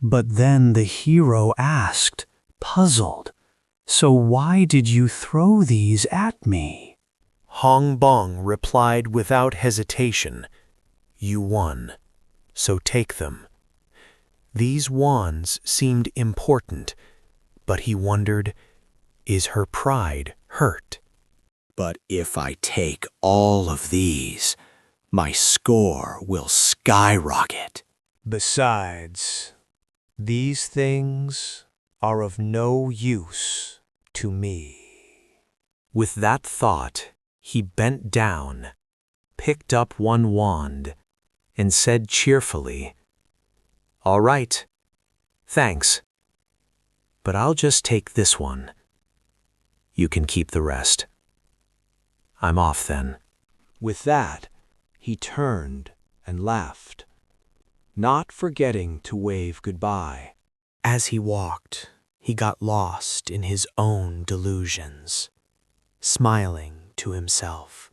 But then the hero asked, puzzled, "So why did you throw these at me?" Hong Bong replied without hesitation, "You won, so take them." These wands seemed important, but he wondered, is her pride hurt? But if I take all of these, my score will skyrocket. Besides, these things are of no use to me. With that thought, he bent down, picked up one wand, and said cheerfully, "All right, thanks, but I'll just take this one. You can keep the rest. I'm off then." With that, he turned and left, not forgetting to wave goodbye. As he walked, he got lost in his own delusions, smiling to himself.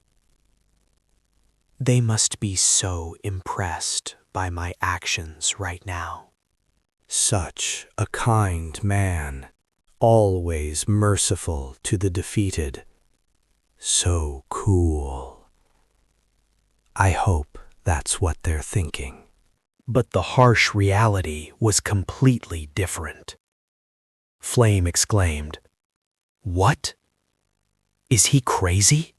They must be so impressed by my actions right now. Such a kind man, always merciful to the defeated. So cool. I hope that's what they're thinking. But the harsh reality was completely different. Flame exclaimed, "What? Is he crazy?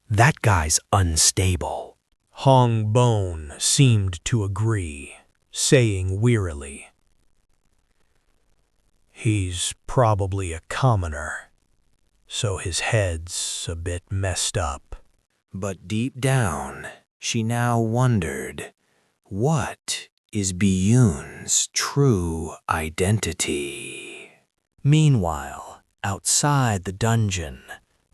That guy's unstable." Hong Bone seemed to agree, saying wearily, "He's probably a commoner, so his head's a bit messed up." But deep down, she now wondered, what is Baek Yoon's true identity? Meanwhile, outside the dungeon,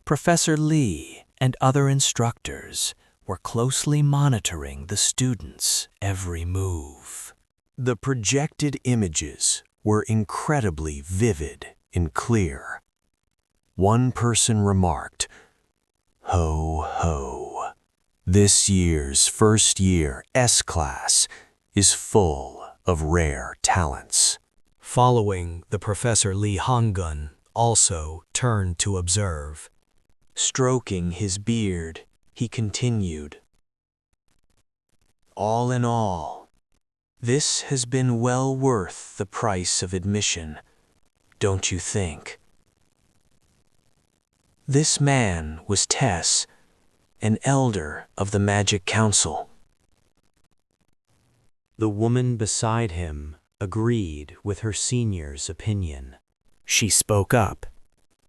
Professor Lee and other instructors were closely monitoring the students' every move. The projected images were incredibly vivid and clear. One person remarked, "Ho ho, this year's first year S-class is full of rare talents." Following the Professor Lee Honggun also turned to observe. Stroking his beard, he continued, "All in all, this has been well worth the price of admission, don't you think? This man was Tess, an elder of the Magic Council." The woman beside him agreed with her senior's opinion. She spoke up.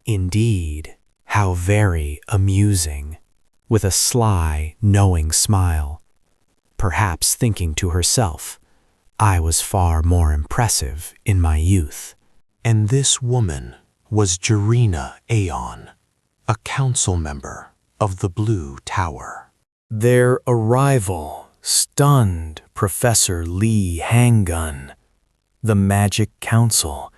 "Indeed, how very amusing," with a sly, knowing smile, perhaps thinking to herself, "I was far more impressive in my youth." And this woman was Jarina Aeon, a council member of the Blue Tower. Their arrival stunned Professor Lee Hanggun, the Magic Council,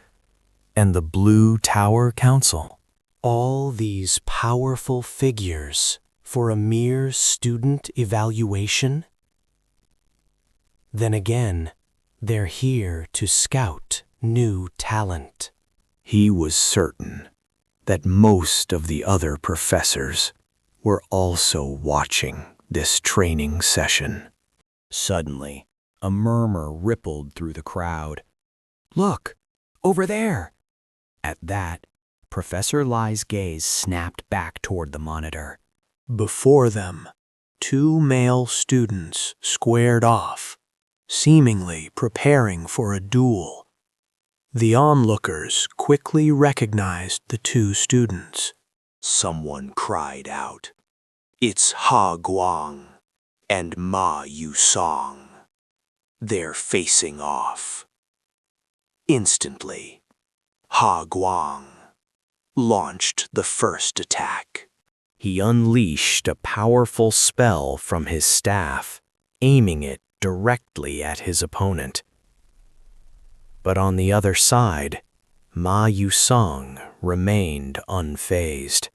and the Blue Tower Council. All these powerful figures for a mere student evaluation? Then again, they're here to scout new talent. He was certain that most of the other professors were also watching this training session. Suddenly, a murmur rippled through the crowd. "Look, over there!" At that, Professor Lai's gaze snapped back toward the monitor. Before them, two male students squared off, seemingly preparing for a duel. The onlookers quickly recognized the two students. Someone cried out, "It's Ha Guang and Ma Yu-song. They're facing off." Instantly, Ha Guang launched the first attack. He unleashed a powerful spell from his staff, aiming it directly at his opponent. But on the other side, Ma Yu-song remained unfazed,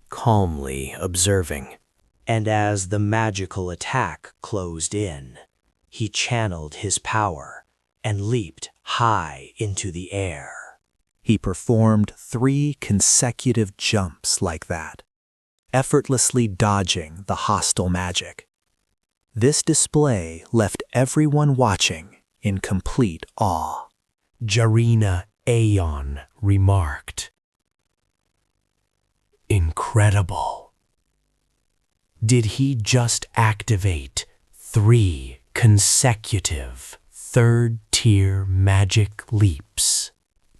calmly observing. And as the magical attack closed in, he channeled his power and leaped high into the air. He performed 3 consecutive jumps like that, effortlessly dodging the hostile magic. This display left everyone watching in complete awe. Jarina Aeon remarked. Incredible. Did he just activate 3 consecutive third-tier magic leaps?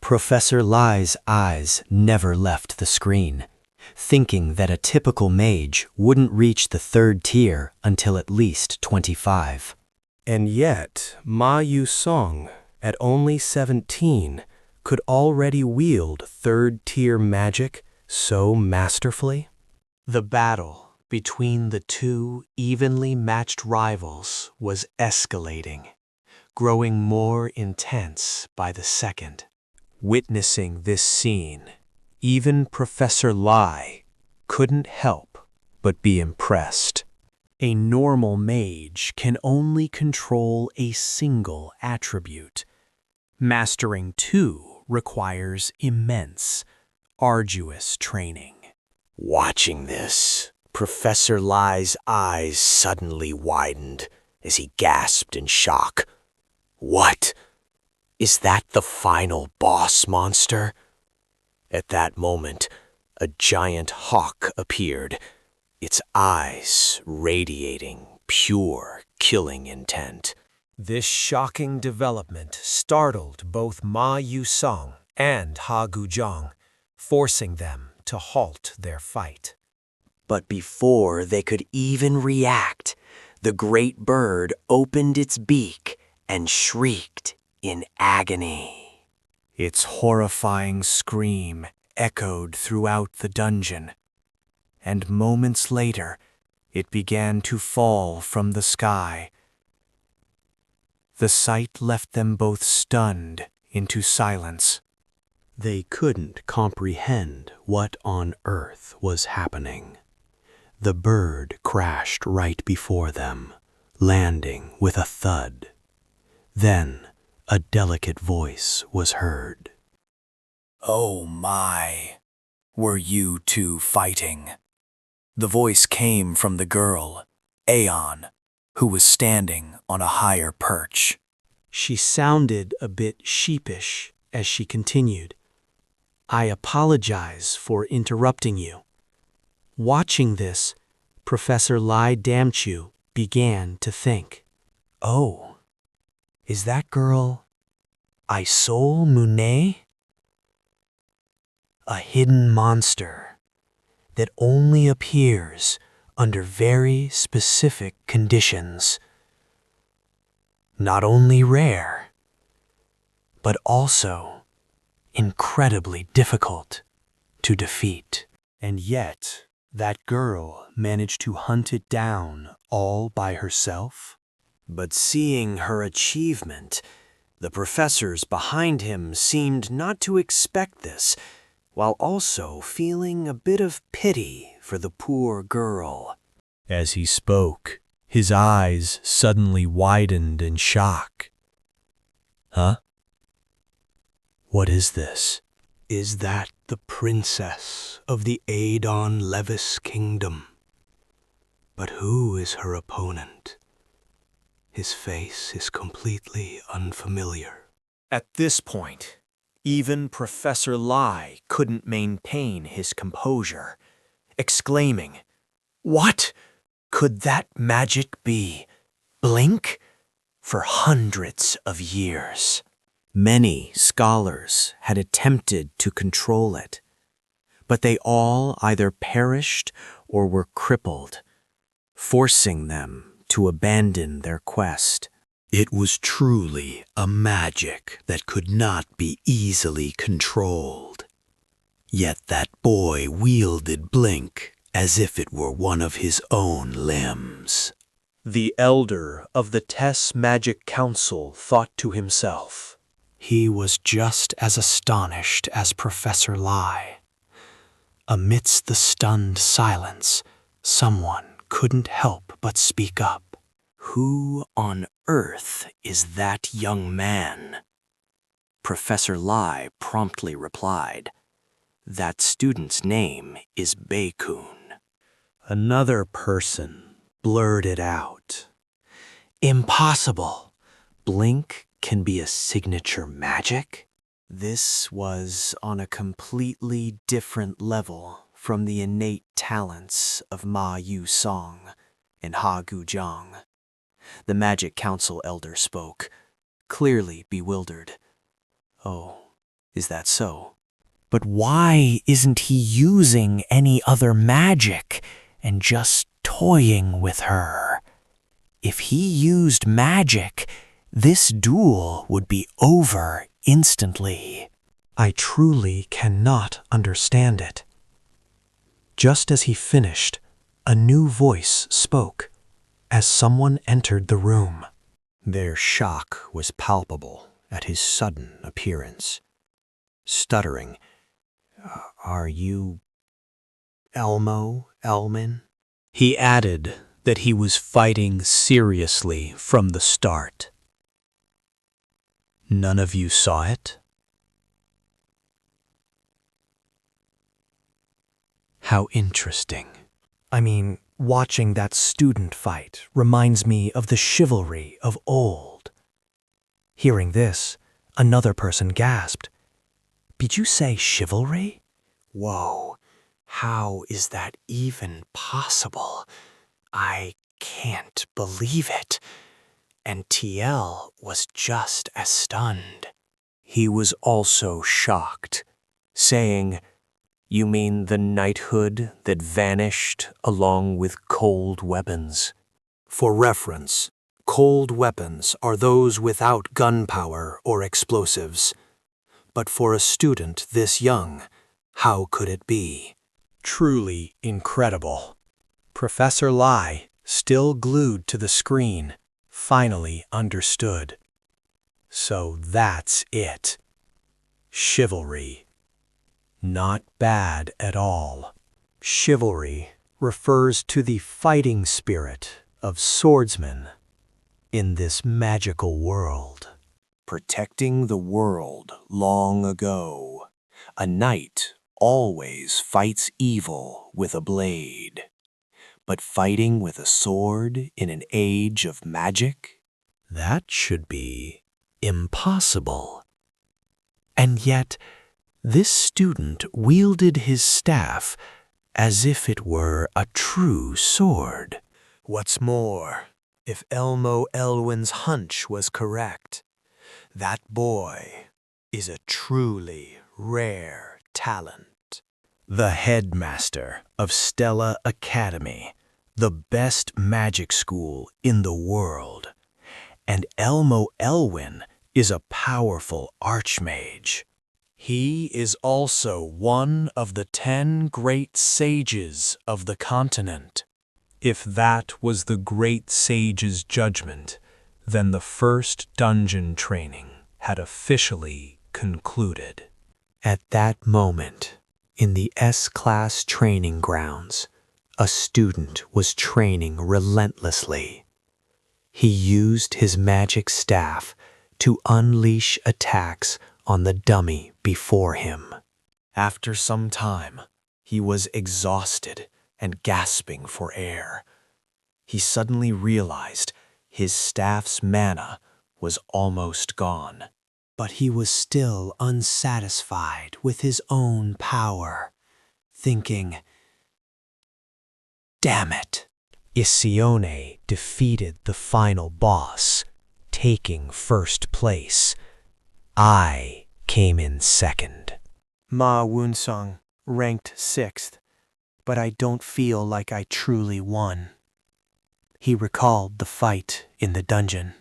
Professor Lai's eyes never left the screen, thinking that a typical mage wouldn't reach the 3rd tier until at least 25. And yet, Ma Yu-sung, at only 17, could already wield 3rd-tier magic so masterfully? The battle between the 2 evenly matched rivals was escalating, growing more intense by the second. Witnessing this scene, even Professor Lai couldn't help but be impressed. A normal mage can only control a single attribute. Mastering 2 requires immense, arduous training. Watching this, Professor Lai's eyes suddenly widened as he gasped in shock. What? Is that the final boss monster? At that moment, a giant hawk appeared, its eyes radiating pure killing intent. This shocking development startled both Ma Yu-sung and Ha Gu-jong, forcing them to halt their fight. But before they could even react, the great bird opened its beak and shrieked in agony. Its horrifying scream echoed throughout the dungeon, and moments later it began to fall from the sky. The sight left them both stunned into silence. They couldn't comprehend what on earth was happening. The bird crashed right before them, landing with a thud. Then a delicate voice was heard. Oh my, were you 2 fighting? The voice came from the girl, Aeon, who was standing on a higher perch. She sounded a bit sheepish as she continued. I apologize for interrupting you. Watching this, Professor Lai Damchu began to think. Oh, is that girl 𝐒𝐲𝐬𝐭𝐞𝐫? A hidden monster that only appears under very specific conditions. Not only rare, but also incredibly difficult to defeat. And yet, that girl managed to hunt it down all by herself? But seeing her achievement, the professors behind him seemed not to expect this, while also feeling a bit of pity for the poor girl. As he spoke, his eyes suddenly widened in shock. Huh? What is this? Is that the princess of the 𝐒𝐲𝐬𝐿 kingdom? But who is her opponent? His face is completely unfamiliar. At this point, even Professor Lai couldn't maintain his composure, exclaiming, "What? Could that magic be blink?" For hundreds of years. Many scholars had attempted to control it, but they all either perished or were crippled, forcing them to abandon their quest. It was truly a magic that could not be easily controlled. Yet that boy wielded Blink as if it were one of his own limbs. The elder of the 𝐸 Magic Council thought to himself. He was just as astonished as Professor Lai. Amidst the stunned silence, someone couldn't help but speak up. Who on earth is that young man? Professor Lai promptly replied, That student's name is Baek Yoon. Another person blurted out, Impossible! Blink can be a signature magic? This was on a completely different level from the innate talents of Ma Yu-sung and 𝐒𝐲𝐬𝐥𝐥. The Magic Council elder spoke, clearly bewildered. Oh, is that so? But why isn't he using any other magic and just toying with her? If he used magic, this duel would be over instantly. I truly cannot understand it. Just as he finished, a new voice spoke as someone entered the room. Their shock was palpable at his sudden appearance. Stuttering, Are you 𝐿𝐴𝐿min? He added that he was fighting seriously from the start. None of you saw it? How interesting. I mean, watching that student fight reminds me of the chivalry of old. Hearing this, another person gasped. Did you say chivalry? Whoa, how is that even possible? I can't believe it. And TL was just as stunned. He was also shocked, saying, You mean the knighthood that vanished along with cold weapons? For reference, cold weapons are those without gunpowder or explosives. But for a student this young, how could it be? Truly incredible. Professor Lai, still glued to the screen, finally understood. So that's it. Chivalry. Not bad at all. Chivalry refers to the fighting spirit of swordsmen in this magical world. Protecting the world long ago, a knight always fights evil with a blade. But fighting with a sword in an age of magic? That should be impossible. And yet, this student wielded his staff as if it were a true sword. What's more, if 𝐿𝐴𝐿min's hunch was correct, that boy is a truly rare talent. The headmaster of Stella Academy, the best magic school in the world. And 𝐿𝐴𝐿min is a powerful archmage. He is also one of the 10 great sages of the continent. If that was the great sage's judgment, then the first dungeon training had officially concluded. At that moment, in the S-class training grounds, a student was training relentlessly. He used his magic staff to unleash attacks on the dummy before him. After some time, he was exhausted and gasping for air. He suddenly realized his staff's mana was almost gone. But he was still unsatisfied with his own power, thinking, Damn it! 𝐒𝐲𝐬𝐿 defeated the final boss, taking first place. I came in second. Ma Woon-sung ranked 6th, but I don't feel like I truly won. He recalled the fight in the dungeon.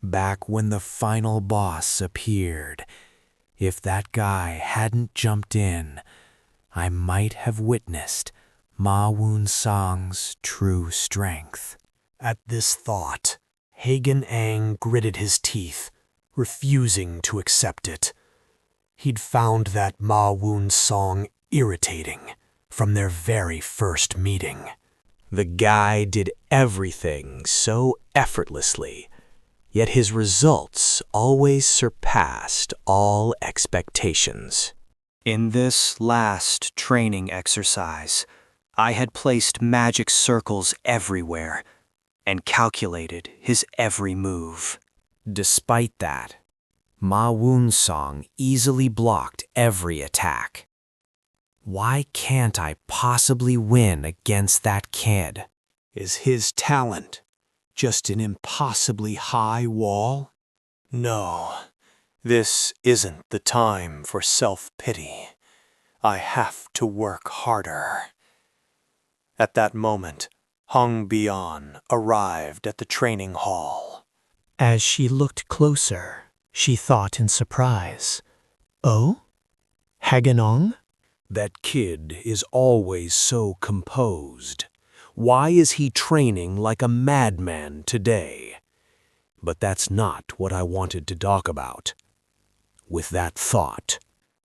Back when the final boss appeared, if that guy hadn't jumped in, I might have witnessed Ma Woon-sung's true strength. At this thought, Hagen-Ang gritted his teeth, refusing to accept it. He'd found that Ma Woon-sung irritating from their very first meeting. The guy did everything so effortlessly, yet his results always surpassed all expectations. In this last training exercise, I had placed magic circles everywhere and calculated his every move. Despite that, Baek Yoon-sung easily blocked every attack. Why can't I possibly win against that kid? Is his talent just an impossibly high wall? No, this isn't the time for self-pity. I have to work harder. At that moment, Hong Bian arrived at the training hall. As she looked closer, she thought in surprise, "Oh? Hagenong?" That kid is always so composed. Why is he training like a madman today? But that's not what I wanted to talk about. With that thought,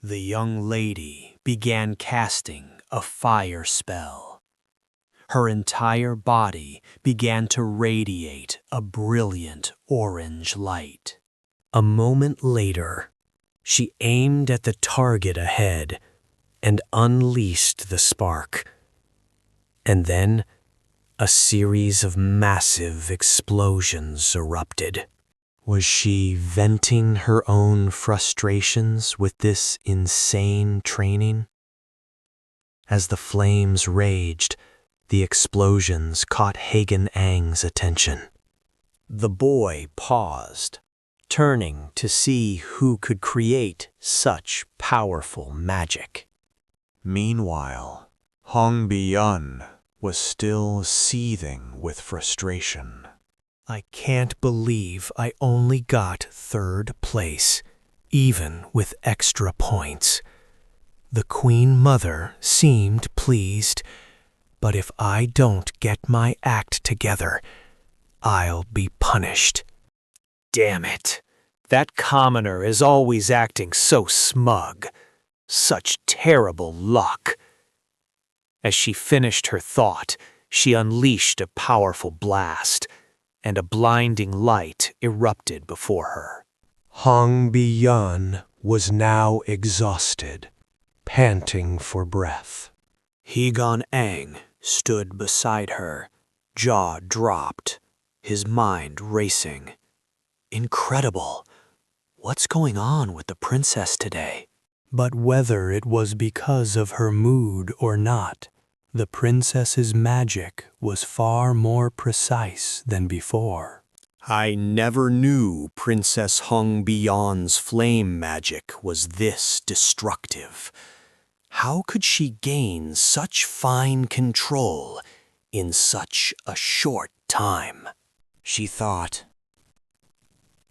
the young lady began casting a fire spell. Her entire body began to radiate a brilliant orange light. A moment later, she aimed at the target ahead and unleashed the spark. And then, a series of massive explosions erupted. Was she venting her own frustrations with this insane training? As the flames raged, the explosions caught 𝐒𝐤𝐤𝐿's attention. The boy paused, turning to see who could create such powerful magic. Meanwhile, Hong Bian was still seething with frustration. I can't believe I only got 3rd place, even with extra points. The Queen Mother seemed pleased, but if I don't get my act together, I'll be punished. Damn it! That commoner is always acting so smug. Such terrible luck. As she finished her thought, she unleashed a powerful blast, and a blinding light erupted before her. Hong Bian was now exhausted, panting for breath. 𝐒𝐤𝐬𝐥 stood beside her, jaw dropped, his mind racing. Incredible! What's going on with the princess today? But whether it was because of her mood or not, the princess's magic was far more precise than before. I never knew Princess Hong Bian's flame magic was this destructive. How could she gain such fine control in such a short time? She thought.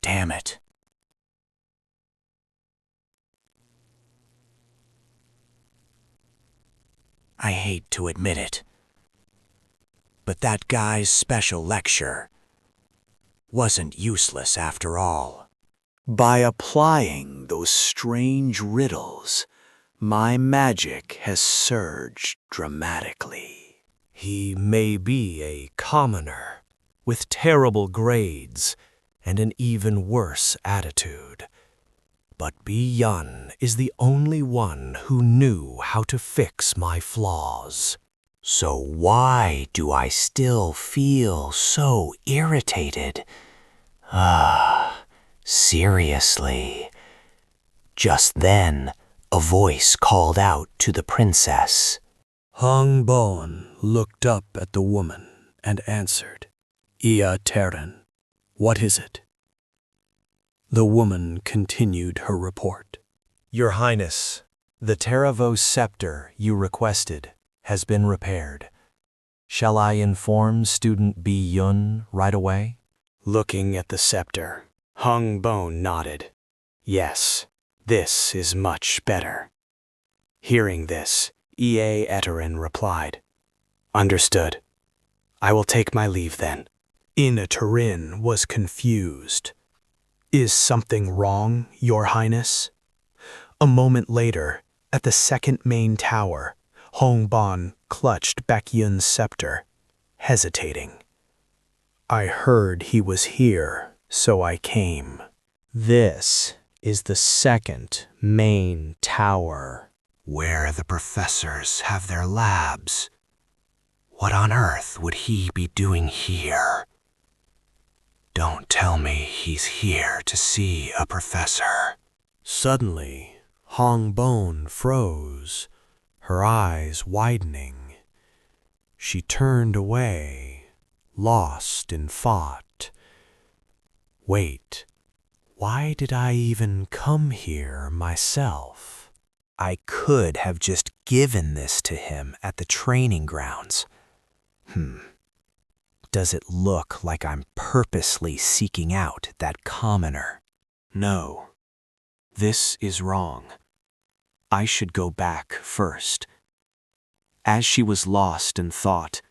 Damn it. I hate to admit it, but that guy's special lecture wasn't useless after all. By applying those strange riddles, my magic has surged dramatically. He may be a commoner with terrible grades and an even worse attitude, but Bi-yun is the only one who knew how to fix my flaws. So why do I still feel so irritated? Seriously. Just then, a voice called out to the princess. Hong Bian looked up at the woman and answered, "Ia Terran, what is it?" The woman continued her report. Your Highness, the 𝐸 scepter you requested has been repaired. Shall I inform student Bi-yun right away? Looking at the scepter, Hong Bian nodded. Yes, this is much better. Hearing this, 𝐒𝐤𝐤𝐿 replied. Understood. I will take my leave then. 𝐒𝐤𝐿 was confused. Is something wrong, Your Highness? A moment later, at the second main tower, Hong Bian clutched Baek Yoon's scepter. hesitating. "I heard he was here, so I came." This is the second main tower. "Where the professors have their labs. What on earth would he be doing here? Don't tell me he's here to see a professor." Suddenly, Hongbone froze, her eyes widening. She turned away, lost in thought. Wait, why did I even come here myself? I could have just given this to him at the training grounds. Does it look like I'm purposely seeking out that commoner? No, this is wrong. I should go back first. As she was lost in thought,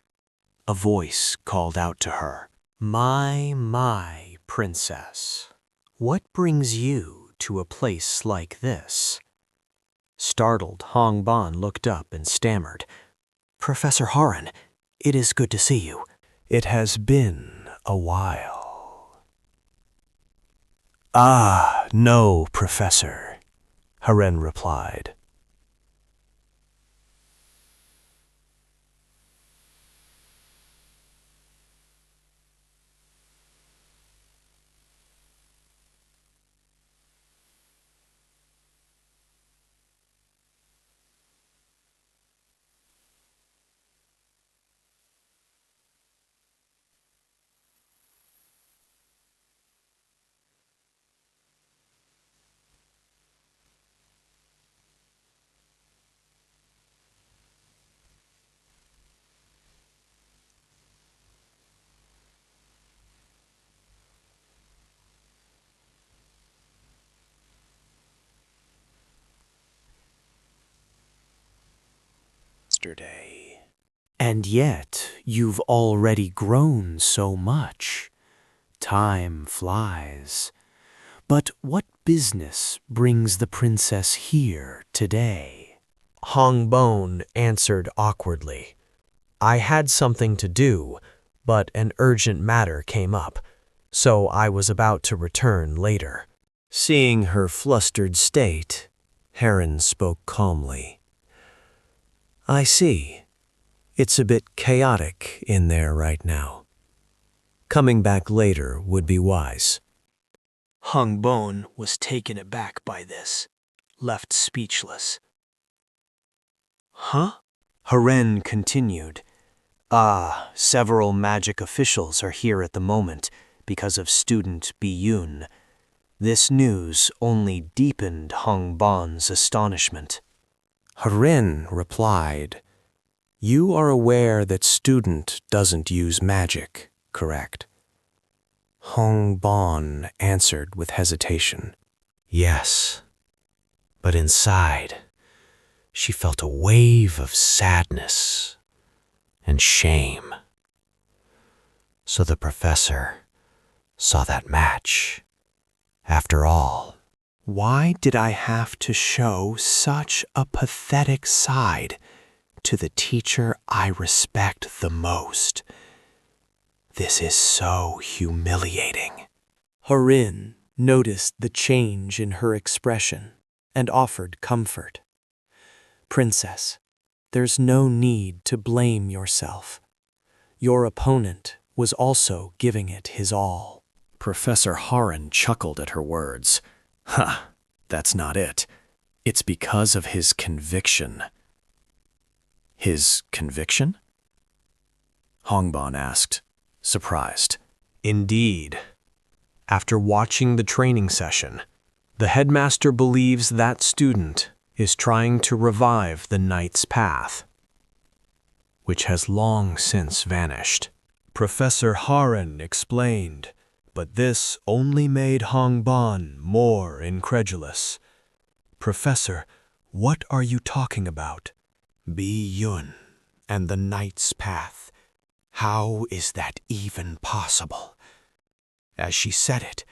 a voice called out to her. My, princess, what brings you to a place like this?" Startled, Hongbon looked up and stammered, "Professor Haran, it is good to see you." "It has been a while." "Ah, no, Professor," Haran replied. Yesterday. And yet you've already grown so much. Time flies. But what business brings the princess here today? Hongbone answered awkwardly. "I had something to do, but an urgent matter came up, so I was about to return later." Seeing her flustered state, Haran spoke calmly. "I see. It's a bit chaotic in there right now. Coming back later would be wise." Hongbone was taken aback by this, left speechless. "Huh?" Haran continued. Several magic officials are here at the moment because of student Baek. This news only deepened Hongbon's astonishment. Haran replied, "You are aware that student doesn't use magic, correct?" Hongbon answered with hesitation. "Yes, but inside, she felt a wave of sadness and shame. So the professor saw that match. After all, why did I have to show such a pathetic side to the teacher I respect the most? This is so humiliating." Haran noticed the change in her expression and offered comfort. "Princess, there's no need to blame yourself. Your opponent was also giving it his all." Professor Haran chuckled at her words. That's not it. It's because of his conviction." "His conviction?" Hongbon asked, surprised. "Indeed. After watching the training session, the headmaster believes that student is trying to revive the Knight's Path, which has long since vanished." Professor Haran explained, but this only made Hongbon more incredulous. "Professor, what are you talking about?" "Baek and the Knight's Path. How is that even possible?" As she said it,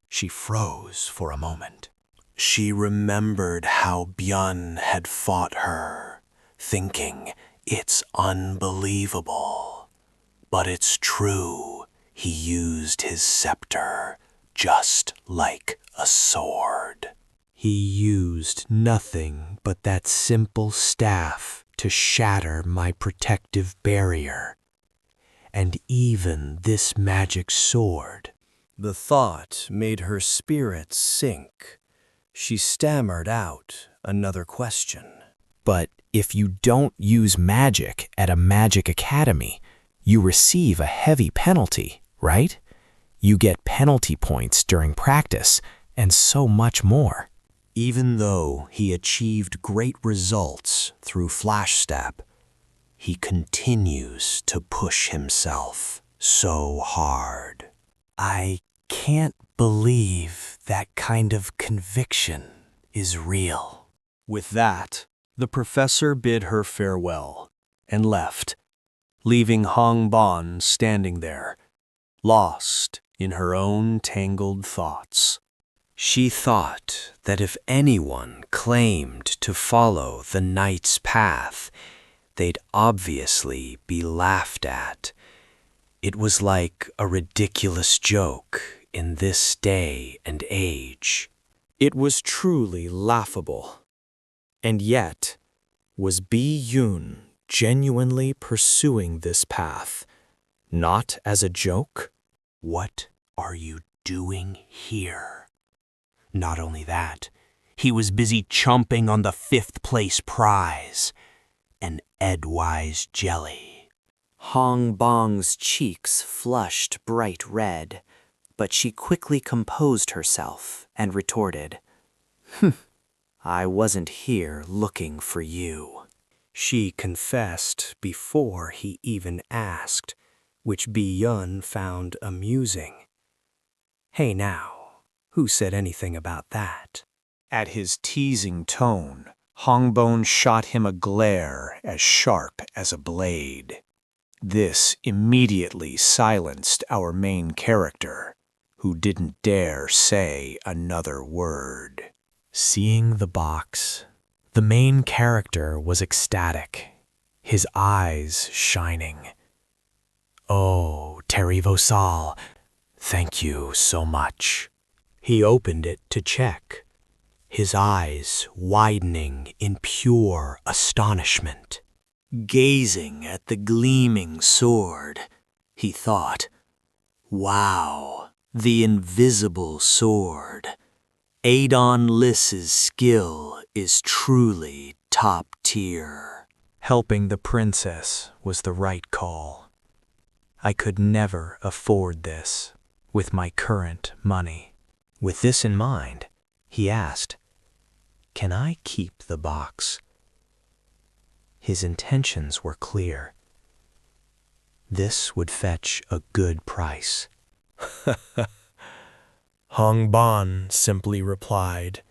she froze for a moment. She remembered how Byun had fought her, thinking it's unbelievable. But it's true, he used his scepter just like a sword. He used nothing but that simple staff to shatter my protective barrier. And even this magic sword. The thought made her spirits sink. She stammered out another question. But if you don't use magic at a magic academy, you receive a heavy penalty, right? You get penalty points during practice, and so much more. Even though he achieved great results through Flash Step, he continues to push himself so hard. I can't believe that kind of conviction is real. With that, the professor bid her farewell and left, leaving Hong Ban standing there, lost in her own tangled thoughts. She thought that if anyone claimed to follow the knight's path, they'd obviously be laughed at. It was like a ridiculous joke in this day and age. It was truly laughable. And yet, was Baek Yoon genuinely pursuing this path, not as a joke? What are you doing here? Not only that, he was busy chomping on the 5th place prize, an Edwise jelly. Hong Bang's cheeks flushed bright red, but she quickly composed herself and retorted, I wasn't here looking for you. She confessed before he even asked, which Baek Yoon found amusing. Hey now, who said anything about that? At his teasing tone, Hongbone shot him a glare as sharp as a blade. This immediately silenced our main character, who didn't dare say another word. Seeing the box, the main character was ecstatic, his eyes shining. Oh, Terry Vosal, thank you so much. He opened it to check, his eyes widening in pure astonishment. Gazing at the gleaming sword, he thought, wow, the invisible sword. Adon Liss's skill is truly top tier. Helping the princess was the right call. I could never afford this with my current money. With this in mind, he asked, Can I keep the box? His intentions were clear. This would fetch a good price. Hong Ban simply replied,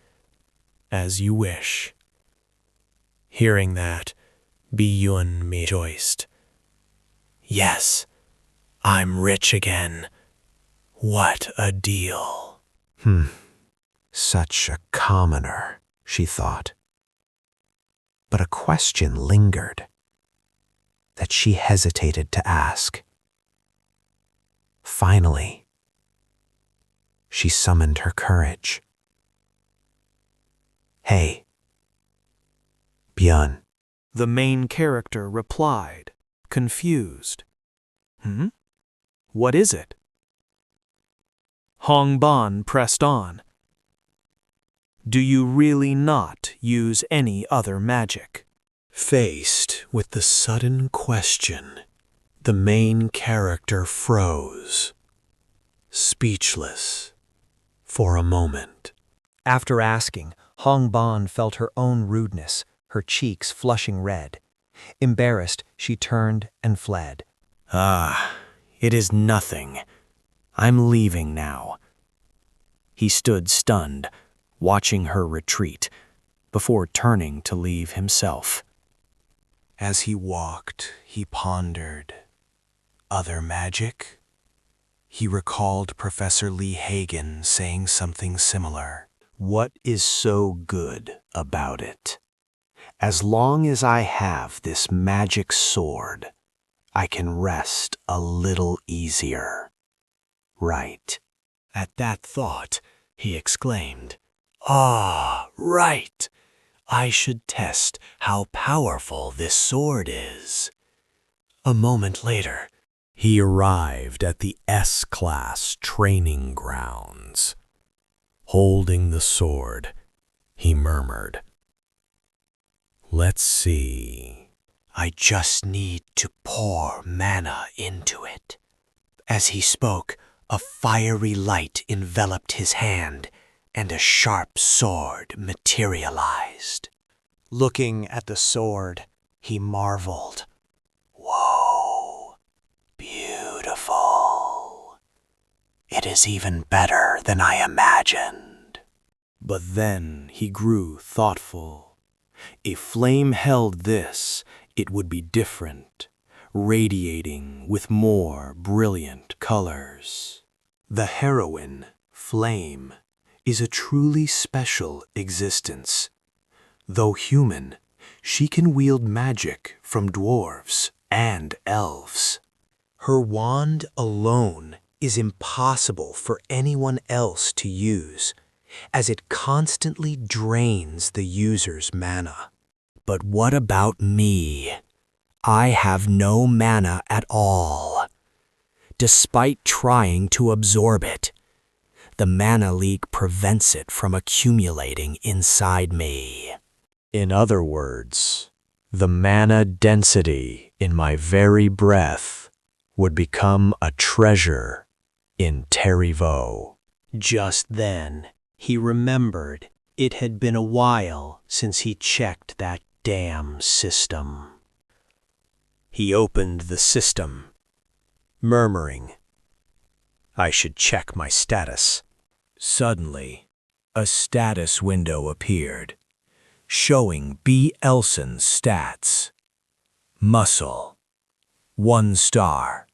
As you wish. Hearing that, Baek Yoon rejoiced. Yes, I'm rich again. What a deal. Such a commoner, she thought. But a question lingered that she hesitated to ask. Finally, she summoned her courage. Hey, Byun. The main character replied, confused. What is it? Hong Ban pressed on. Do you really not use any other magic? Faced with the sudden question, the main character froze, speechless, for a moment. After asking, Hong Ban felt her own rudeness, her cheeks flushing red. Embarrassed, she turned and fled. It is nothing. I'm leaving now. He stood stunned, watching her retreat, before turning to leave himself. As he walked, he pondered. Other magic? He recalled Professor Lee Hagen saying something similar. What is so good about it? As long as I have this magic sword, I can rest a little easier. Right. At that thought, he exclaimed, "Ah, right! I should test how powerful this sword is." A moment later, he arrived at the S-Class training grounds. Holding the sword, he murmured, "Let's see. I just need to pour mana into it." As he spoke, a fiery light enveloped his hand, and a sharp sword materialized. Looking at the sword, he marveled. "Whoa, beautiful. It is even better than I imagined." But then he grew thoughtful. If flame held this, it would be different, radiating with more brilliant colors. The heroine, Flame, is a truly special existence. Though human, she can wield magic from dwarves and elves. Her wand alone is impossible for anyone else to use, as it constantly drains the user's mana. But what about me? I have no mana at all. Despite trying to absorb it, the mana leak prevents it from accumulating inside me. In other words, the mana density in my very breath would become a treasure in 𝐸𝐻𝐸. Just then, he remembered it had been a while since he checked that damn system. He opened the system, murmuring, "I should check my status." Suddenly, a status window appeared, showing B. Elson's stats. Muscle, 1 star,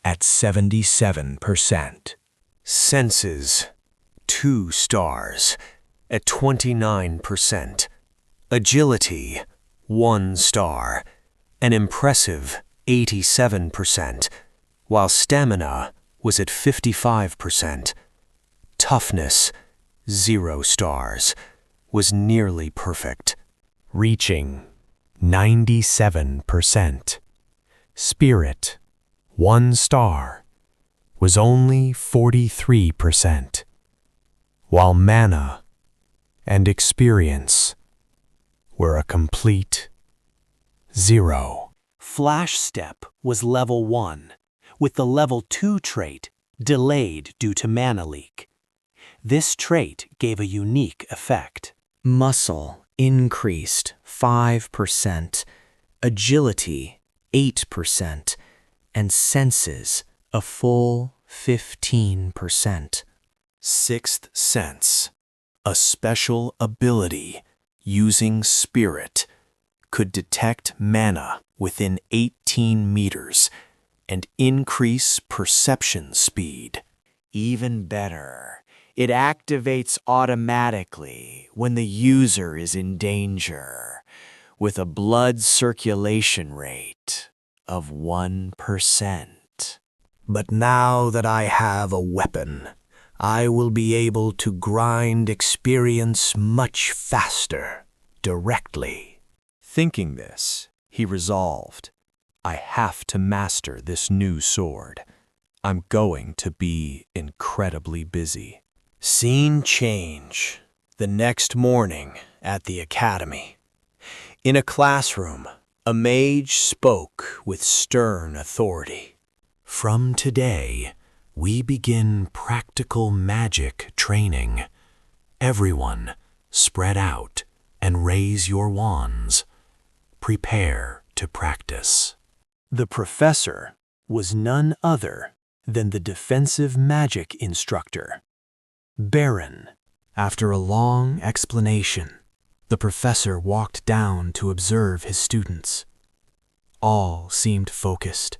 at 77%. Senses, 2 stars, at 29%. Agility, 1 star, an impressive 87%, while stamina was at 55%. Toughness, 0 stars, was nearly perfect, reaching 97%. Spirit, 1 star, was only 43%, while mana and experience were a complete 0. Flash Step was level 1, with the level 2 trait delayed due to mana leak. This trait gave a unique effect. Muscle increased 5%, agility 8%, and senses a full 15%. Sixth Sense, a special ability using spirit, could detect mana within 18 meters and increase perception speed. Even better, it activates automatically when the user is in danger, with a blood circulation rate of 1%. But now that I have a weapon, I will be able to grind experience much faster, directly. Thinking this, he resolved, I have to master this new sword. I'm going to be incredibly busy. Scene change. The next morning at the academy. In a classroom, a mage spoke with stern authority. From today, we begin practical magic training. Everyone, spread out and raise your wands. Prepare to practice. The professor was none other than the defensive magic instructor, Baron. After a long explanation, the professor walked down to observe his students. All seemed focused,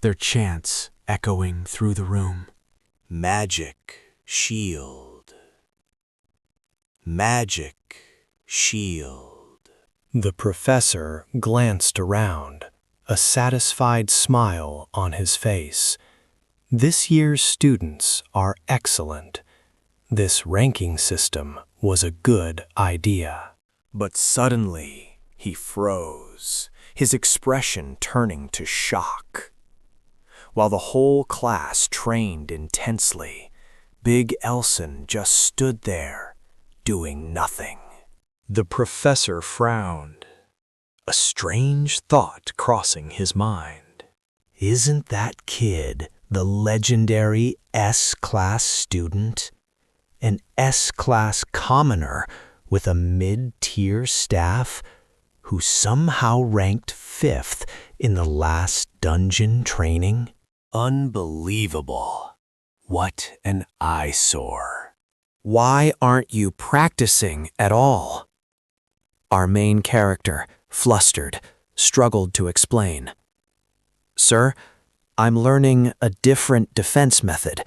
their chants echoing through the room. Magic shield. Magic shield. The professor glanced around, a satisfied smile on his face. This year's students are excellent. This ranking system was a good idea. But suddenly, he froze, his expression turning to shock. While the whole class trained intensely, Big Elson just stood there, doing nothing. The professor frowned, a strange thought crossing his mind. Isn't that kid the legendary S-class student? An S-class commoner with a mid-tier staff who somehow ranked 5th in the last dungeon training? Unbelievable. What an eyesore. Why aren't you practicing at all? Our main character, flustered, struggled to explain. Sir, I'm learning a different defense method,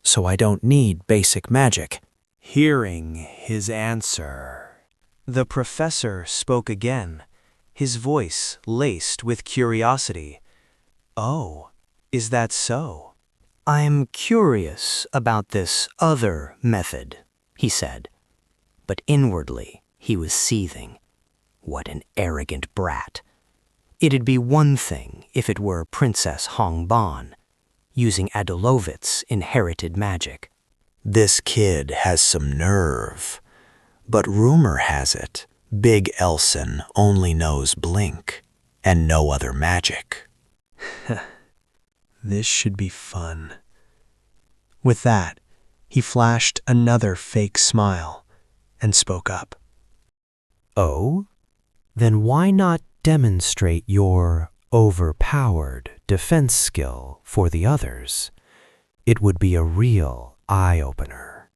so I don't need basic magic. Hearing his answer, the professor spoke again, his voice laced with curiosity. Oh, is that so? I'm curious about this other method, he said. But inwardly, he was seething. What an arrogant brat. It'd be one thing if it were Princess Hongban, using Adolovit's inherited magic. This kid has some nerve. But rumor has it, Big Elson only knows Blink and no other magic. This should be fun. With that, he flashed another fake smile and spoke up. Oh? Then why not demonstrate your overpowered defense skill for the others? It would be a real eye-opener.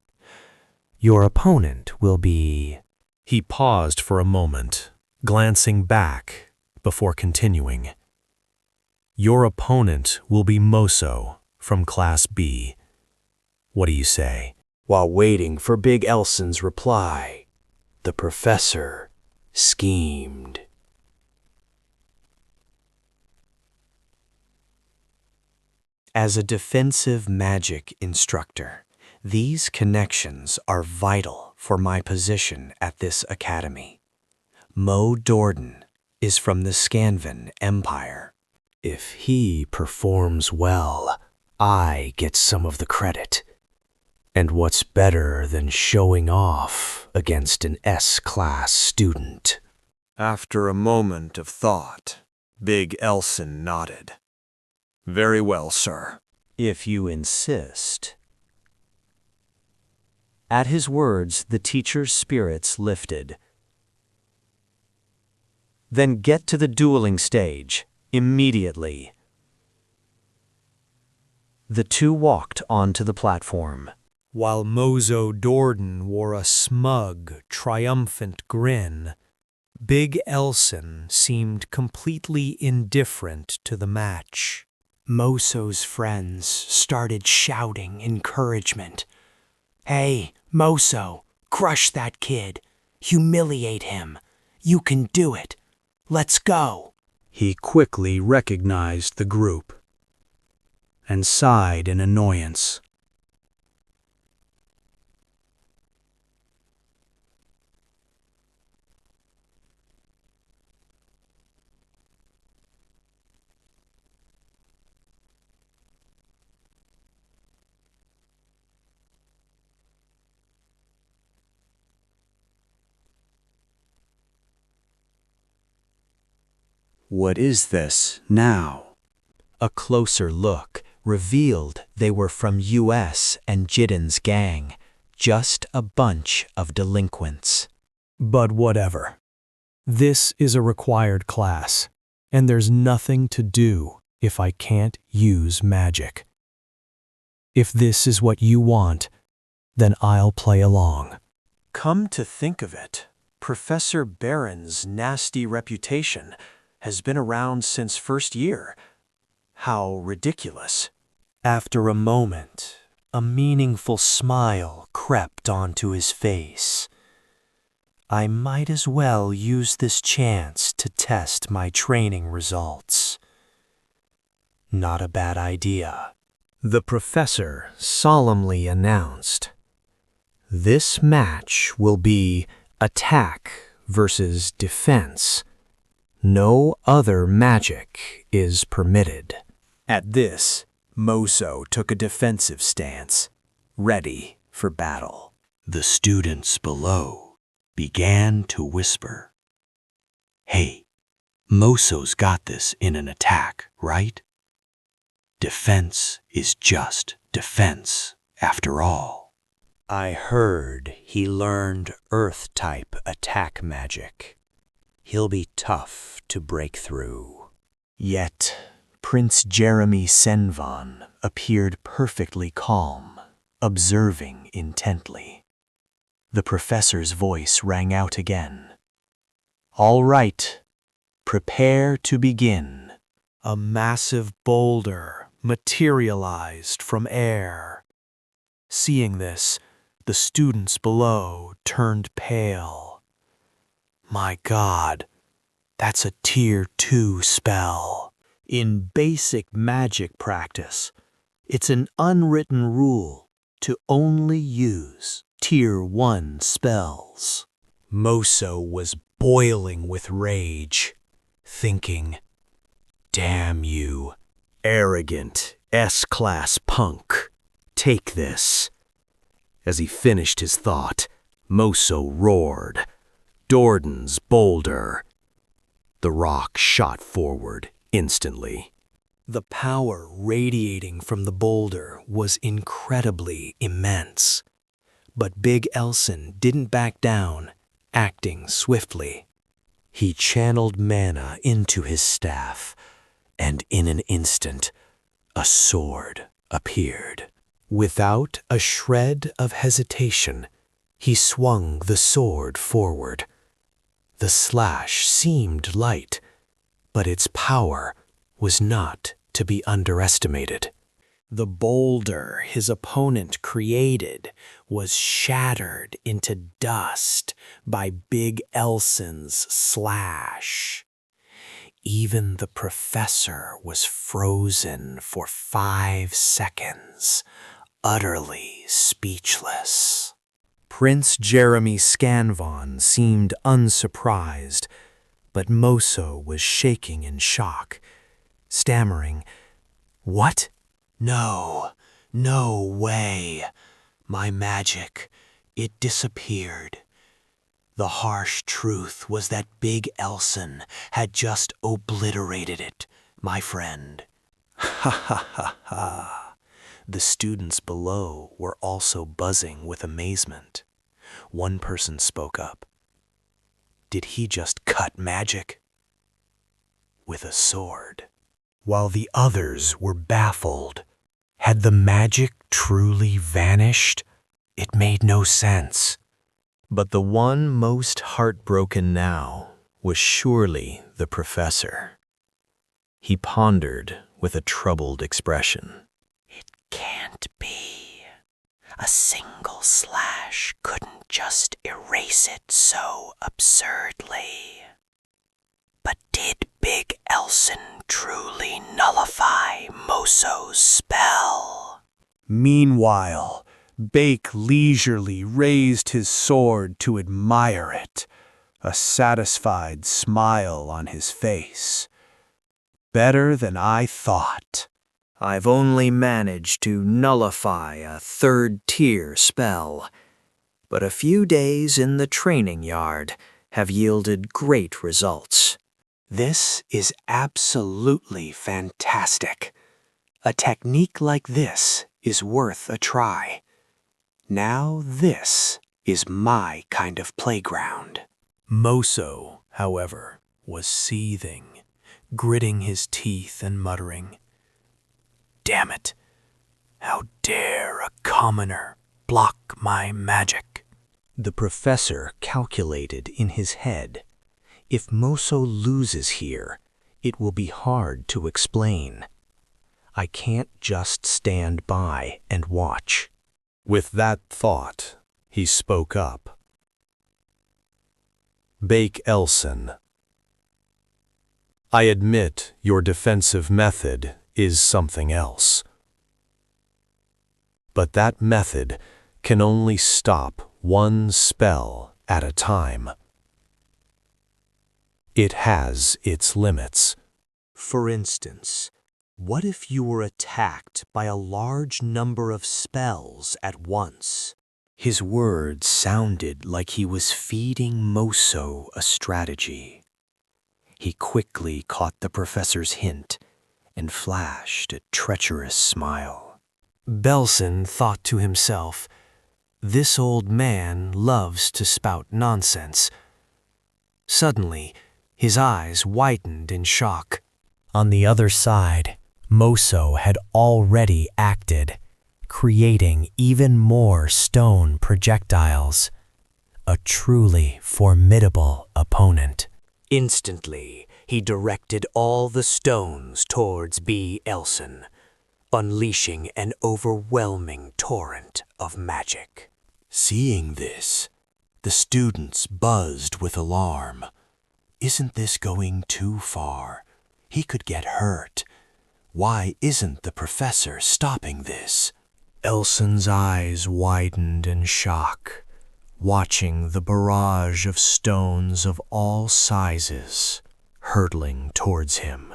Your opponent will be... He paused for a moment, glancing back before continuing. Your opponent will be Moso from Class B. What do you say? While waiting for Big Elson's reply, the professor schemed. As a defensive magic instructor, these connections are vital for my position at this academy. Mo Dorden is from the Scanvan Empire. If he performs well, I get some of the credit. And what's better than showing off against an S-class student? After a moment of thought, Big Elson nodded. Very well, sir. If you insist. At his words, the teacher's spirits lifted. Then get to the dueling stage, immediately. The two walked onto the platform. While Moso Dorden wore a smug, triumphant grin, Big Elson seemed completely indifferent to the match. Moso's friends started shouting encouragement. Hey, Moso, crush that kid. Humiliate him. You can do it. Let's go. He quickly recognized the group and sighed in annoyance. What is this now? A closer look revealed they were from US and Jiden's gang, just a bunch of delinquents. But whatever. This is a required class, and there's nothing to do if I can't use magic. If this is what you want, then I'll play along. Come to think of it, Professor Barron's nasty reputation has been around since first year. How ridiculous. After a moment, a meaningful smile crept onto his face. I might as well use this chance to test my training results. Not a bad idea. The professor solemnly announced. This match will be attack versus defense. No other magic is permitted. At this, Moso took a defensive stance, ready for battle. The students below began to whisper. Hey, Moso's got this in an attack, right? Defense is just defense, after all. I heard he learned Earth-type attack magic. He'll be tough to break through. Yet, Prince Jeremy Senvan appeared perfectly calm, observing intently. The professor's voice rang out again. All right, prepare to begin. A massive boulder materialized from air. Seeing this, the students below turned pale. My God, that's a Tier 2 spell. In basic magic practice, it's an unwritten rule to only use Tier 1 spells. Moso was boiling with rage, thinking, damn you, arrogant S-class punk, take this. As he finished his thought, Moso roared, Dordan's boulder. The rock shot forward instantly. The power radiating from the boulder was incredibly immense. But Big Elson didn't back down, acting swiftly. He channeled mana into his staff, and in an instant, a sword appeared. Without a shred of hesitation, he swung the sword forward. The slash seemed light, but its power was not to be underestimated. The boulder his opponent created was shattered into dust by Big Elson's slash. Even the professor was frozen for 5 seconds, utterly speechless. Prince Jeremy Scanvon seemed unsurprised, but Moso was shaking in shock, stammering, What? No, no way. My magic, it disappeared. The harsh truth was that Big Elson had just obliterated it, my friend. Ha ha ha ha. The students below were also buzzing with amazement. One person spoke up. Did he just cut magic? With a sword. While the others were baffled. Had the magic truly vanished? It made no sense. But the one most heartbroken now was surely the professor. He pondered with a troubled expression. It can't be. A single slash couldn't just erase it so absurdly. But did Big Elson truly nullify Moso's spell? Meanwhile, Baek leisurely raised his sword to admire it, a satisfied smile on his face. Better than I thought. I've only managed to nullify a 3rd-tier spell, but a few days in the training yard have yielded great results. This is absolutely fantastic. A technique like this is worth a try. Now this is my kind of playground. Moso, however, was seething, gritting his teeth and muttering, Damn it! How dare a commoner block my magic? The professor calculated in his head. If Moso loses here, it will be hard to explain. I can't just stand by and watch. With that thought, he spoke up. Baek Elson, I admit your defensive method is something else. But that method can only stop one spell at a time. It has its limits. For instance, what if you were attacked by a large number of spells at once? His words sounded like he was feeding Moso a strategy. He quickly caught the professor's hint and flashed a treacherous smile. Belson thought to himself, "This old man loves to spout nonsense." Suddenly, his eyes widened in shock. On the other side, Moso had already acted, creating even more stone projectiles. A truly formidable opponent. Instantly, he directed all the stones towards 𝐵, unleashing an overwhelming torrent of magic. Seeing this, the students buzzed with alarm. Isn't this going too far? He could get hurt. Why isn't the professor stopping this? Elson's eyes widened in shock, watching the barrage of stones of all sizes hurtling towards him.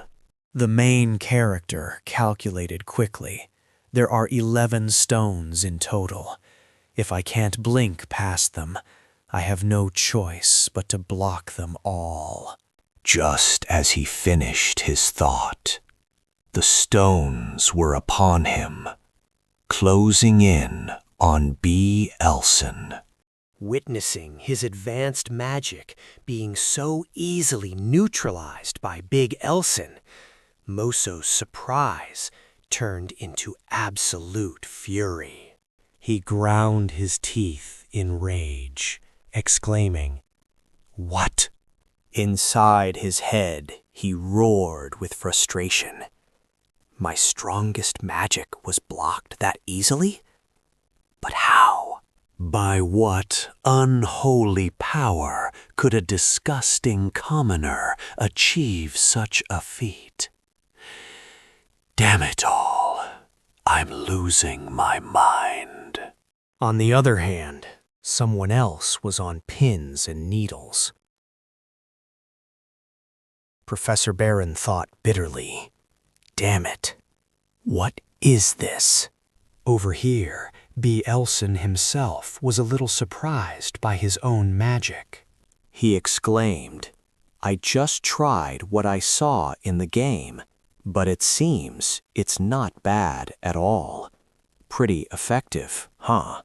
The main character calculated quickly. There are 11 stones in total. If I can't blink past them, I have no choice but to block them all. Just as he finished his thought, the stones were upon him, closing in on 𝐵. Witnessing his advanced magic being so easily neutralized by Big Elson, Moso's surprise turned into absolute fury. He ground his teeth in rage, exclaiming, "What?" Inside his head, he roared with frustration. My strongest magic was blocked that easily? But how? By what unholy power could a disgusting commoner achieve such a feat? Damn it all, I'm losing my mind. On the other hand, someone else was on pins and needles. Professor Barron thought bitterly, "Damn it, what is this?" Over here, 𝐵 himself was a little surprised by his own magic. He exclaimed, "I just tried what I saw in the game, but it seems it's not bad at all. Pretty effective, huh?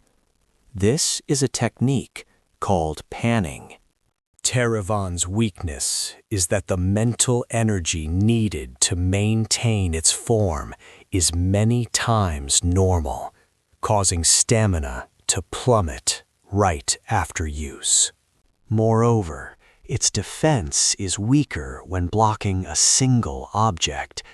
This is a technique called panning. Teravan's weakness is that the mental energy needed to maintain its form is many times normal, causing stamina to plummet right after use. Moreover, its defense is weaker when blocking a single object,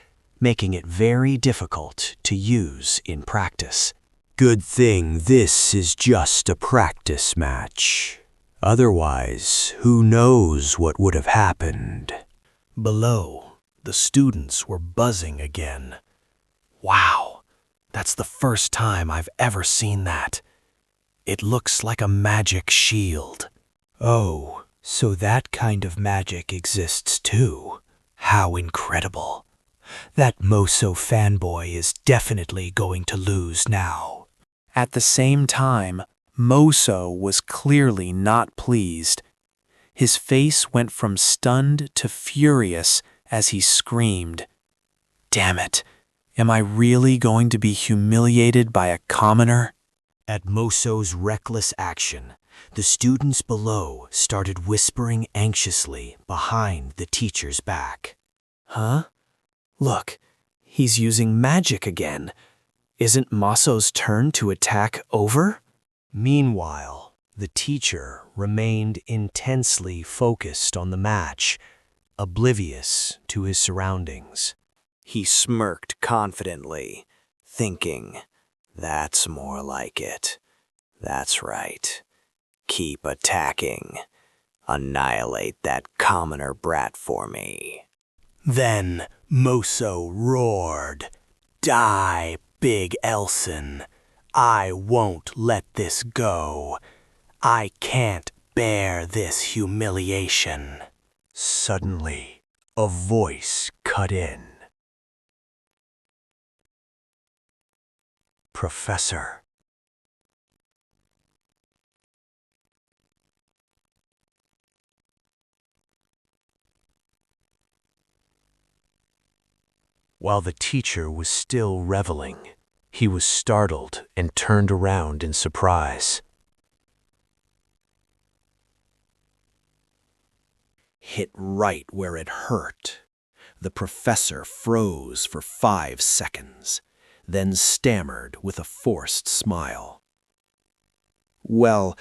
making it very difficult to use in practice. Good thing this is just a practice match. Otherwise, who knows what would have happened?" Below, the students were buzzing again. "Wow, that's the first time I've ever seen that. It looks like a magic shield." "Oh, so that kind of magic exists too. How incredible. That Moso fanboy is definitely going to lose now." At the same time, Moso was clearly not pleased. His face went from stunned to furious as he screamed, "Damn it, am I really going to be humiliated by a commoner?" At Moso's reckless action, the students below started whispering anxiously behind the teacher's back. "Huh? Look, he's using magic again. Isn't Moso's turn to attack over?" Meanwhile, the teacher remained intensely focused on the match, oblivious to his surroundings. He smirked confidently, thinking, "That's more like it. That's right. Keep attacking. Annihilate that commoner brat for me." Then Moso roared, "Die, Big Elson. I won't let this go. I can't bear this humiliation." Suddenly, a voice cut in. "Professor." While the teacher was still reveling, he was startled and turned around in surprise. Hit right where it hurt. The professor froze for 5 seconds, then stammered with a forced smile. "Well,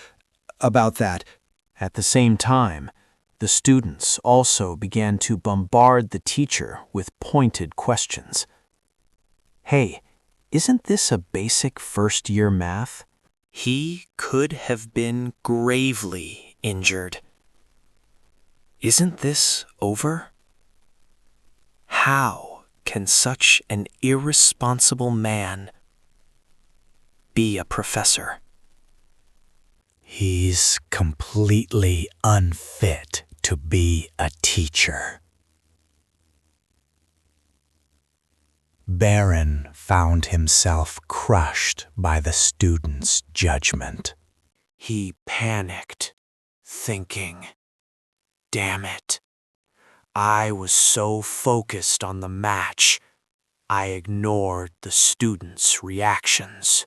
about that." At the same time, the students also began to bombard the teacher with pointed questions. Hey, isn't this a basic first-year math? He could have been gravely injured. Isn't this over? How can such an irresponsible man be a professor? He's completely unfit to be a teacher. Baron found himself crushed by the student's judgment. He panicked, thinking, "Damn it. I was so focused on the match, I ignored the students' reactions.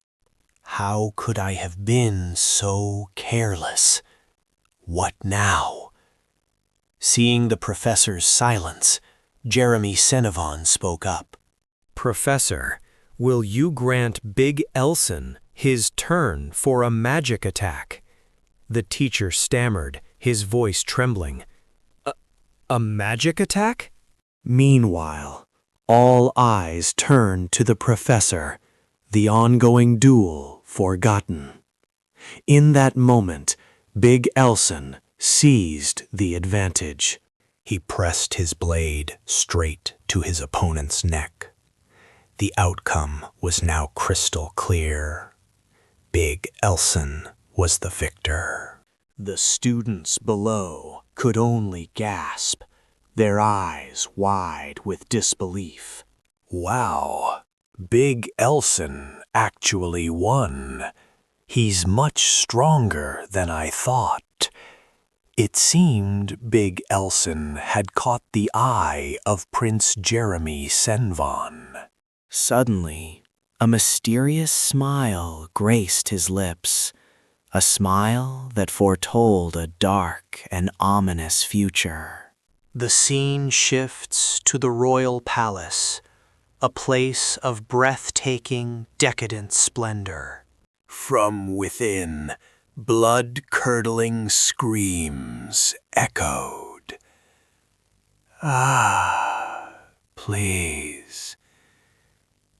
How could I have been so careless? What now?" Seeing the professor's silence, Jeremy Senevon spoke up. "Professor, will you grant Big Elson his turn for a magic attack?" The teacher stammered, his voice trembling. A magic attack?" Meanwhile, all eyes turned to the professor, the ongoing duel forgotten. In that moment, Big Elson seized the advantage. He pressed his blade straight to his opponent's neck. The outcome was now crystal clear. Big Elson was the victor. The students below could only gasp, their eyes wide with disbelief. Wow, Big Elson actually won. He's much stronger than I thought. It seemed Big Elson had caught the eye of Prince Jeremy Senevon. Suddenly, a mysterious smile graced his lips, a smile that foretold a dark and ominous future. The scene shifts to the royal palace, a place of breathtaking, decadent splendor. From within, blood-curdling screams echoed. "Ah, please,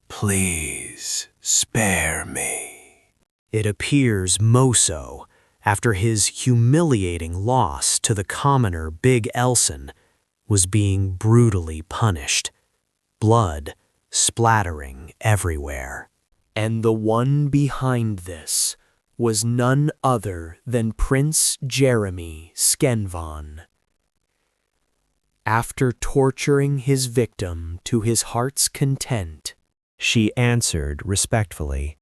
please spare me." It appears Moso, after his humiliating loss to the commoner Big Elson, was being brutally punished, blood splattering everywhere. And the one behind this was none other than Prince Jeremy Senevon. After torturing his victim to his heart's content, she answered respectfully,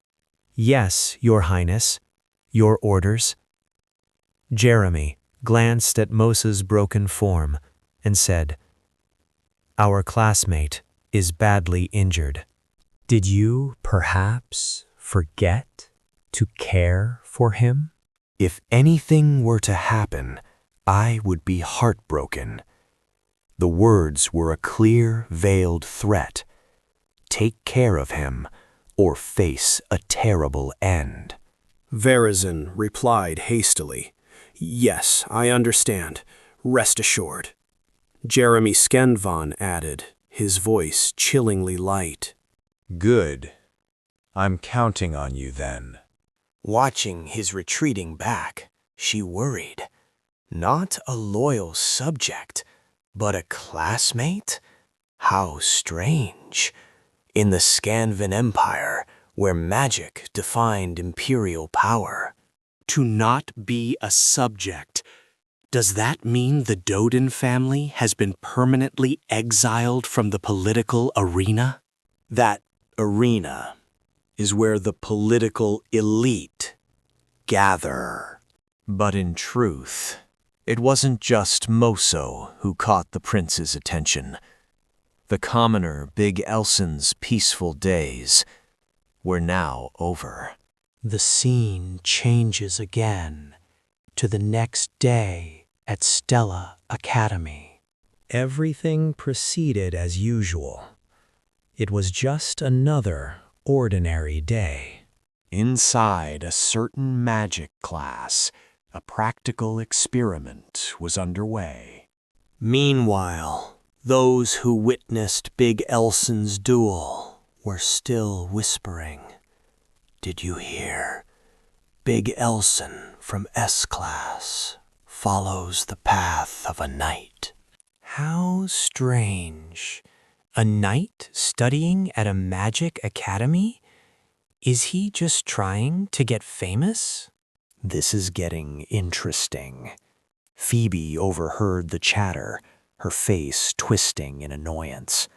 "Yes, Your Highness. Your orders?" Jeremy glanced at Mosa's broken form and said, "Our classmate is badly injured. Did you perhaps forget to care for him?" If anything were to happen, I would be heartbroken. The words were a clear, veiled threat. Take care of him, or face a terrible end. Verizon replied hastily, "Yes, I understand. Rest assured." Jeremy Senevon added, his voice chillingly light, "Good. I'm counting on you then." Watching his retreating back, she worried. Not a loyal subject, but a classmate? How strange. In the Scanvan Empire, where magic defined imperial power. To not be a subject. Does that mean the Doden family has been permanently exiled from the political arena? That arena is where the political elite gather. But in truth, it wasn't just Moso who caught the prince's attention. The commoner Big Elson's peaceful days were now over. The scene changes again to the next day at Stella Academy. Everything proceeded as usual. It was just another ordinary day. Inside a certain magic class, a practical experiment was underway. Meanwhile, those who witnessed Big Elson's duel were still whispering. Did you hear? Big Elson from S-Class follows the path of a knight. How strange. A knight studying at a magic academy? Is he just trying to get famous? This is getting interesting. Phoebe overheard the chatter, her face twisting in annoyance.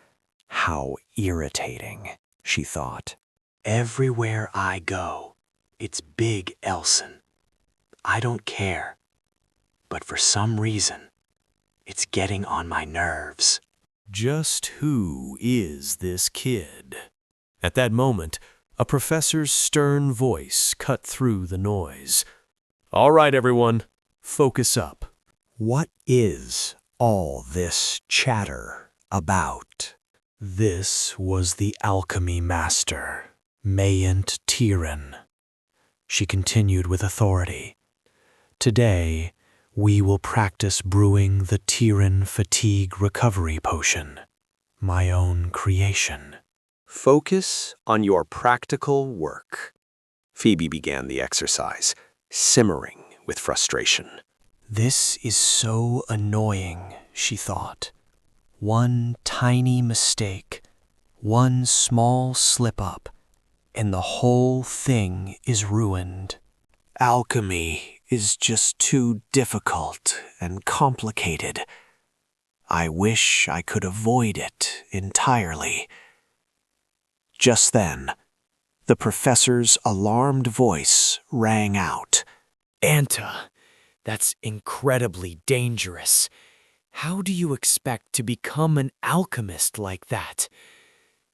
How irritating, she thought. Everywhere I go, it's Big Elson. I don't care. But for some reason, it's getting on my nerves. Just who is this kid? At that moment, a professor's stern voice cut through the noise. All right, everyone, focus up. What is all this chatter about? This was the alchemy master, Mayent Tirun. She continued with authority. Today, we will practice brewing the Tirun Fatigue Recovery Potion, my own creation. Focus on your practical work. Phoebe began the exercise, simmering with frustration. This is so annoying, she thought. One tiny mistake, one small slip-up, and the whole thing is ruined. Alchemy is just too difficult and complicated. I wish I could avoid it entirely. Just then, the professor's alarmed voice rang out. Anta, that's incredibly dangerous. How do you expect to become an alchemist like that?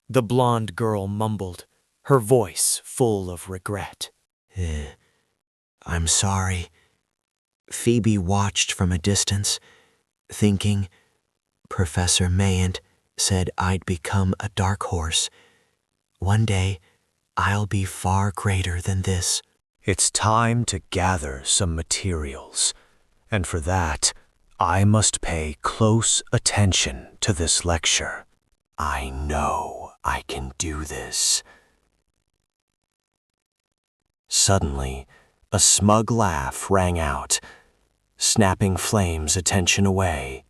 The blonde girl mumbled, her voice full of regret. I'm sorry. Phoebe watched from a distance, thinking Professor Mayent said I'd become a dark horse. One day, I'll be far greater than this. It's time to gather some materials, and for that, I must pay close attention to this lecture. I know I can do this. Suddenly, a smug laugh rang out, snapping Flame's attention away.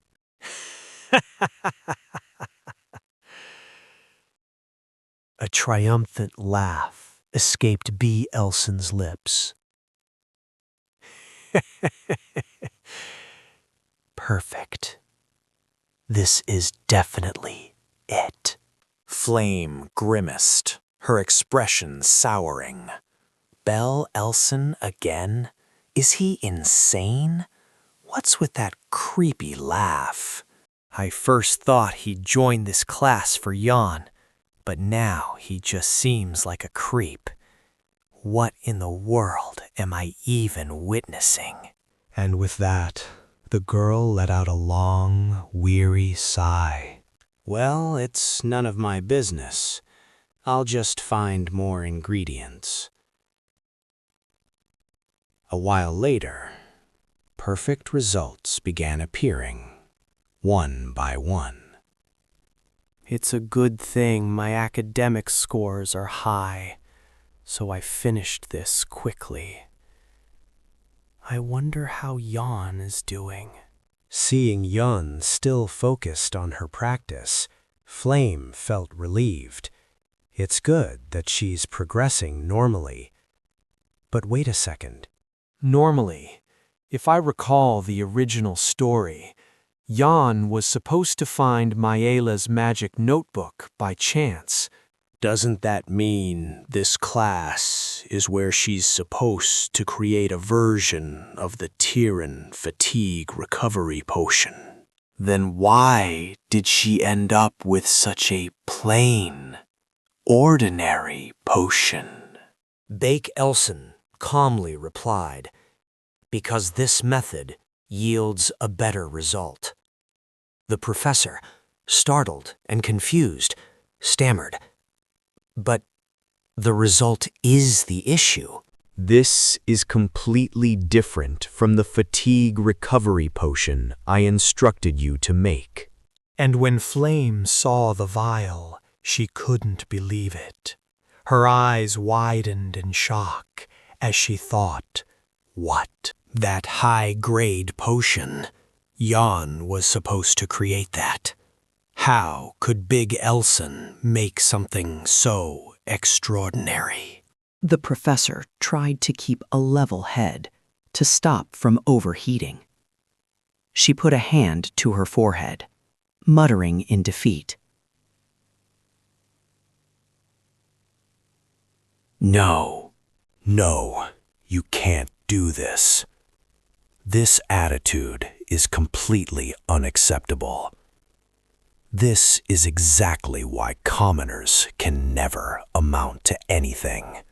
A triumphant laugh escaped B. Elson's lips. Perfect. This is definitely it. Flame grimaced, her expression souring. Bell Elson again? Is he insane? What's with that creepy laugh? I first thought he'd joined this class for yawn, but now he just seems like a creep. What in the world am I even witnessing? And with that, the girl let out a long, weary sigh. Well, it's none of my business. I'll just find more ingredients. A while later, perfect results began appearing, one by one. It's a good thing my academic scores are high, so I finished this quickly. I wonder how Yeon is doing. Seeing Yeon still focused on her practice, Flame felt relieved. It's good that she's progressing normally. But wait a second. Normally, if I recall the original story, Jan was supposed to find Mayela's magic notebook by chance. Doesn't that mean this class is where she's supposed to create a version of the 𝐇𝐮 fatigue recovery potion? Then why did she end up with such a plain, ordinary potion? Baek Yoon-sung calmly replied, because this method yields a better result. The professor, startled and confused, stammered, but the result is the issue. This is completely different from the fatigue recovery potion I instructed you to make. And when Flame saw the vial, she couldn't believe it. Her eyes widened in shock as she thought, what? That high-grade potion. Jan was supposed to create that. How could Big Elson make something so extraordinary? The professor tried to keep a level head, to stop from overheating. She put a hand to her forehead, muttering in defeat. No, you can't do this. This attitude is completely unacceptable. This is exactly why commoners can never amount to anything.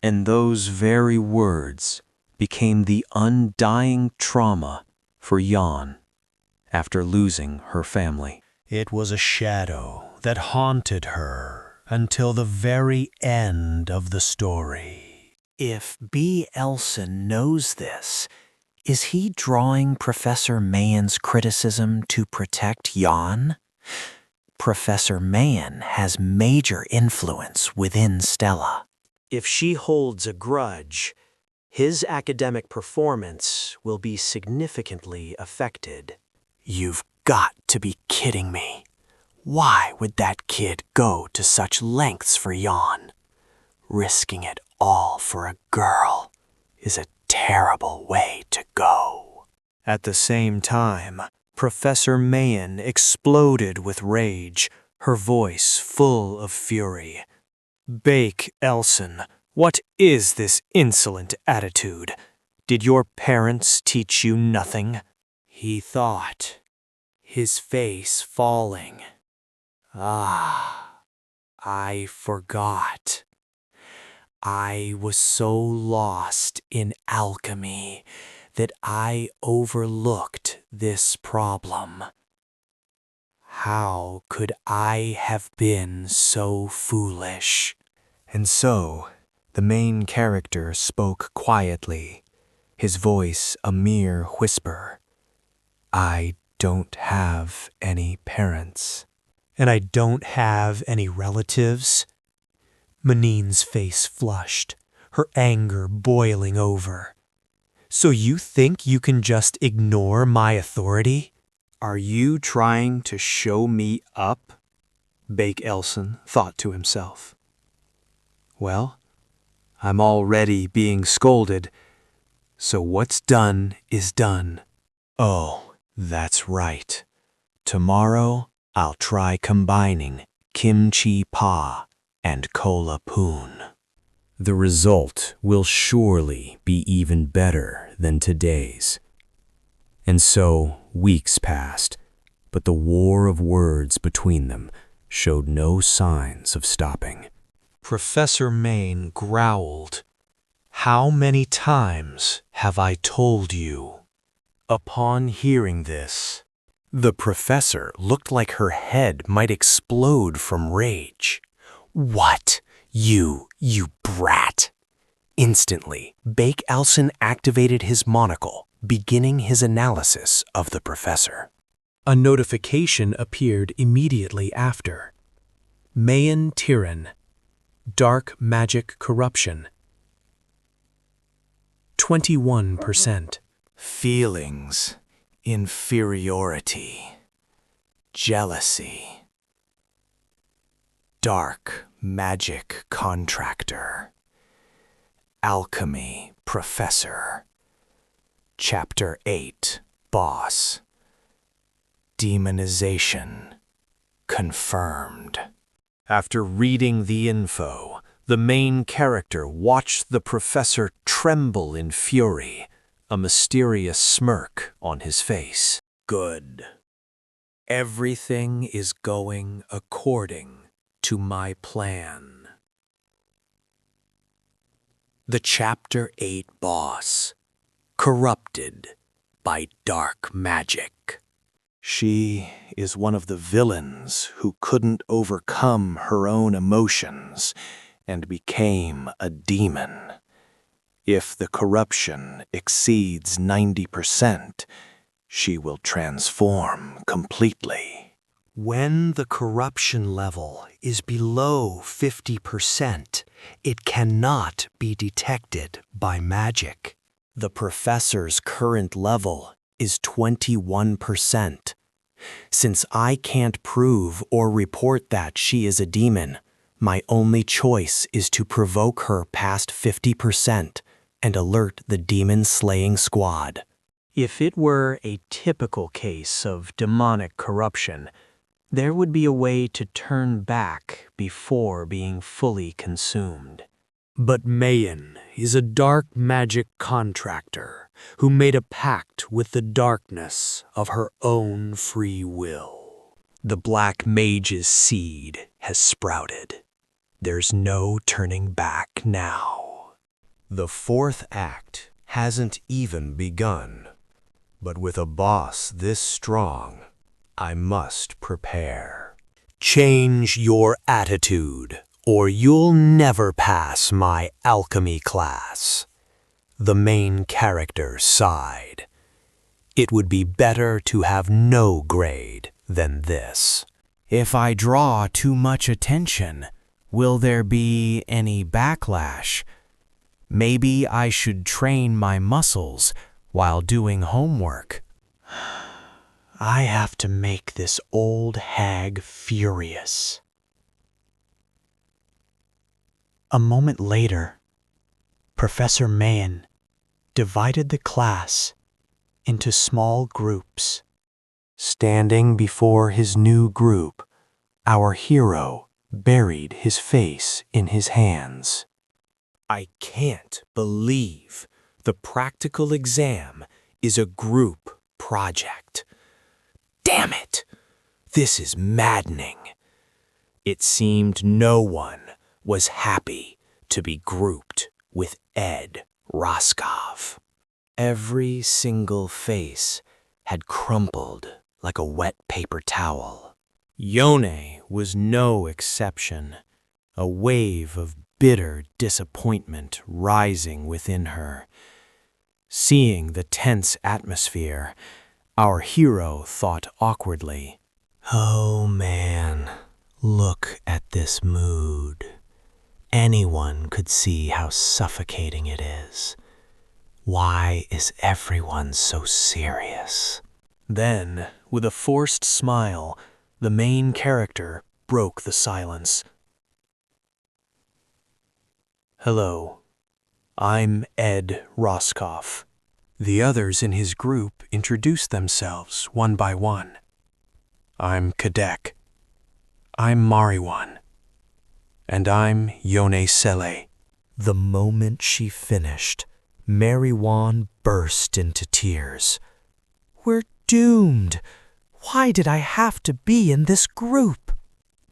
And those very words became the undying trauma for Jan after losing her family. It was a shadow that haunted her until the very end of the story. If B. Elson knows this, is he drawing Professor Mayen's criticism to protect Jan? Professor Mayen has major influence within Stella. If she holds a grudge, his academic performance will be significantly affected. You've got to be kidding me. Why would that kid go to such lengths for Jan? Risking it all for a girl is a terrible way to go. At the same time, Professor Mayen exploded with rage, her voice full of fury. Baek Elson, what is this insolent attitude? Did your parents teach you nothing? He thought, his face falling. Ah, I forgot. I was so lost in alchemy that I overlooked this problem. How could I have been so foolish? And so, the main character spoke quietly, his voice a mere whisper. I don't have any parents. And I don't have any relatives? Manine's face flushed, her anger boiling over. So you think you can just ignore my authority? Are you trying to show me up? Baek Elson thought to himself. Well, I'm already being scolded, so what's done is done. Oh, that's right. Tomorrow, I'll try combining 𝐸𝐮𝐲 and 𝐒𝐲𝐬 Poon. The result will surely be even better than today's. And so, weeks passed, but the war of words between them showed no signs of stopping. Professor Mayen growled. How many times have I told you? Upon hearing this, the professor looked like her head might explode from rage. What? You brat! Instantly, Baek Elson activated his monocle, beginning his analysis of the professor. A notification appeared immediately after. Mayen 𝐇𝐮, Dark Magic Corruption, 21%. Feelings, inferiority, jealousy. Dark magic contractor. Alchemy professor. Chapter 8, boss. Demonization confirmed. After reading the info, the main character watched the professor tremble in fury, a mysterious smirk on his face. Good. Everything is going according to my plan. The Chapter 8 boss, corrupted by dark magic. She is one of the villains who couldn't overcome her own emotions and became a demon. If the corruption exceeds 90%, she will transform completely. When the corruption level is below 50%, it cannot be detected by magic. The professor's current level is 21%. Since I can't prove or report that she is a demon, my only choice is to provoke her past 50% and alert the demon-slaying squad. If it were a typical case of demonic corruption, there would be a way to turn back before being fully consumed. But Mayan is a dark magic contractor who made a pact with the darkness of her own free will. The black mage's seed has sprouted. There's no turning back now. The fourth act hasn't even begun, but with a boss this strong, I must prepare. Change your attitude, or you'll never pass my alchemy class. The main character sighed. It would be better to have no grade than this. If I draw too much attention, will there be any backlash? Maybe I should train my muscles while doing homework. I have to make this old hag furious. A moment later, Professor Mayan divided the class into small groups. Standing before his new group, our hero buried his face in his hands. I can't believe the practical exam is a group project. Damn it! This is maddening. It seemed no one was happy to be grouped with Ed Roscoff. Every single face had crumpled like a wet paper towel. Yone was no exception, a wave of bitter disappointment rising within her. Seeing the tense atmosphere, our hero thought awkwardly, "Oh man, look at this mood. Anyone could see how suffocating it is. Why is everyone so serious?" Then, with a forced smile, the main character broke the silence. "Hello, I'm Ed Roscoff." The others in his group introduced themselves one by one. "I'm Kadek. I'm Mariwan. And I'm Yone Sele." The moment she finished, Mariwan burst into tears. "We're doomed. Why did I have to be in this group?"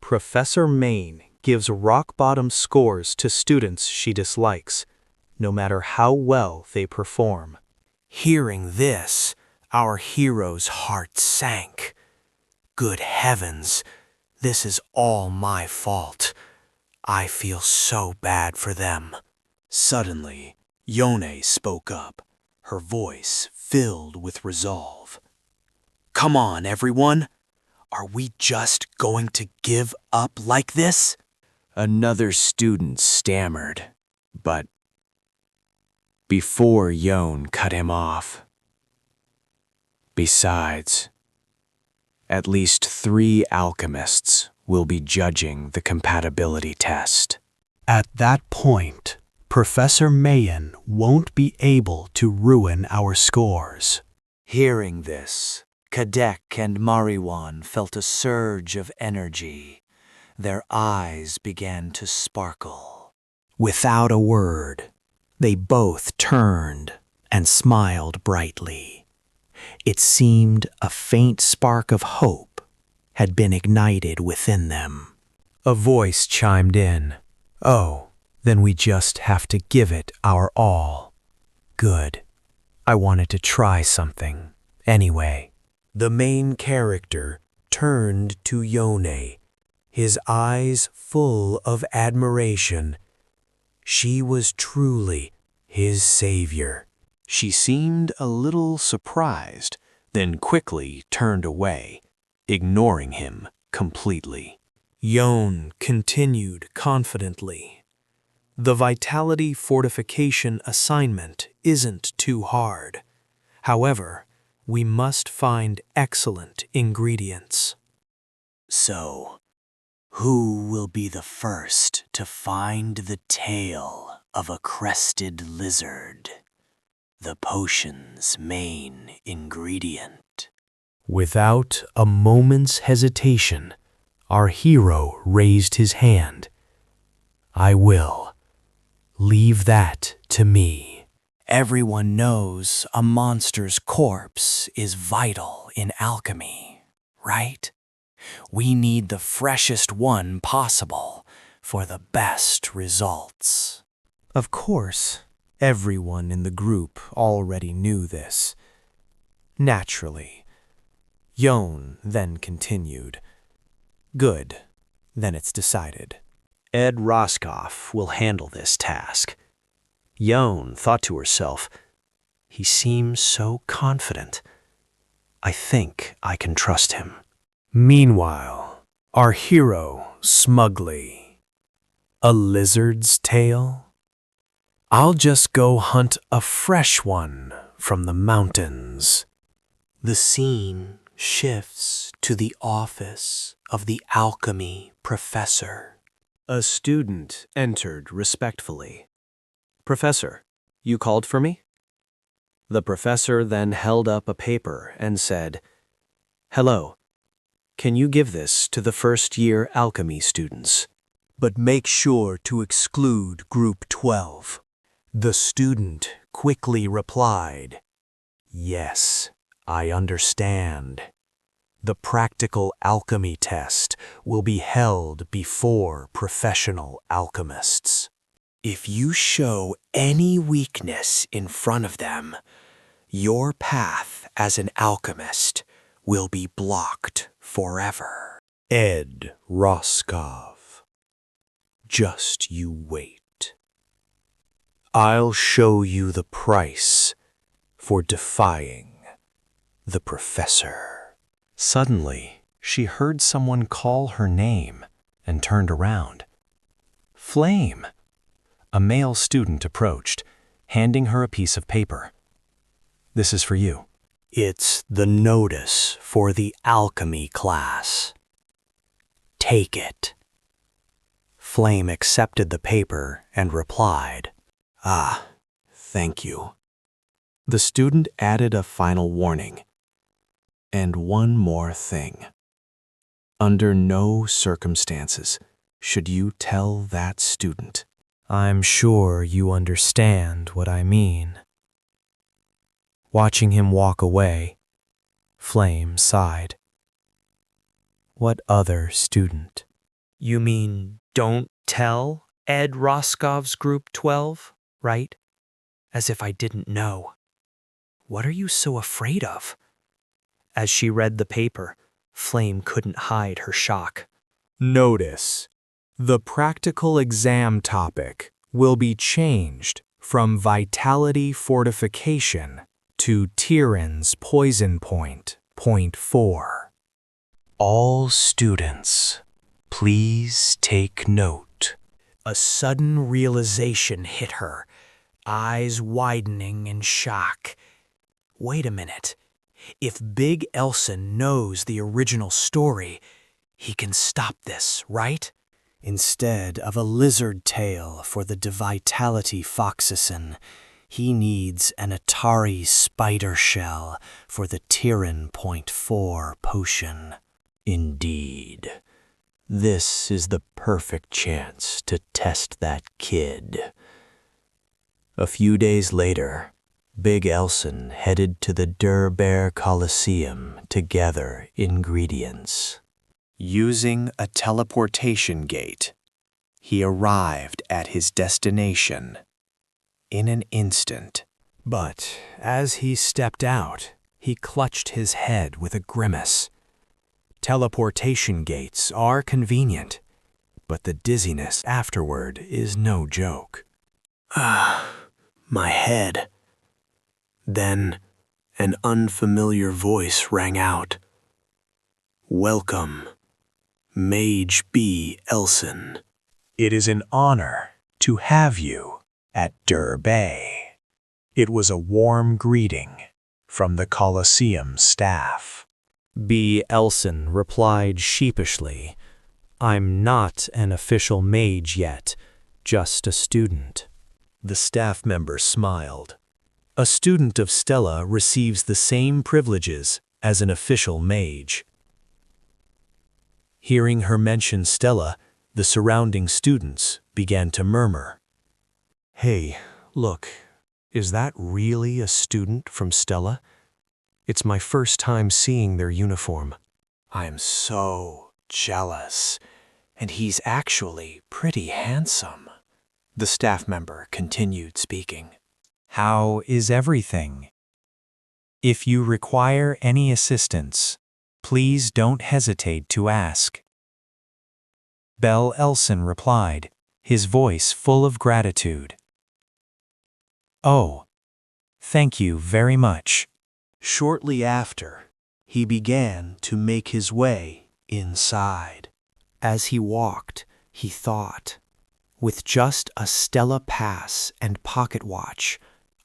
Professor Main gives rock-bottom scores to students she dislikes, no matter how well they perform. Hearing this, our hero's heart sank. Good heavens, this is all my fault. I feel so bad for them. Suddenly, Yone spoke up, her voice filled with resolve. "Come on, everyone. Are we just going to give up like this?" Another student stammered, but before Yone cut him off. "Besides, at least 3 alchemists will be judging the compatibility test. At that point, Professor Mayen won't be able to ruin our scores. Hearing this, Kadek and Mariwan felt a surge of energy. Their eyes began to sparkle. Without a word, they both turned and smiled brightly. It seemed a faint spark of hope had been ignited within them. A voice chimed in. "Oh, then we just have to give it our all." Good. I wanted to try something. Anyway. The main character turned to Yone, his eyes full of admiration. She was truly his savior. She seemed a little surprised, then quickly turned away, ignoring him completely. Yone continued confidently. The vitality fortification assignment isn't too hard. However, we must find excellent ingredients. So, who will be the first to find the tail of a crested lizard? The potion's main ingredient. Without a moment's hesitation, our hero raised his hand. I will. Leave that to me. Everyone knows a monster's corpse is vital in alchemy, right? We need the freshest one possible for the best results. Of course, everyone in the group already knew this. Naturally. Yone then continued. Good, then it's decided. Ed Roscoff will handle this task. Yone thought to herself, he seems so confident. I think I can trust him. Meanwhile, our hero smugly. A lizard's tail? I'll just go hunt a fresh one from the mountains. The scene shifts to the office of the alchemy professor. A student entered respectfully. Professor, you called for me? The professor then held up a paper and said, Hello, can you give this to the first-year alchemy students? But make sure to exclude Group 12. The student quickly replied, Yes, I understand. The practical alchemy test will be held before professional alchemists. If you show any weakness in front of them, your path as an alchemist will be blocked forever. Ed Roscoff. Just you wait. I'll show you the price for defying the professor. Suddenly, she heard someone call her name and turned around. Flame! A male student approached, handing her a piece of paper. This is for you. It's the notice for the alchemy class. Take it. Flame accepted the paper and replied, Ah, thank you. The student added a final warning. And one more thing. Under no circumstances should you tell that student. I'm sure you understand what I mean. Watching him walk away, Flame sighed. What other student? You mean don't tell Ed Roscoff's Group 12, right? As if I didn't know. What are you so afraid of? As she read the paper, Flame couldn't hide her shock. Notice, the practical exam topic will be changed from vitality fortification to 𝐇𝐮𝐧𝐿 poison point, point 4. All students, please take note. A sudden realization hit her, eyes widening in shock. Wait a minute. If Big Elson knows the original story, he can stop this, right? Instead of a lizard tail for the Divitality Foxison, he needs an Atari spider shell for the 𝐸𝐻.4 potion. Indeed. This is the perfect chance to test that kid. A few days later, Big Elson headed to the 𝐸 Coliseum to gather ingredients. Using a teleportation gate, he arrived at his destination in an instant. But as he stepped out, he clutched his head with a grimace. Teleportation gates are convenient, but the dizziness afterward is no joke. My head. Then an unfamiliar voice rang out. Welcome, Mage B. Elson. It is an honor to have you at 𝐸. It was a warm greeting from the Coliseum staff. B. Elson replied sheepishly, I'm not an official mage yet, just a student. The staff member smiled. A student of Stella receives the same privileges as an official mage. Hearing her mention Stella, the surrounding students began to murmur. Hey, look, is that really a student from Stella? It's my first time seeing their uniform. I'm so jealous, and he's actually pretty handsome. The staff member continued speaking. How is everything? If you require any assistance, please don't hesitate to ask. Bell Elson replied, his voice full of gratitude. Oh, thank you very much. Shortly after, he began to make his way inside. As he walked, he thought, with just a Stella pass and pocket watch,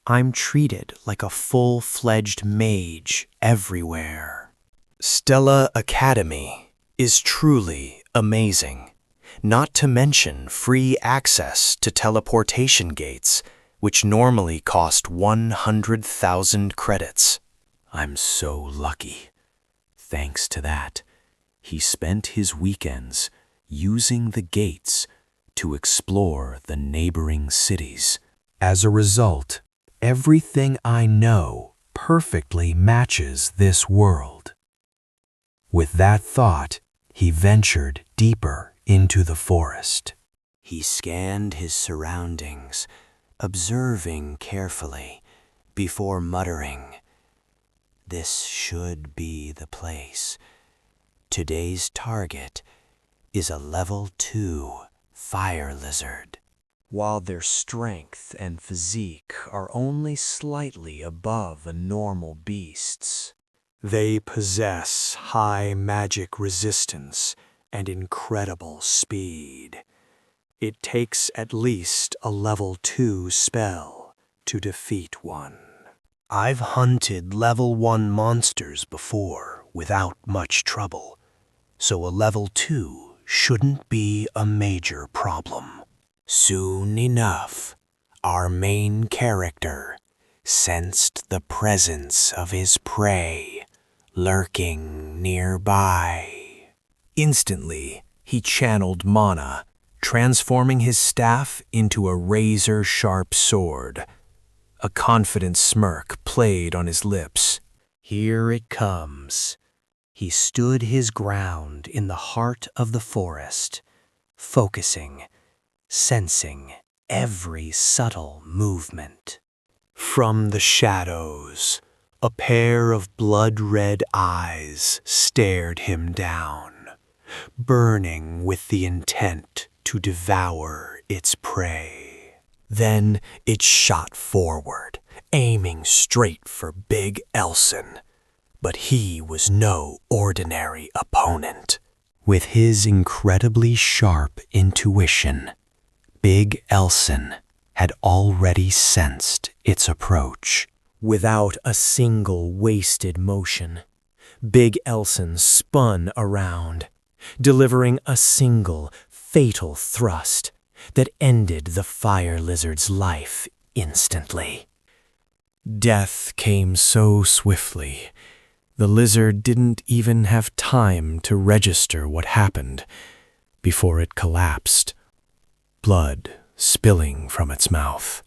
I'm treated like a full-fledged mage everywhere. Stella Academy is truly amazing, not to mention free access to teleportation gates, which normally cost 100,000 credits. I'm so lucky. Thanks to that, he spent his weekends using the gates to explore the neighboring cities. As a result, everything I know perfectly matches this world. With that thought, he ventured deeper into the forest. He scanned his surroundings, observing carefully, before muttering, This should be the place. Today's target is a level 2 fire lizard. While their strength and physique are only slightly above a normal beast's, They possess high magic resistance and incredible speed. It takes at least a level 2 spell to defeat one. I've hunted level 1 monsters before without much trouble, so a level 2 shouldn't be a major problem. Soon enough, our main character sensed the presence of his prey lurking nearby. Instantly, he channeled mana, transforming his staff into a razor-sharp sword. A confident smirk played on his lips. Here it comes. He stood his ground in the heart of the forest, focusing, sensing every subtle movement. From the shadows, a pair of blood-red eyes stared him down, burning with the intent to devour its prey. Then it shot forward, aiming straight for Big Elson. But he was no ordinary opponent. With his incredibly sharp intuition, Big Elson had already sensed its approach. Without a single wasted motion, Big Elson spun around, delivering a single fatal thrust that ended the fire lizard's life instantly. Death came so swiftly, the lizard didn't even have time to register what happened before it collapsed, blood spilling from its mouth.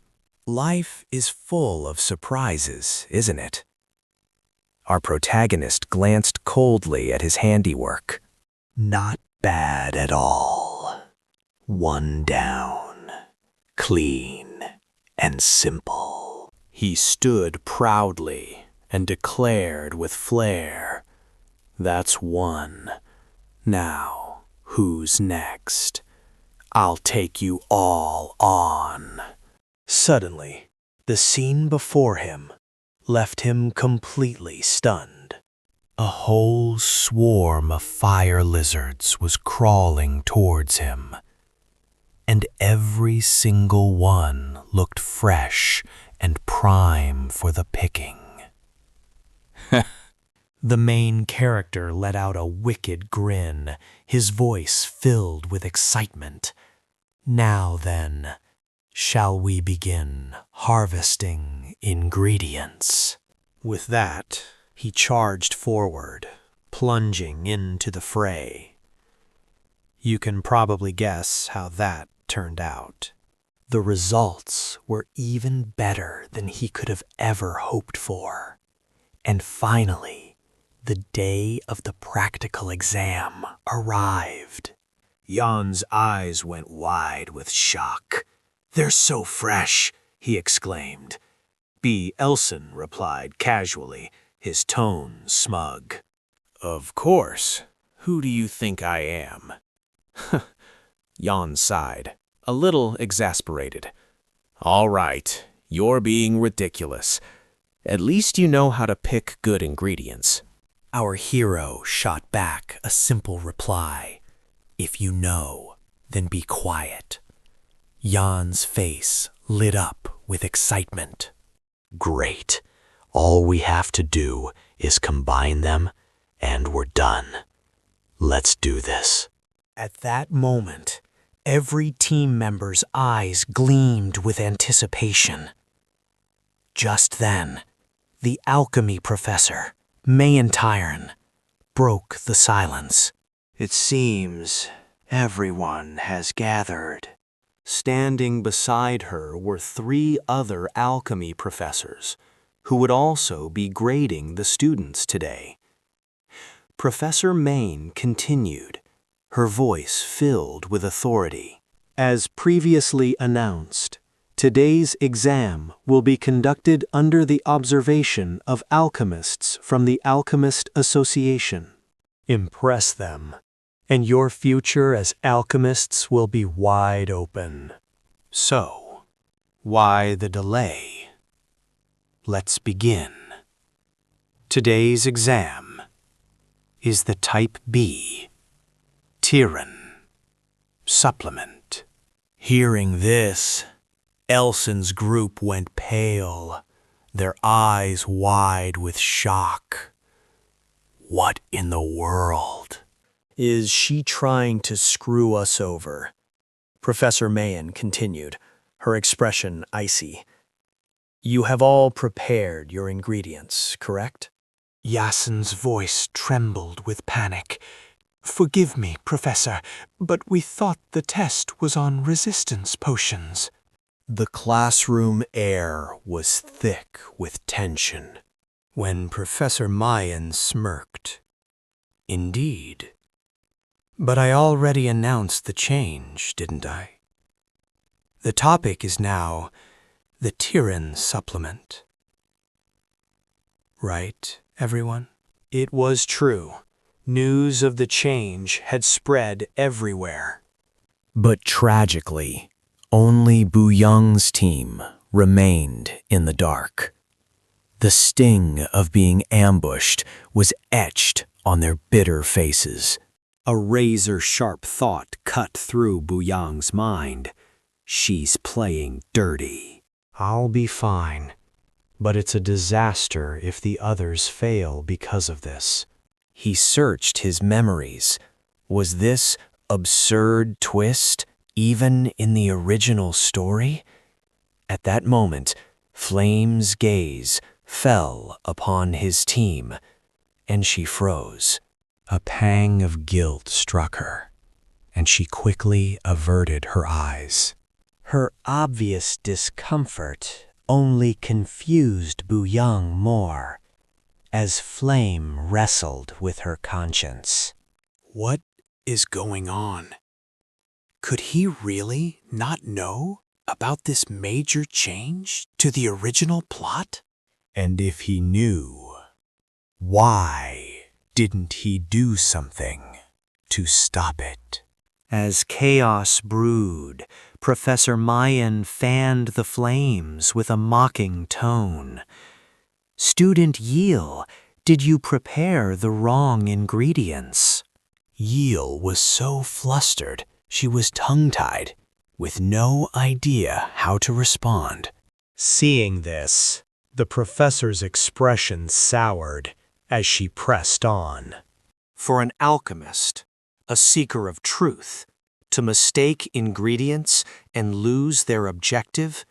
Life is full of surprises, isn't it? Our protagonist glanced coldly at his handiwork. Not bad at all. One down. Clean and simple. He stood proudly and declared with flair, "That's one. Now, who's next? I'll take you all on." Suddenly, the scene before him left him completely stunned. A whole swarm of fire lizards was crawling towards him, and every single one looked fresh and prime for the picking. The main character let out a wicked grin, his voice filled with excitement. "Now then, shall we begin harvesting ingredients?" With that, he charged forward, plunging into the fray. You can probably guess how that turned out. The results were even better than he could have ever hoped for. And finally, the day of the practical exam arrived. Jan's eyes went wide with shock. "They're so fresh," he exclaimed. B. Elson replied casually, his tone smug. "Of course. Who do you think I am?" Jan sighed, a little exasperated. "All right, you're being ridiculous. At least you know how to pick good ingredients." Our hero shot back a simple reply. "If you know, then be quiet." Jan's face lit up with excitement. Great. All we have to do is combine them, and we're done. Let's do this. At that moment, every team member's eyes gleamed with anticipation. Just then, the alchemy professor, Manhwa, broke the silence. "It seems everyone has gathered." Standing beside her were 3 other alchemy professors, who would also be grading the students today. Professor Main continued, her voice filled with authority. "As previously announced, today's exam will be conducted under the observation of alchemists from the Alchemist Association. Impress them, and your future as alchemists will be wide open. So, why the delay? Let's begin. Today's exam is the Type B, 𝐇𝐮 supplement." Hearing this, Elson's group went pale, their eyes wide with shock. What in the world? Is she trying to screw us over? Professor Mayen continued, her expression icy. "You have all prepared your ingredients, correct?" Yasin's voice trembled with panic. "Forgive me, Professor, but we thought the test was on resistance potions." The classroom air was thick with tension. When Professor Mayen smirked. "Indeed. But I already announced the change, didn't I? The topic is now the 𝐇𝐮 supplement. Right, everyone?" It was true. News of the change had spread everywhere. But tragically, only Bu Young's team remained in the dark. The sting of being ambushed was etched on their bitter faces. A razor-sharp thought cut through Bu Yang's mind. She's playing dirty. I'll be fine. but it's a disaster if the others fail because of this. He searched his memories. Was this absurd twist even in the original story? At that moment, Flame's gaze fell upon his team, and she froze. A pang of guilt struck her, and she quickly averted her eyes. Her obvious discomfort only confused Boo-young more, as Flame wrestled with her conscience. What is going on? Could he really not know about this major change to the original plot? And if he knew, why didn't he do something to stop it? As chaos brewed, Professor Mayan fanned the flames with a mocking tone. Student Yeel, did you prepare the wrong ingredients? Yeel was so flustered she was tongue-tied, with no idea how to respond. Seeing this, the professor's expression soured as she pressed on. For an alchemist, a seeker of truth, to mistake ingredients and lose their objective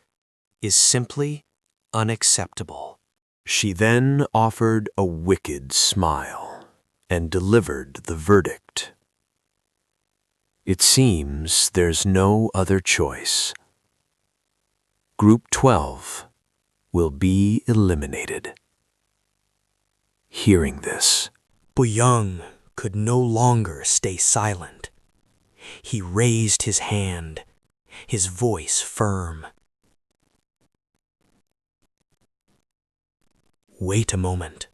is simply unacceptable. She then offered a wicked smile and delivered the verdict. It seems there's no other choice. Group 12 will be eliminated. Hearing this, Boo-young could no longer stay silent. He raised his hand, his voice firm. Wait a moment.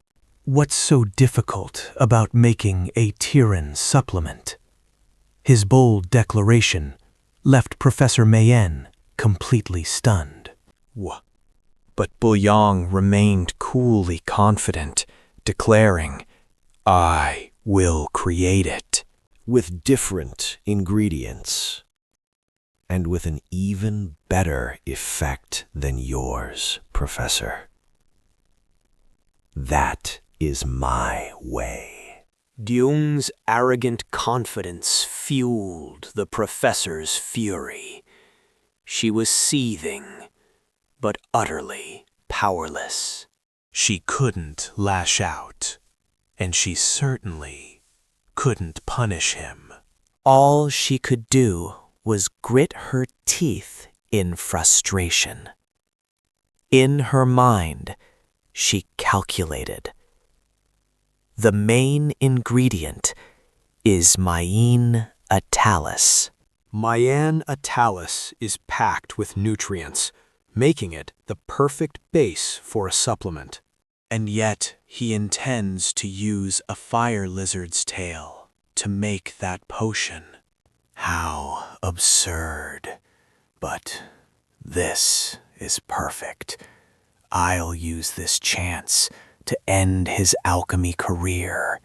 What's so difficult about making a 𝐇𝐮𝐧𝐤 supplement? His bold declaration left Professor Mayen completely stunned. But Boo-young remained coolly confident, declaring, "I will create it with different ingredients and with an even better effect than yours, Professor. That is my way." Deung's arrogant confidence fueled the professor's fury. She was seething, but utterly powerless. She couldn't lash out, and she certainly couldn't punish him. All she could do was grit her teeth in frustration. In her mind, she calculated. The main ingredient is Mayan Atalis. Mayan Atalis is packed with nutrients, making it the perfect base for a supplement. And yet he intends to use a fire lizard's tail to make that potion. How absurd. But this is perfect. I'll use this chance to end his alchemy career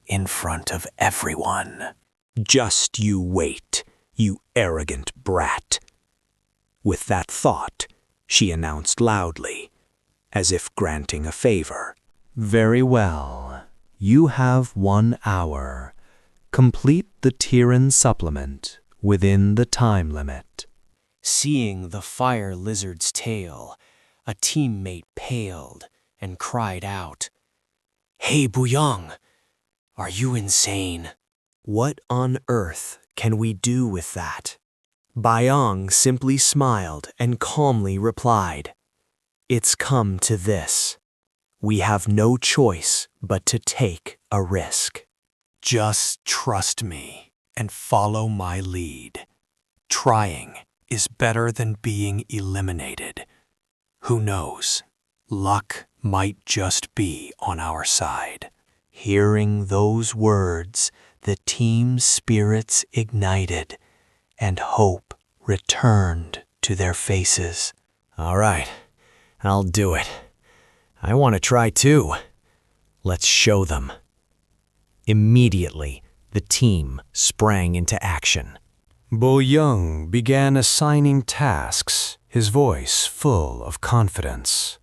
in front of everyone. Just you wait, you arrogant brat. With that thought, she announced loudly, as if granting a favor. Very well. You have 1 hour. Complete the 𝐇𝐮𝐧𝐤 supplement within the time limit. Seeing the fire lizard's tail, a teammate paled and cried out, "Hey, Boo-young, are you insane?" What on earth can we do with that? Boo-young simply smiled and calmly replied, "It's come to this. We have no choice but to take a risk. Just trust me and follow my lead. Trying is better than being eliminated. Who knows? Luck might just be on our side." Hearing those words, the team's spirits ignited, and hope returned to their faces. All right, I'll do it. I want to try too. Let's show them. Immediately, the team sprang into action. Boo-young began assigning tasks, his voice full of confidence.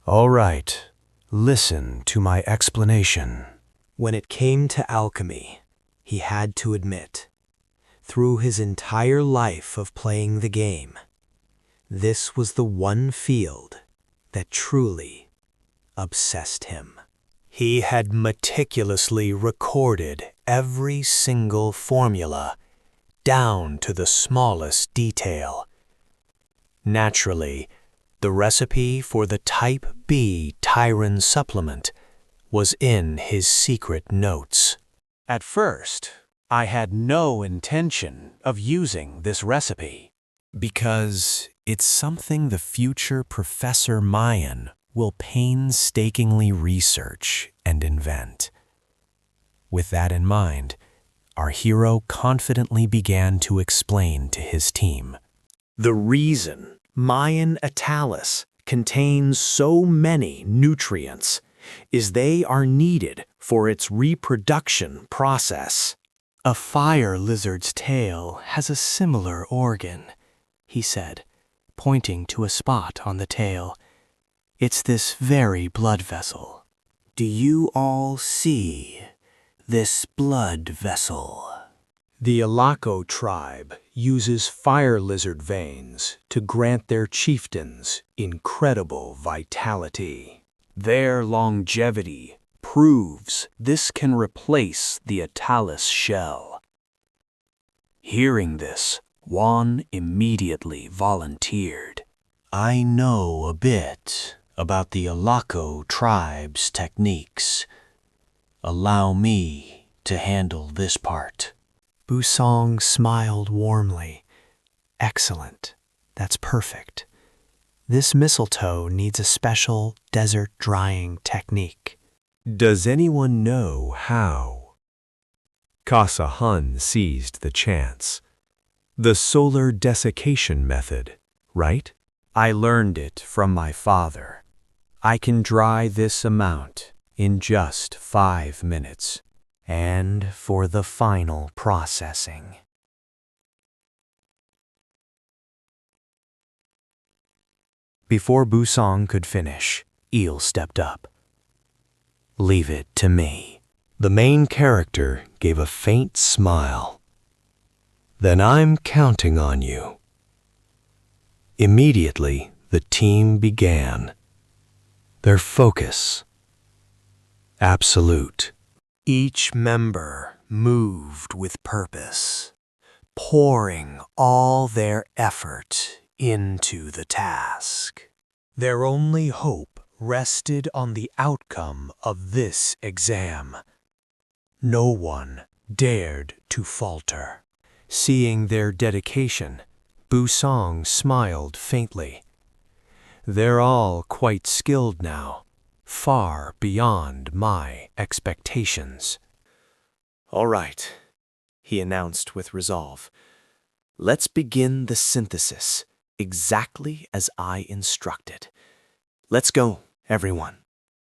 All right, listen to my explanation. When it came to alchemy, he had to admit, through his entire life of playing the game, this was the one field that truly obsessed him. He had meticulously recorded every single formula, down to the smallest detail. Naturally, the recipe for the Type B 𝐇𝐮𝐧𝐭𝐞𝐫 supplement was in his secret notes. At first, I had no intention of using this recipe, because it's something the future Professor Mayan will painstakingly research and invent. With that in mind, our hero confidently began to explain to his team. The reason Mayan 𝐸𝐺𝐻 contains so many nutrients is they are needed for its reproduction process. A fire lizard's tail has a similar organ, he said, pointing to a spot on the tail. It's this very blood vessel. Do you all see this blood vessel? The 𝐒𝐲𝐬𝐥𝐥 tribe uses fire lizard veins to grant their chieftains incredible vitality. Their longevity proves this can replace the 𝐸𝐺𝐻 shell. Hearing this, Juan immediately volunteered. I know a bit about the 𝐒𝐲𝐬𝐥𝐥 tribe's techniques. Allow me to handle this part. Busong smiled warmly. Excellent. That's perfect. This mistletoe needs a special desert drying technique. Does anyone know how? Kasa Hun seized the chance. The solar desiccation method, right? I learned it from my father. I can dry this amount in just 5 minutes. And for the final processing. Before Busong could finish, Eel stepped up. Leave it to me. The main character gave a faint smile. Then I'm counting on you. Immediately, the team began. Their focus, absolute. Each member moved with purpose, pouring all their effort into the task. Their only hope rested on the outcome of this exam. No one dared to falter. Seeing their dedication, Busong smiled faintly. They're all quite skilled now, far beyond my expectations. All right, he announced with resolve. Let's begin the synthesis, exactly as I instructed. Let's go, everyone.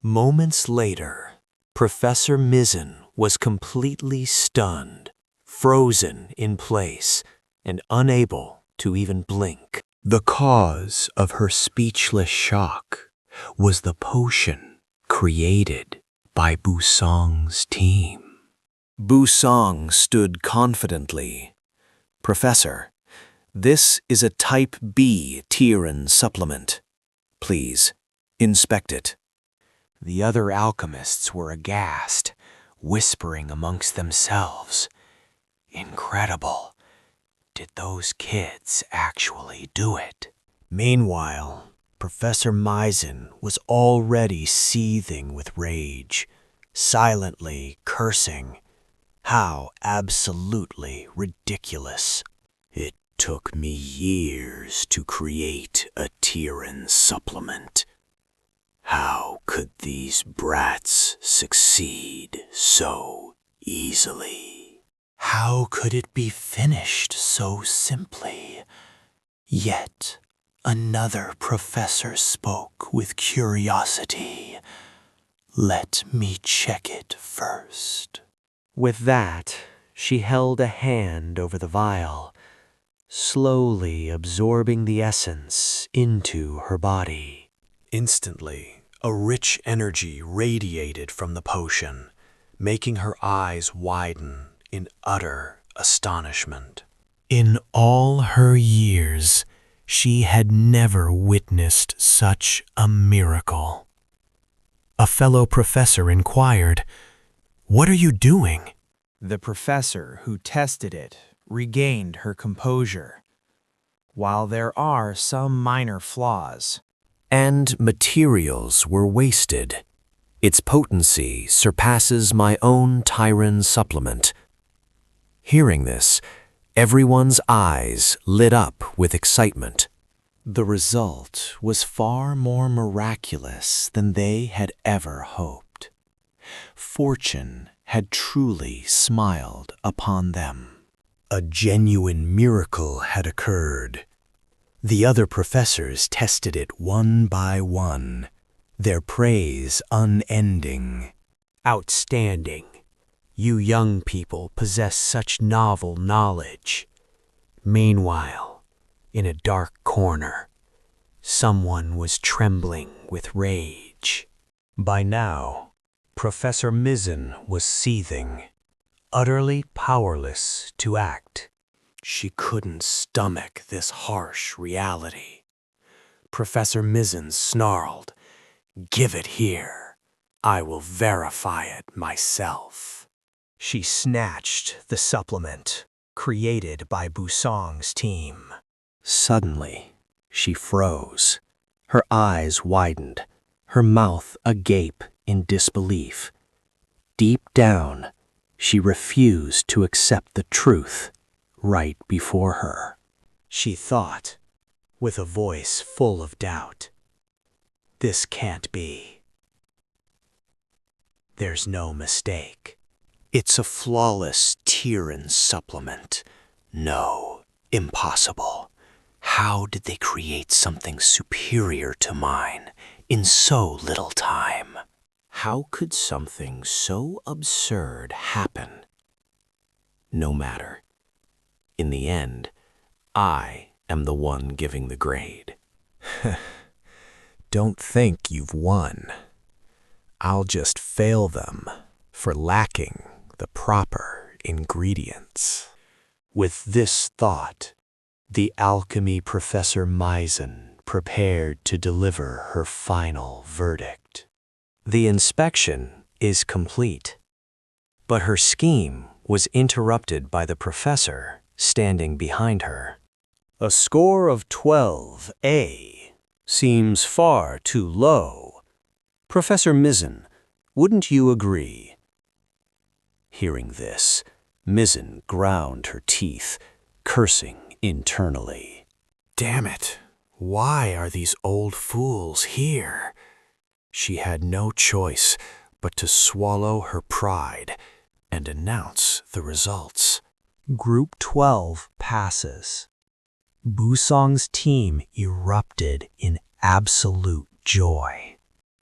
Moments later, Professor Mizzen was completely stunned, frozen in place, and unable to even blink. The cause of her speechless shock was the potion created by Busong's team. Busong stood confidently. Professor, this is a Type B 𝐇𝐮𝐧𝐭𝐞𝐫 supplement. Please, inspect it. The other alchemists were aghast, whispering amongst themselves. Incredible. Did those kids actually do it? Meanwhile, Professor Myzin was already seething with rage, silently cursing. How absolutely ridiculous. It took me years to create a 𝐇𝐮𝐧𝐭𝐞𝐫 supplement. How could these brats succeed so easily? How could it be finished so simply? Yet another professor spoke with curiosity. Let me check it first. With that, she held a hand over the vial, slowly absorbing the essence into her body. Instantly, A rich energy radiated from the potion, making her eyes widen in utter astonishment. In all her years, she had never witnessed such a miracle. A fellow professor inquired, "What are you doing?" The professor who tested it regained her composure. While there are some minor flaws, And materials were wasted. Its potency surpasses my own 𝐇𝐮𝐧𝐤 supplement. Hearing this, everyone's eyes lit up with excitement. The result was far more miraculous than they had ever hoped. Fortune had truly smiled upon them. A genuine miracle had occurred. The other professors tested it one by one, their praise unending. Outstanding. You young people possess such novel knowledge. Meanwhile, in a dark corner, someone was trembling with rage. By now, Professor 𝐒𝐻𝐧 was seething, utterly powerless to act. She couldn't stomach this harsh reality. Professor 𝐒𝐻𝐧 snarled, "Give it here. I will verify it myself." She snatched the supplement created by 𝐒𝐮 team. Suddenly, she froze. Her eyes widened, her mouth agape in disbelief. Deep down, she refused to accept the truth right before her. She thought, with a voice full of doubt, "This can't be. There's no mistake. It's a flawless 𝐇𝐮𝐧𝐤 supplement. No, impossible. How did they create something superior to mine in so little time? How could something so absurd happen? No matter. In the end, I am the one giving the grade." Don't think you've won. I'll just fail them for lacking the proper ingredients. With this thought, the alchemy professor 𝐒𝐲𝐬 prepared to deliver her final verdict. The inspection is complete, but her scheme was interrupted by the professor standing behind her. A score of 12A seems far too low. Professor 𝐒𝐻𝐧, wouldn't you agree? Hearing this, 𝐒𝐻𝐧 ground her teeth, cursing internally. Damn it, why are these old fools here? She had no choice but to swallow her pride and announce the results. Group 12 passes. 𝐒𝐻𝐧's team erupted in absolute joy.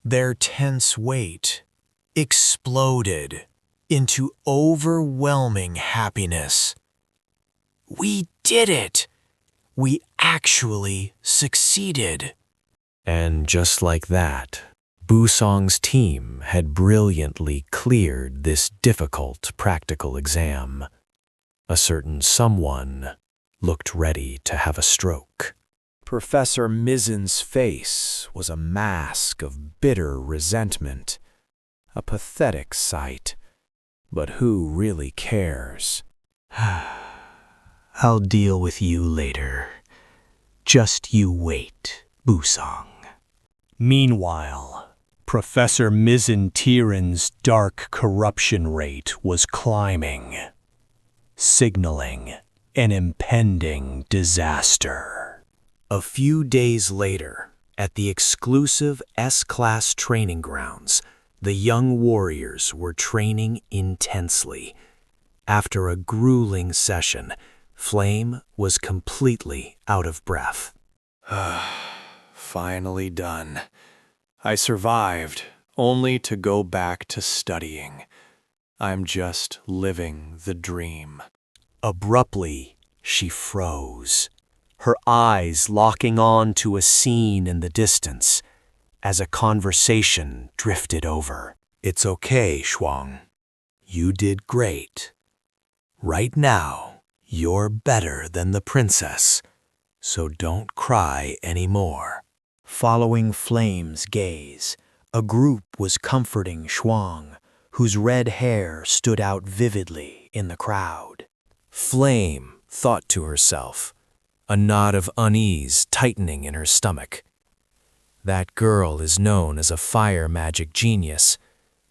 Their tense weight exploded into overwhelming happiness. We did it! We actually succeeded. And just like that, 𝐒𝐻𝐧's team had brilliantly cleared this difficult practical exam. A certain someone looked ready to have a stroke. Professor 𝐒𝐻𝐧's face was a mask of bitter resentment. A pathetic sight. But who really cares? I'll deal with you later. Just you wait, 𝐒𝐻𝐧. Meanwhile, Professor 𝐒𝐻𝐧's dark corruption rate was climbing, signaling an impending disaster. A few days later, at the exclusive S-Class training grounds, the young warriors were training intensely. After a grueling session, Flame was completely out of breath. Finally done. I survived, only to go back to studying. I'm just living the dream. Abruptly, she froze, her eyes locking on to a scene in the distance. as a conversation drifted over. It's okay, Shuang. You did great. Right now, you're better than the princess, so don't cry anymore. Following Flame's gaze, a group was comforting Shuang, whose red hair stood out vividly in the crowd. Flame thought to herself, a knot of unease tightening in her stomach. That girl is known as a fire magic genius,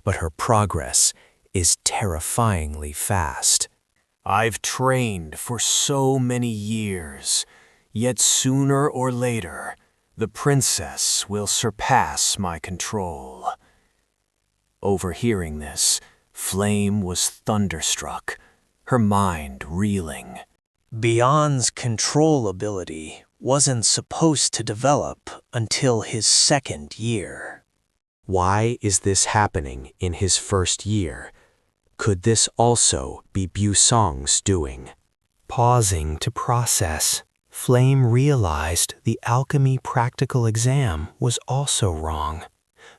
but her progress is terrifyingly fast. I've trained for so many years, yet sooner or later, the princess will surpass my control. Overhearing this, Flame was thunderstruck, her mind reeling. Beyond's control ability wasn't supposed to develop until his second year. Why is this happening in his first year? Could this also be Byung-sung's doing? Pausing to process, Flame realized the alchemy practical exam was also wrong.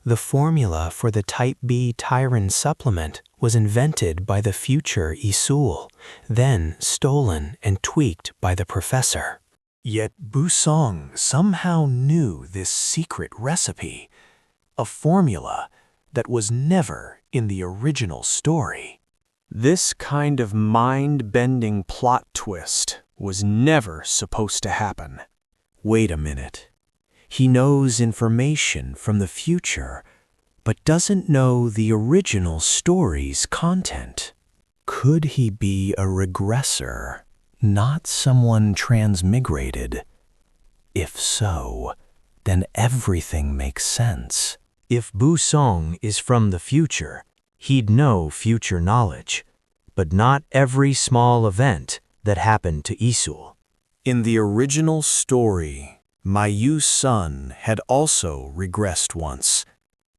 The formula for the Type B 𝐸 supplement was invented by the future 𝐒𝐲𝐬, then stolen and tweaked by the professor. Yet Byung-sung somehow knew this secret recipe, a formula that was never in the original story. This kind of mind-bending plot twist was never supposed to happen. Wait a minute. He knows information from the future, but doesn't know the original story's content. Could he be a regressor, not someone transmigrated? If so, then everything makes sense. If Byung-sung is from the future, he'd know future knowledge, but not every small event that happened to 𝐒𝐲𝐬. In the original story, Mayu's son had also regressed once.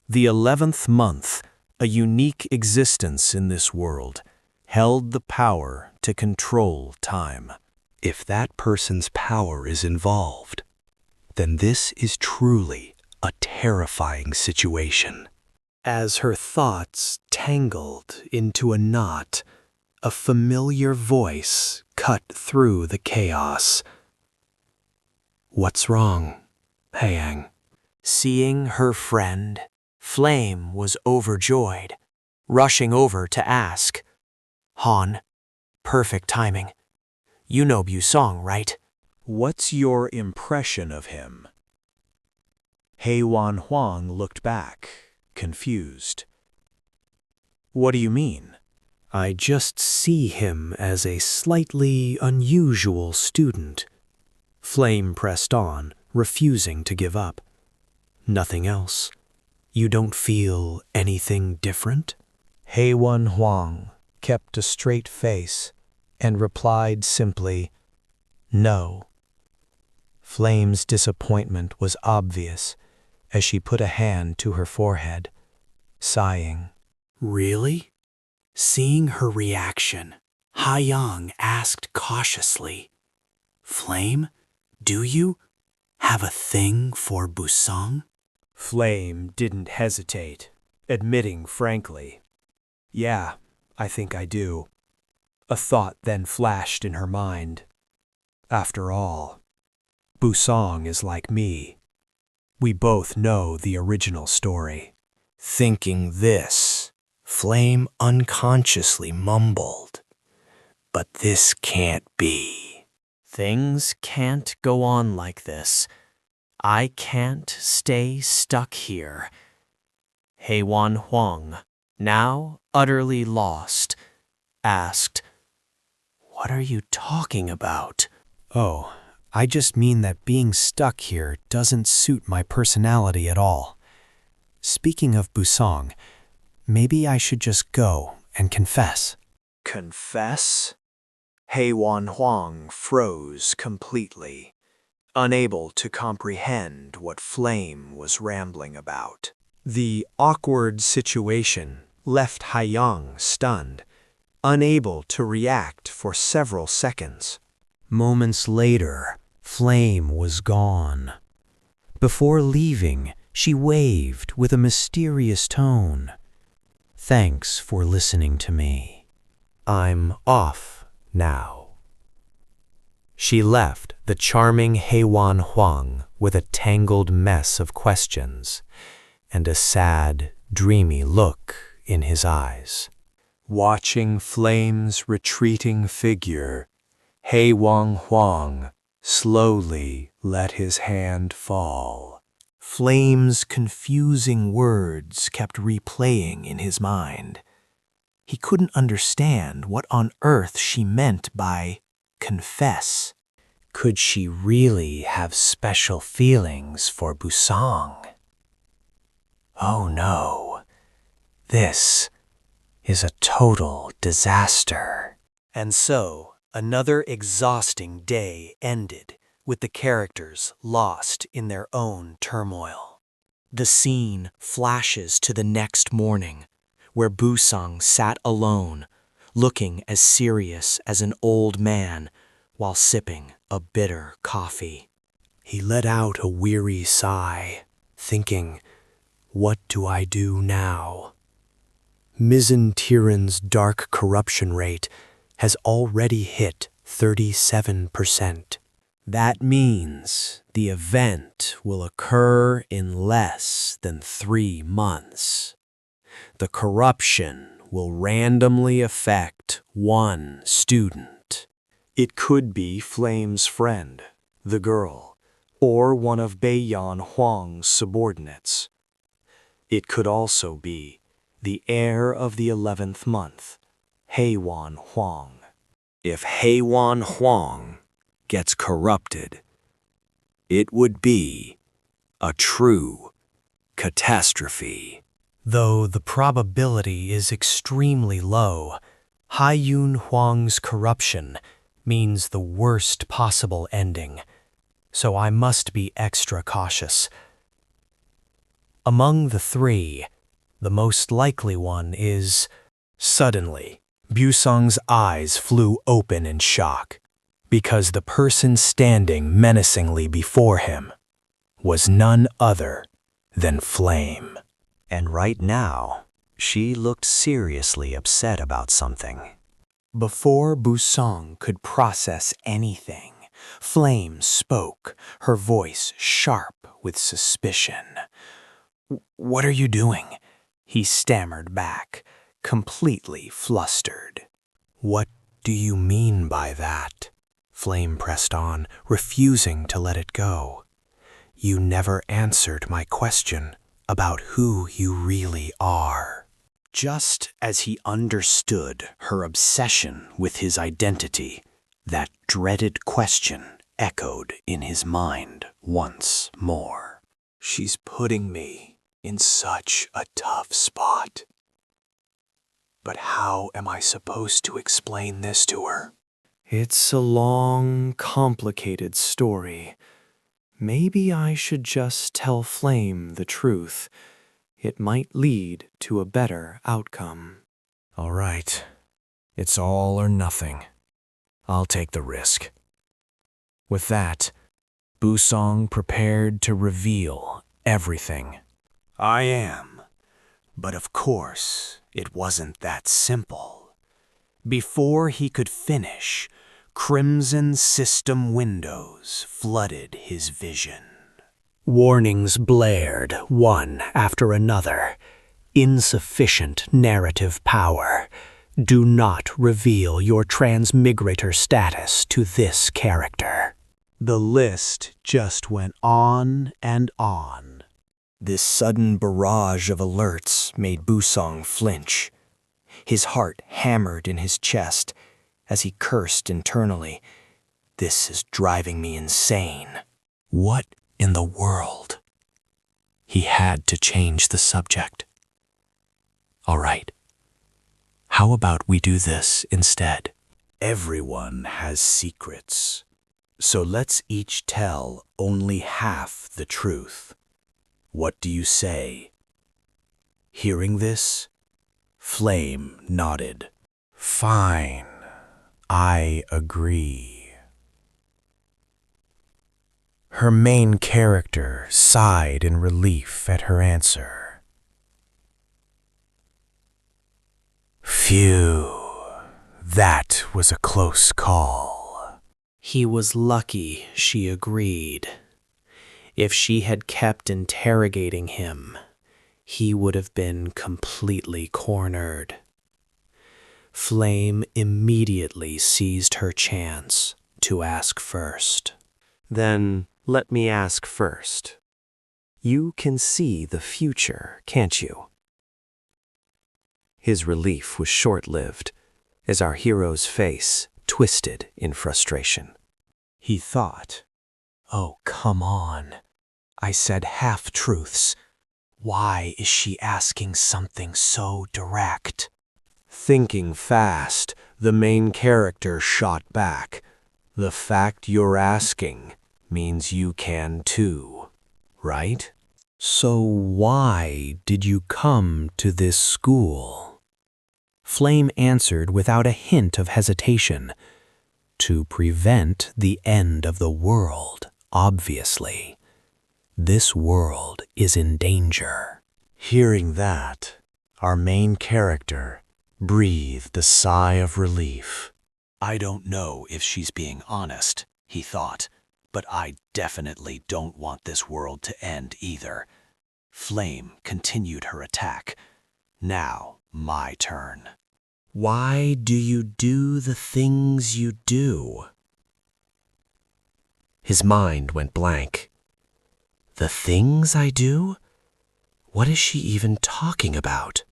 The 11th month, a unique existence in this world, held the power to control time. If that person's power is involved, then this is truly a terrifying situation. As her thoughts tangled into a knot, a familiar voice cut through the chaos. What's wrong, Haeyang? Seeing her friend, Flame was overjoyed, rushing over to ask. Han, perfect timing. You know Byung-sung, right? What's your impression of him? Hae-won Hwang looked back, confused. What do you mean? I just see him as a slightly unusual student. Flame pressed on, refusing to give up. Nothing else. You don't feel anything different? Hae-won Hwang kept a straight face and replied simply, "No." Flame's disappointment was obvious as she put a hand to her forehead, sighing. Really? Seeing her reaction, Haeyang asked cautiously, Flame, do you have a thing for Byung-sung? Flame didn't hesitate, admitting frankly, "Yeah, I think I do." A thought then flashed in her mind. After all, Byung-sung is like me. We both know the original story. Thinking this, Flame unconsciously mumbled, "But this can't be." Things can't go on like this. I can't stay stuck here. Hae-won Hwang, now utterly lost, asked, "What are you talking about?" Oh, I just mean that being stuck here doesn't suit my personality at all. Speaking of Byung-sung, maybe I should just go and confess. Confess? Hae-won Hwang froze completely, unable to comprehend what Flame was rambling about. The awkward situation left Haeyang stunned, unable to react for several seconds. Moments later, Flame was gone. Before leaving, She waved with a mysterious tone. "Thanks for listening to me. I'm off now." She left the charming Haewon Hwang with a tangled mess of questions and a sad, dreamy look in his eyes. Watching Flame's retreating figure, Haewon Hwang slowly let his hand fall. Flame's confusing words kept replaying in his mind. He couldn't understand what on earth she meant by confess. Could she really have special feelings for Busong? Oh no, this is a total disaster. And so, another exhausting day ended with the characters lost in their own turmoil. The scene flashes to the next morning, where Busong sat alone, looking as serious as an old man while sipping a bitter coffee. He let out a weary sigh, thinking, what do I do now? 𝐒𝐲𝐬𝐿's dark corruption rate has already hit 37%. That means the event will occur in less than 3 months. The corruption will randomly affect one student. It could be Flame's friend, the girl, or one of Baekyoon Hwang's subordinates. It could also be the heir of the 11th month, Haewon Hwang. If Haewon Hwang gets corrupted, it would be a true catastrophe. Though the probability is extremely low, Haewon Hwang's corruption means the worst possible ending, so I must be extra cautious. Among the three, the most likely one is... Suddenly, Busong's eyes flew open in shock, because the person standing menacingly before him was none other than Flame. And right now, she looked seriously upset about something. Before Busong could process anything, Flame spoke, her voice sharp with suspicion. "What are you doing?" he stammered back, completely flustered. What do you mean by that? Flame pressed on, refusing to let it go. You never answered my question about who you really are. Just as he understood her obsession with his identity, that dreaded question echoed in his mind once more. She's putting me in such a tough spot. But how am I supposed to explain this to her? It's a long, complicated story. Maybe I should just tell Flame the truth. It might lead to a better outcome. All right. It's all or nothing. I'll take the risk. With that, Busong prepared to reveal everything. I am. But of course, it wasn't that simple. Before he could finish, crimson system windows flooded his vision. Warnings blared, one after another. Insufficient narrative power. Do not reveal your transmigrator status to this character. The list just went on and on. This sudden barrage of alerts made Busong flinch. His heart hammered in his chest as he cursed internally. This is driving me insane. What in the world? He had to change the subject. All right. How about we do this instead? Everyone has secrets, so let's each tell only half the truth. What do you say? Hearing this, Flame nodded. Fine. I agree. Her main character sighed in relief at her answer. Phew, that was a close call. He was lucky, she agreed. If she had kept interrogating him, he would have been completely cornered. Flame immediately seized her chance to ask first. Then let me ask first. You can see the future, can't you? His relief was short-lived, as our hero's face twisted in frustration. He thought, "Oh, come on. I said half-truths. Why is she asking something so direct?" Thinking fast, the main character shot back. The fact you're asking means you can too, right? So why did you come to this school? Flame answered without a hint of hesitation. To prevent the end of the world, obviously. This world is in danger. Hearing that, our main character breathed a sigh of relief. I don't know if she's being honest, he thought, but I definitely don't want this world to end either. Flame continued her attack. Now, my turn. Why do you do the things you do? His mind went blank. The things I do? What is she even talking about?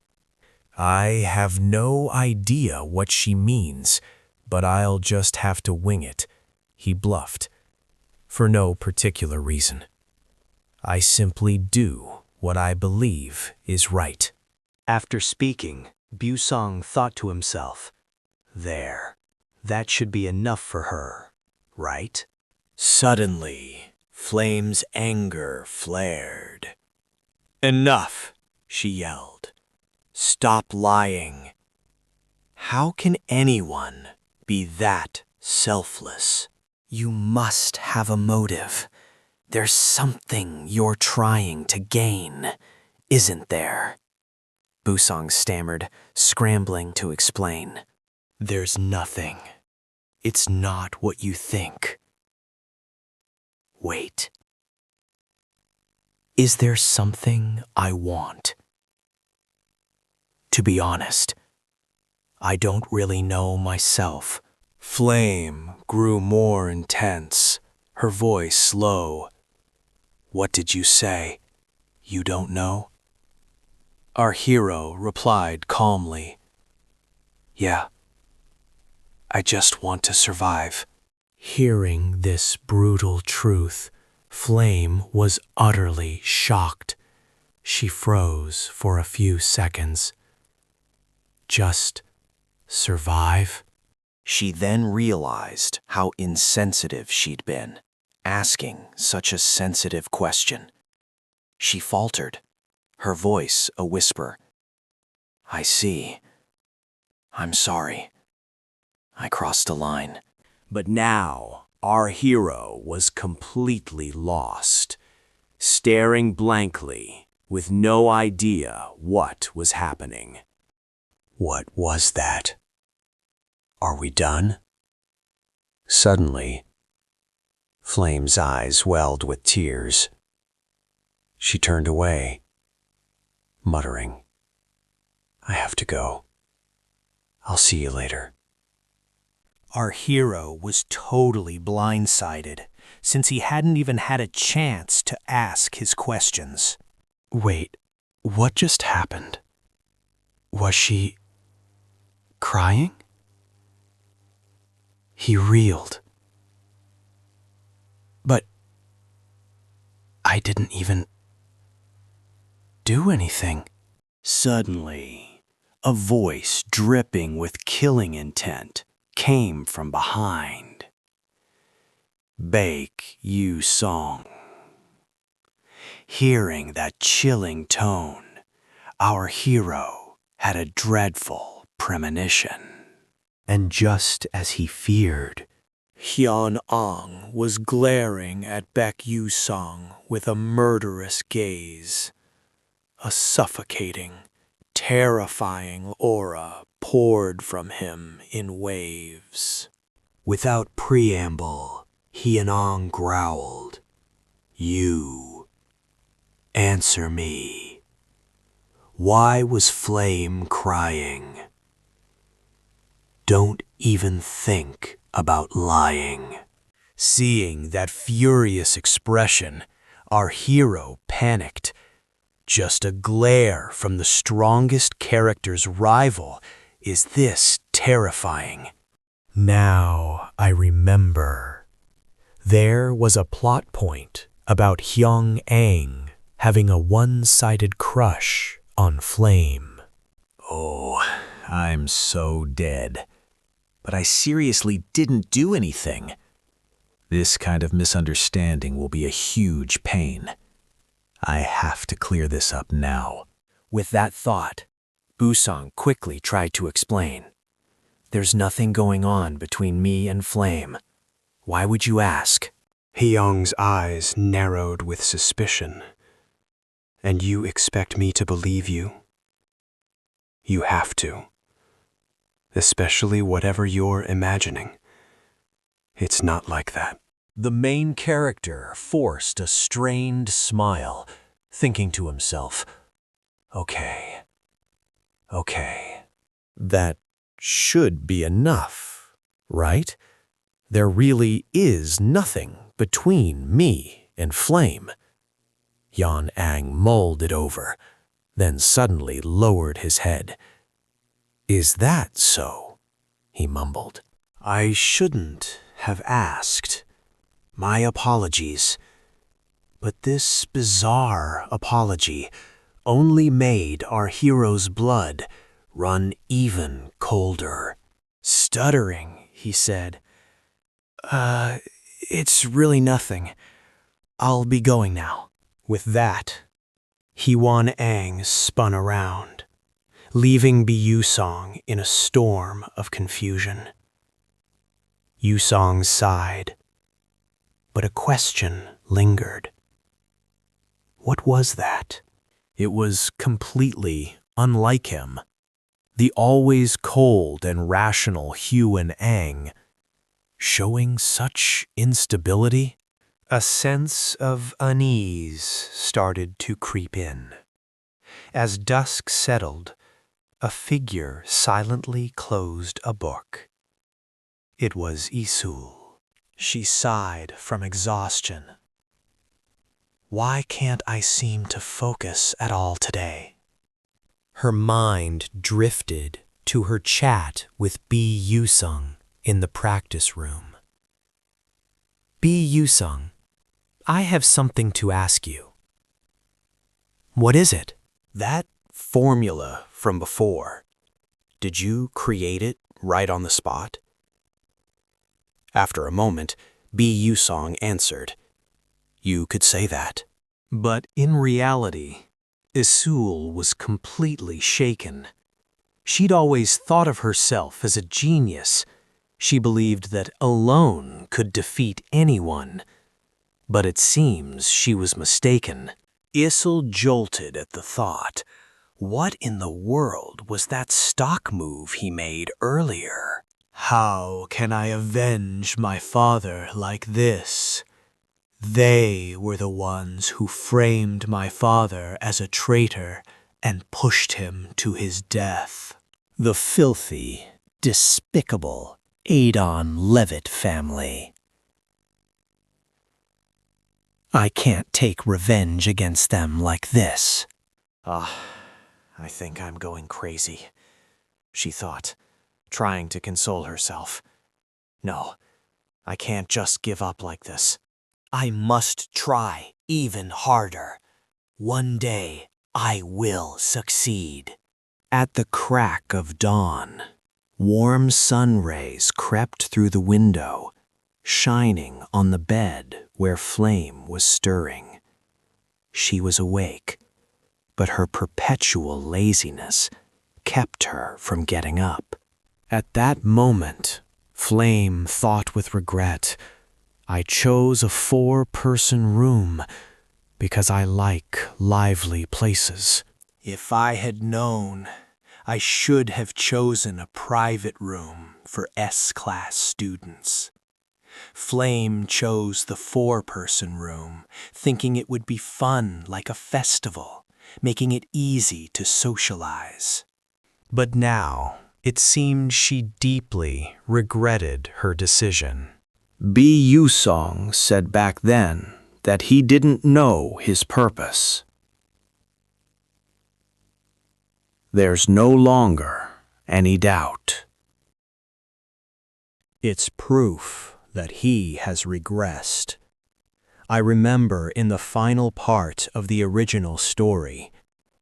I have no idea what she means, but I'll just have to wing it, he bluffed, for no particular reason. I simply do what I believe is right. After speaking, Byung-sung thought to himself, "There, that should be enough for her, right?" Suddenly, Flame's anger flared. "Enough!" she yelled. "Stop lying. How can anyone be that selfless? You must have a motive. There's something you're trying to gain, isn't there?" Byung-sung stammered, scrambling to explain. "There's nothing. It's not what you think. Wait. Is there something I want? To be honest, I don't really know myself." Flame grew more intense, her voice slow. "What did you say? You don't know?" Our hero replied calmly, "Yeah, I just want to survive." Hearing this brutal truth, Flame was utterly shocked. She froze for a few seconds. Just survive? She then realized how insensitive she'd been, asking such a sensitive question. She faltered, her voice a whisper. "I see. I'm sorry. I crossed a line." But now, our hero was completely lost, staring blankly, with no idea what was happening. What was that? Are we done? Suddenly, Flame's eyes welled with tears. She turned away, muttering, "I have to go. I'll see you later." Our hero was totally blindsided, since he hadn't even had a chance to ask his questions. Wait, what just happened? Was she crying? He reeled. But I didn't even do anything. Suddenly, a voice dripping with killing intent came from behind. Baek Yoon-sung. Hearing that chilling tone, our hero had a dreadful premonition. And just as he feared, Hyun-ong was glaring at Baek Yoon-sung with a murderous gaze. A suffocating, terrifying aura poured from him in waves. Without preamble, Hyun-ong growled, "You. Answer me. Why was Flame crying? Don't even think about lying." Seeing that furious expression, our hero panicked. Just a glare from the strongest character's rival is this terrifying. Now I remember. There was a plot point about Hyung-aeng having a one-sided crush on Flame. Oh, I'm so dead. But I seriously didn't do anything. This kind of misunderstanding will be a huge pain. I have to clear this up now. With that thought, Busong quickly tried to explain. There's nothing going on between me and Flame. Why would you ask? Hyung's eyes narrowed with suspicion. And you expect me to believe you? You have to. Especially whatever you're imagining. It's not like that. The main character forced a strained smile, thinking to himself, okay. That should be enough, right? There really is nothing between me and Flame. Hyun-aeng mulled it over, then suddenly lowered his head. Is that so? He mumbled. I shouldn't have asked. My apologies. But this bizarre apology only made our hero's blood run even colder. Stuttering, he said, It's really nothing. I'll be going now." With that, Hyun-aeng spun around, leaving Yoosong in a storm of confusion. Yoosong sighed, but a question lingered. What was that? It was completely unlike him. The always cold and rational Hyun-aeng, showing such instability. A sense of unease started to creep in. As dusk settled, a figure silently closed a book. It was Isul. She sighed from exhaustion. Why can't I seem to focus at all today? Her mind drifted to her chat with Yoosung in the practice room. Yoosung, I have something to ask you. What is it? That formula from before. Did you create it right on the spot? After a moment, Yoosung answered, You could say that. But in reality, Isul was completely shaken. She'd always thought of herself as a genius. She believed that alone could defeat anyone. But it seems she was mistaken. Isul jolted at the thought. What in the world was that stock move he made earlier? How can I avenge my father like this? They were the ones who framed my father as a traitor and pushed him to his death. The filthy, despicable Adon Levitt family. I can't take revenge against them like this. I think I'm going crazy, she thought, trying to console herself. No, I can't just give up like this. I must try even harder. One day, I will succeed. At the crack of dawn, warm sun rays crept through the window, shining on the bed where Flame was stirring. She was awake, but her perpetual laziness kept her from getting up. At that moment, Flame thought with regret, I chose a 4-person room because I like lively places. If I had known, I should have chosen a private room for S-class students. Flame chose the 4-person room, thinking it would be fun like a festival, making it easy to socialize. But now it seemed she deeply regretted her decision. Baek Yoon-sung said back then that he didn't know his purpose. There's no longer any doubt. It's proof that he has regressed. I remember in the final part of the original story,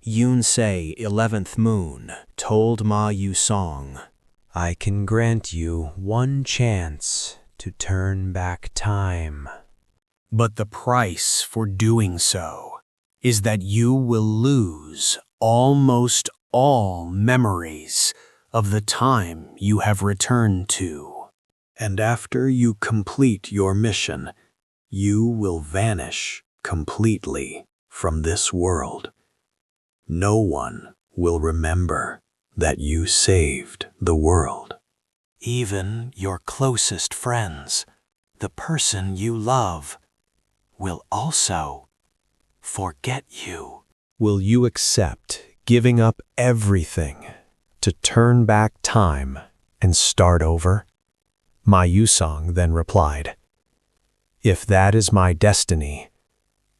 Yoon-se 11th Moon told Ma Yu-song, I can grant you one chance to turn back time. but the price for doing so is that you will lose almost all memories of the time you have returned to. And after you complete your mission, you will vanish completely from this world. No one will remember that you saved the world. Even your closest friends, the person you love, will also forget you. Will you accept giving up everything to turn back time and start over? Ma Yu-sung then replied, If that is my destiny,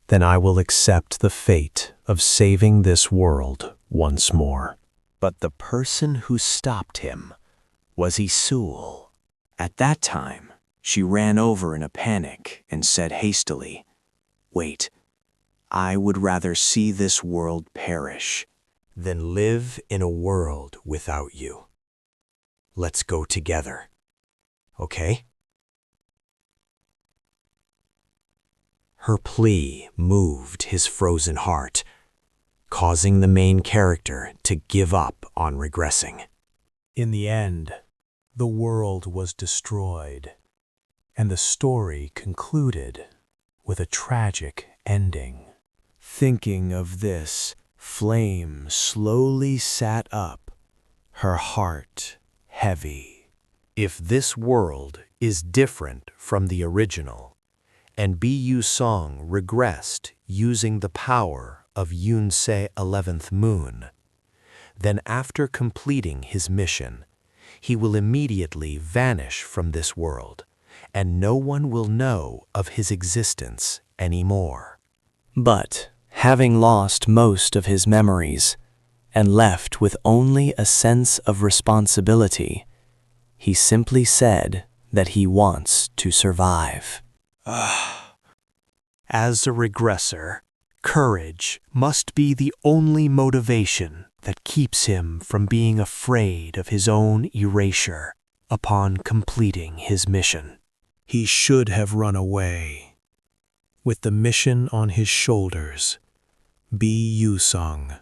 then I will accept the fate of saving this world once more. But the person who stopped him was Isuel. At that time, she ran over in a panic and said hastily, Wait, I would rather see this world perish Than live in a world without you. Let's go together. Okay? Her plea moved his frozen heart, causing the main character to give up on regressing. In the end, the world was destroyed, and the story concluded with a tragic ending. Thinking of this, Flame slowly sat up, her heart heavy. If this world is different from the original, and Baek Yoon-sung regressed using the power of Yoon-se 11th Moon, then after completing his mission, he will immediately vanish from this world, and no one will know of his existence anymore. But, having lost most of his memories and left with only a sense of responsibility, he simply said that he wants to survive. As a regressor, courage must be the only motivation that keeps him from being afraid of his own erasure upon completing his mission. He should have run away. With the mission on his shoulders, Baek Yoon-sung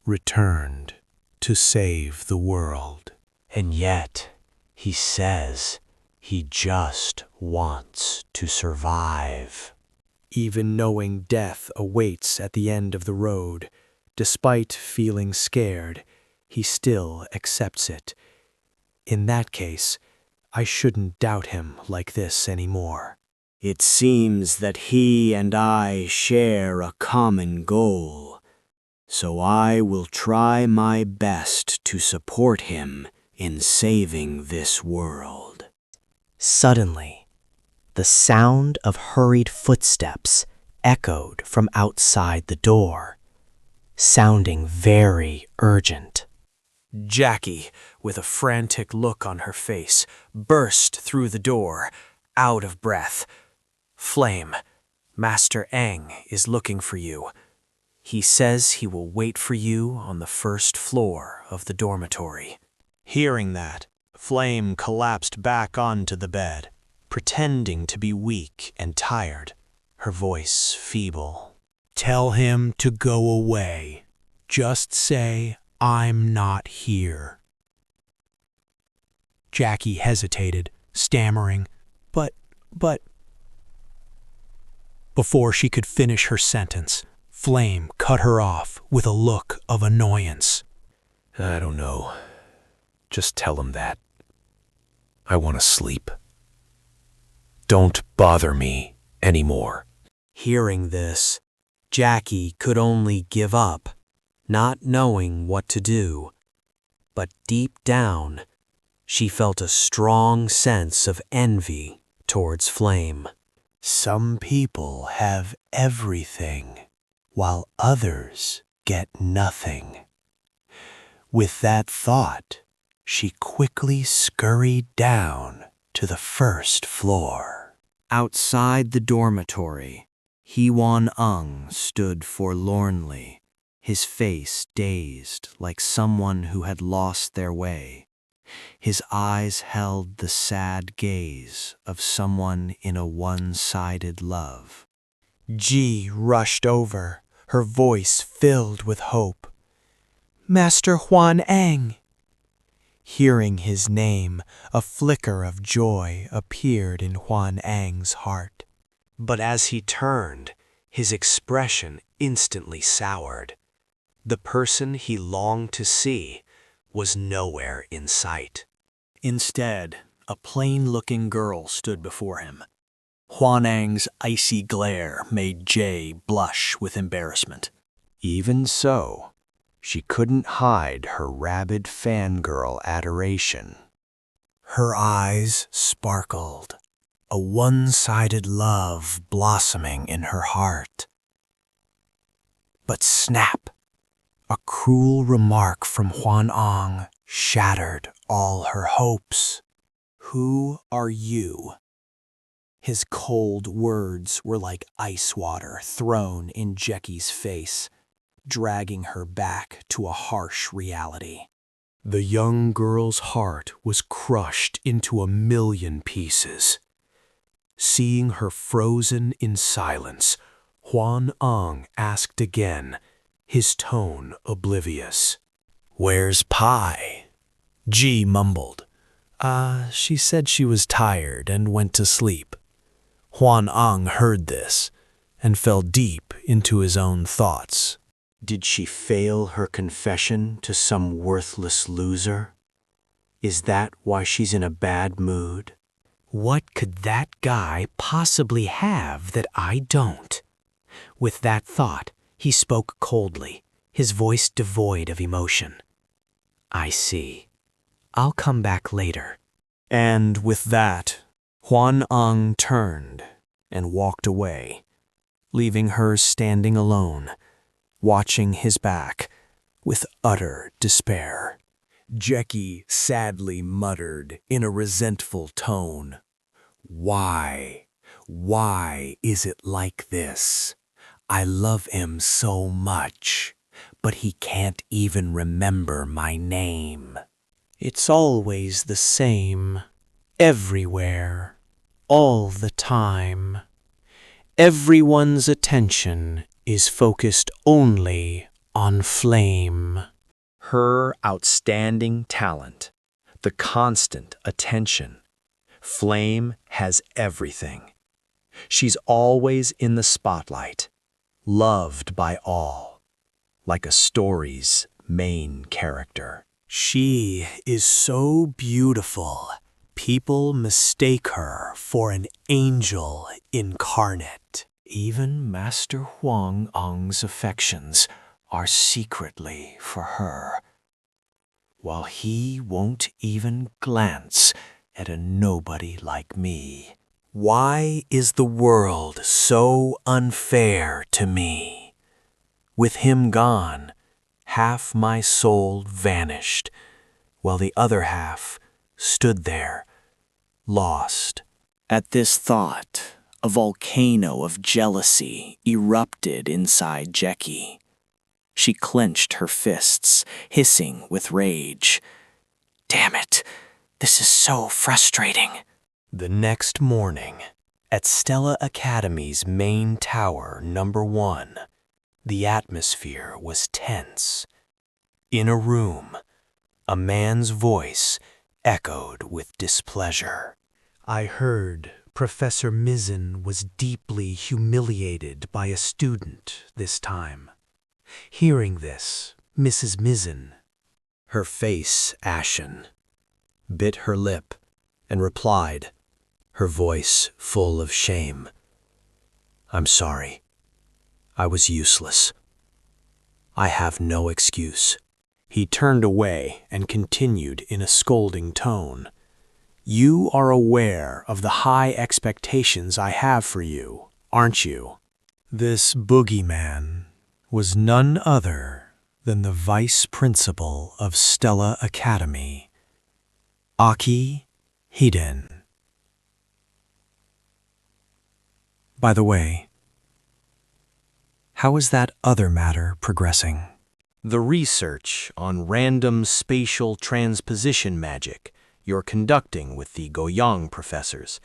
returned to save the world. And yet, he says he just wants to survive. Even knowing death awaits at the end of the road, despite feeling scared, he still accepts it. In that case, I shouldn't doubt him like this anymore. It seems that he and I share a common goal, so I will try my best to support him in saving this world. Suddenly, the sound of hurried footsteps echoed from outside the door, sounding very urgent. Jackie, with a frantic look on her face, burst through the door, out of breath. Flame, Master Aang is looking for you. He says he will wait for you on the first floor of the dormitory. Hearing that, Flame collapsed back onto the bed, pretending to be weak and tired, her voice feeble. Tell him to go away. Just say, I'm not here. Jackie hesitated, stammering, but... Before she could finish her sentence, Flame cut her off with a look of annoyance. I don't know. Just tell him that. I want to sleep. Don't bother me anymore. Hearing this, Jackie could only give up, not knowing what to do. But deep down, she felt a strong sense of envy towards Flame. Some people have everything, while others get nothing. With that thought, she quickly scurried down to the first floor. Outside the dormitory, 𝐒𝐤𝐢𝐥𝐿 stood forlornly, his face dazed like someone who had lost their way. His eyes held the sad gaze of someone in a one-sided love. Ji rushed over, her voice filled with hope. Master Hwan-ang! Hearing his name, a flicker of joy appeared in Hwan-ang's heart. But as he turned, his expression instantly soured. The person he longed to see was nowhere in sight. Instead, a plain-looking girl stood before him. Hwan-ang's icy glare made Jae blush with embarrassment. Even so, she couldn't hide her rabid fangirl adoration. Her eyes sparkled, a one-sided love blossoming in her heart. But snap! A cruel remark from Hwan-ang shattered all her hopes. Who are you? His cold words were like ice water thrown in Jackie's face, dragging her back to a harsh reality. The young girl's heart was crushed into a million pieces. Seeing her frozen in silence, Hwan-ang asked again, his tone oblivious. Where's Pai? Ji mumbled. She said she was tired and went to sleep. Hwan-ang heard this and fell deep into his own thoughts. Did she fail her confession to some worthless loser? Is that why she's in a bad mood? What could that guy possibly have that I don't? With that thought, he spoke coldly, his voice devoid of emotion. I see. I'll come back later. And with that, Hwan-ang turned and walked away, leaving her standing alone, watching his back with utter despair. Jackie sadly muttered in a resentful tone, Why is it like this? I love him so much, but he can't even remember my name. It's always the same, everywhere, all the time. Everyone's attention is focused only on Flame. Her outstanding talent, the constant attention. Flame has everything. She's always in the spotlight, loved by all, like a story's main character. She is so beautiful, people mistake her for an angel incarnate. Even Master Hwan-ang's affections are secretly for her, while he won't even glance at a nobody like me. Why is the world so unfair to me? With him gone, half my soul vanished, while the other half stood there, lost. At this thought, a volcano of jealousy erupted inside Jackie. She clenched her fists, hissing with rage. Damn it, this is so frustrating. The next morning, at Stella Academy's main tower, number 1, the atmosphere was tense. In a room, a man's voice echoed with displeasure. I heard Professor 𝐒𝐻 was deeply humiliated by a student this time. Hearing this, Mrs. 𝐒𝐻, her face ashen, bit her lip and replied, her voice full of shame. I'm sorry. I was useless. I have no excuse. He turned away and continued in a scolding tone. You are aware of the high expectations I have for you, aren't you? This boogeyman was none other than the vice principal of Stella Academy, 𝐒𝐤𝐢𝐥𝐥. By the way, how is that other matter progressing? The research on random spatial transposition magic you're conducting with the Goyang professors.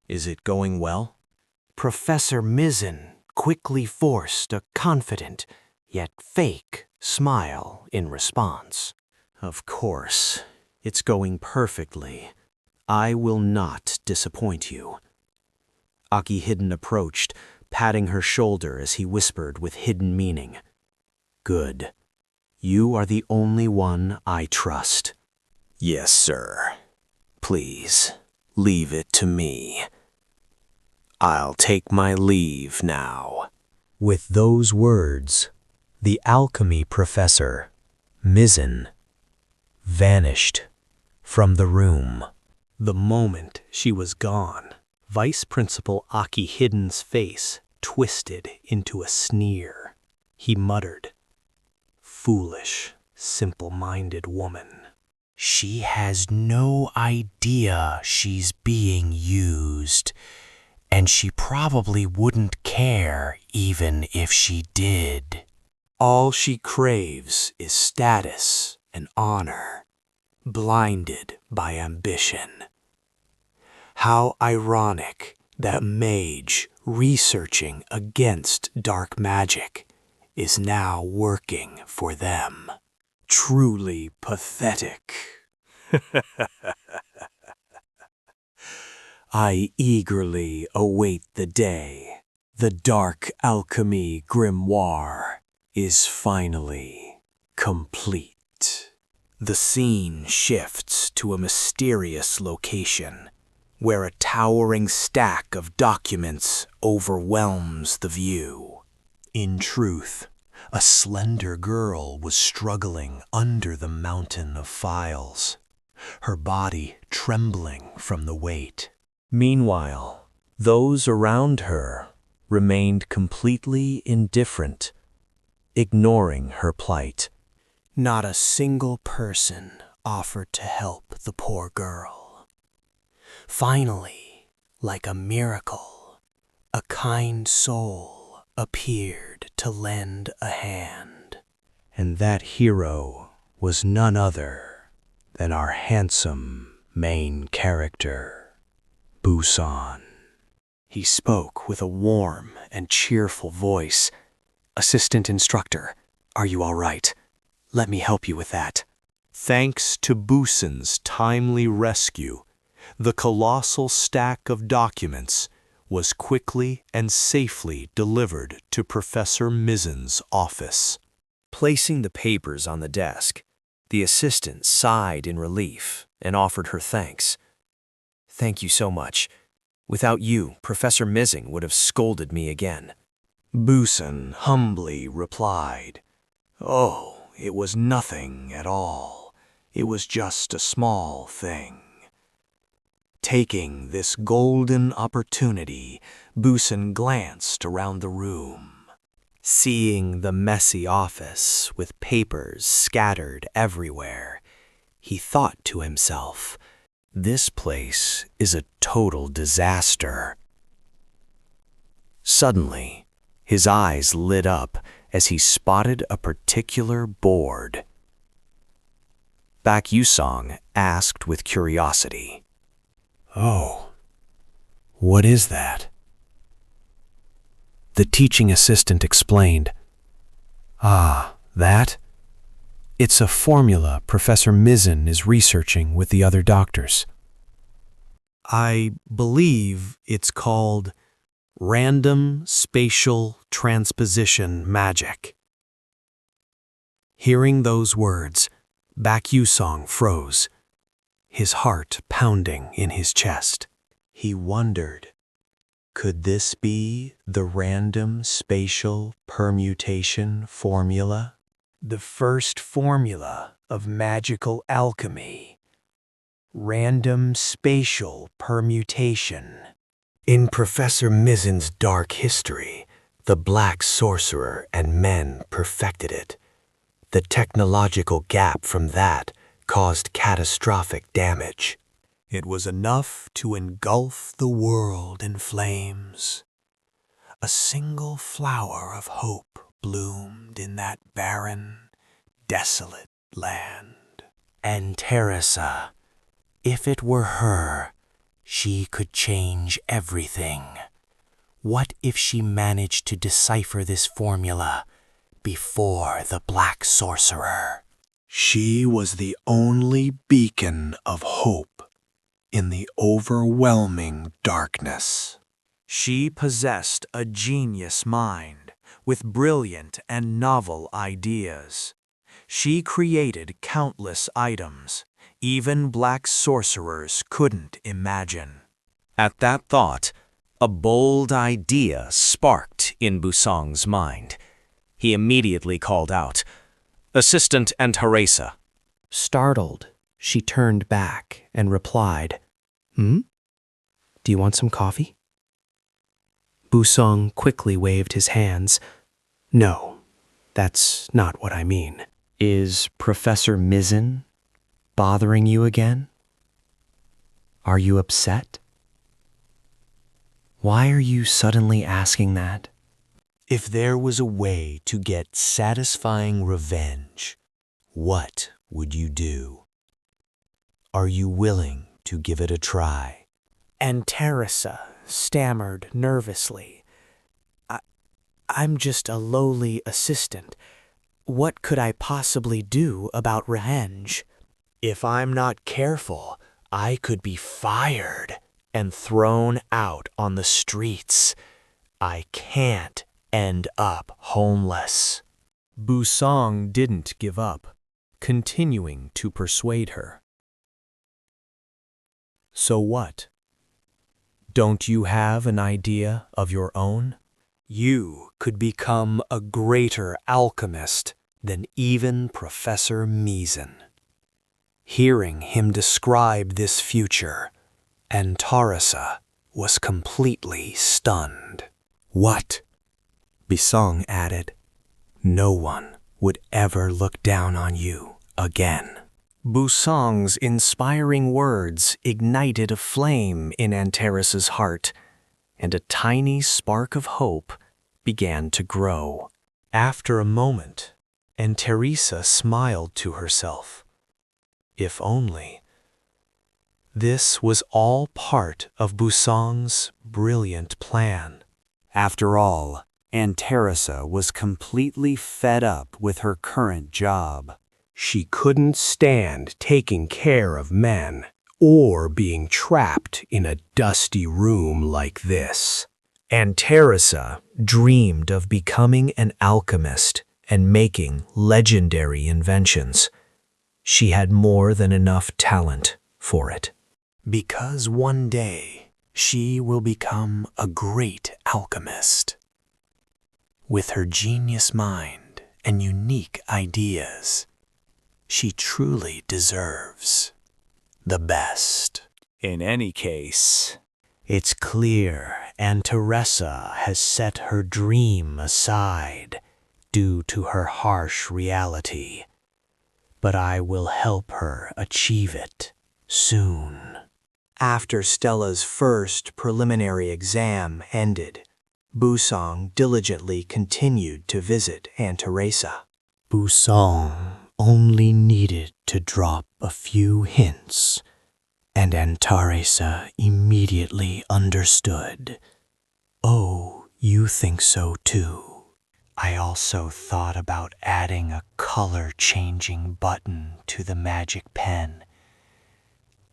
Is it going well? Professor 𝐒𝐻 quickly forced a confident, yet fake, smile in response. Of course, it's going perfectly. I will not disappoint you. 𝐒𝐤𝐢𝐥𝐥 approached, patting her shoulder as he whispered with hidden meaning. Good. You are the only one I trust. Yes, sir. Please, leave it to me. I'll take my leave now. With those words, the alchemy professor, 𝐒𝐻, vanished from the room. The moment she was gone, Vice Principal 𝐒𝐤𝐢𝐥's face twisted into a sneer. He muttered, "Foolish, simple-minded woman. She has no idea she's being used, and she probably wouldn't care even if she did. All she craves is status and honor, blinded by ambition. How ironic that mage researching against dark magic is now working for them. Truly pathetic." I eagerly await the day the dark alchemy grimoire is finally complete. The scene shifts to a mysterious location where a towering stack of documents overwhelms the view. In truth, a slender girl was struggling under the mountain of files, her body trembling from the weight. Meanwhile, those around her remained completely indifferent, ignoring her plight. Not a single person offered to help the poor girl. Finally, like a miracle, a kind soul appeared to lend a hand. And that hero was none other than our handsome main character, Busan. He spoke with a warm and cheerful voice. "Assistant instructor, are you all right? Let me help you with that." Thanks to Busan's timely rescue, the colossal stack of documents was quickly and safely delivered to Professor 𝐒𝐻's office. Placing the papers on the desk, the assistant sighed in relief and offered her thanks. Thank you so much. Without you, Professor 𝐒𝐻 would have scolded me again. Busan humbly replied, "Oh, it was nothing at all. It was just a small thing." Taking this golden opportunity, Busan glanced around the room. Seeing the messy office with papers scattered everywhere, he thought to himself, "This place is a total disaster." Suddenly, his eyes lit up as he spotted a particular board. Baek Yoon-sung asked with curiosity, "Oh, what is that?" The teaching assistant explained, "Ah, that? It's a formula Professor 𝐒𝐻 is researching with the other doctors." I believe it's called random spatial transposition magic. Hearing those words, Baek Yoon-sung froze, his heart pounding in his chest. He wondered, could this be the random spatial permutation formula? The first formula of magical alchemy. Random spatial permutation. In Professor Mizen's dark history, the black sorcerer and men perfected it. The technological gap from that caused catastrophic damage. It was enough to engulf the world in flames. A single flower of hope bloomed in that barren, desolate land. And Teresa, if it were her, she could change everything. What if she managed to decipher this formula before the black sorcerer? She was the only beacon of hope in the overwhelming darkness. She possessed a genius mind with brilliant and novel ideas. She created countless items even black sorcerers couldn't imagine. At that thought, a bold idea sparked in Busong's mind. He immediately called out, "Assistant and Teresa." Startled, she turned back and replied, Do you want some coffee? Busong quickly waved his hands. No, that's not what I mean. Is Professor Mizen bothering you again? Are you upset? Why are you suddenly asking that? If there was a way to get satisfying revenge, what would you do? Are you willing to give it a try? And Teresa stammered nervously. I'm just a lowly assistant. What could I possibly do about revenge? If I'm not careful, I could be fired and thrown out on the streets. I can't end up homeless. Busong didn't give up, continuing to persuade her. So what? Don't you have an idea of your own? You could become a greater alchemist than even Professor Mizen. Hearing him describe this future, and Teresa was completely stunned. What? Busong added, no one would ever look down on you again. Busong's inspiring words ignited a flame in Teresa's heart, and a tiny spark of hope began to grow. After a moment, Teresa smiled to herself. If only. This was all part of Busong's brilliant plan. After all, Teresa was completely fed up with her current job. She couldn't stand taking care of men or being trapped in a dusty room like this. And Teresa dreamed of becoming an alchemist and making legendary inventions. She had more than enough talent for it. Because one day she will become a great alchemist. With her genius mind and unique ideas, she truly deserves the best. In any case, it's clear Teresa has set her dream aside due to her harsh reality, but I will help her achieve it soon. After Stella's first preliminary exam ended, Busong diligently continued to visit Aunt Teresa. Busong only needed to drop a few hints, and Aunt Teresa immediately understood. Oh, you think so too. I also thought about adding a color-changing button to the magic pen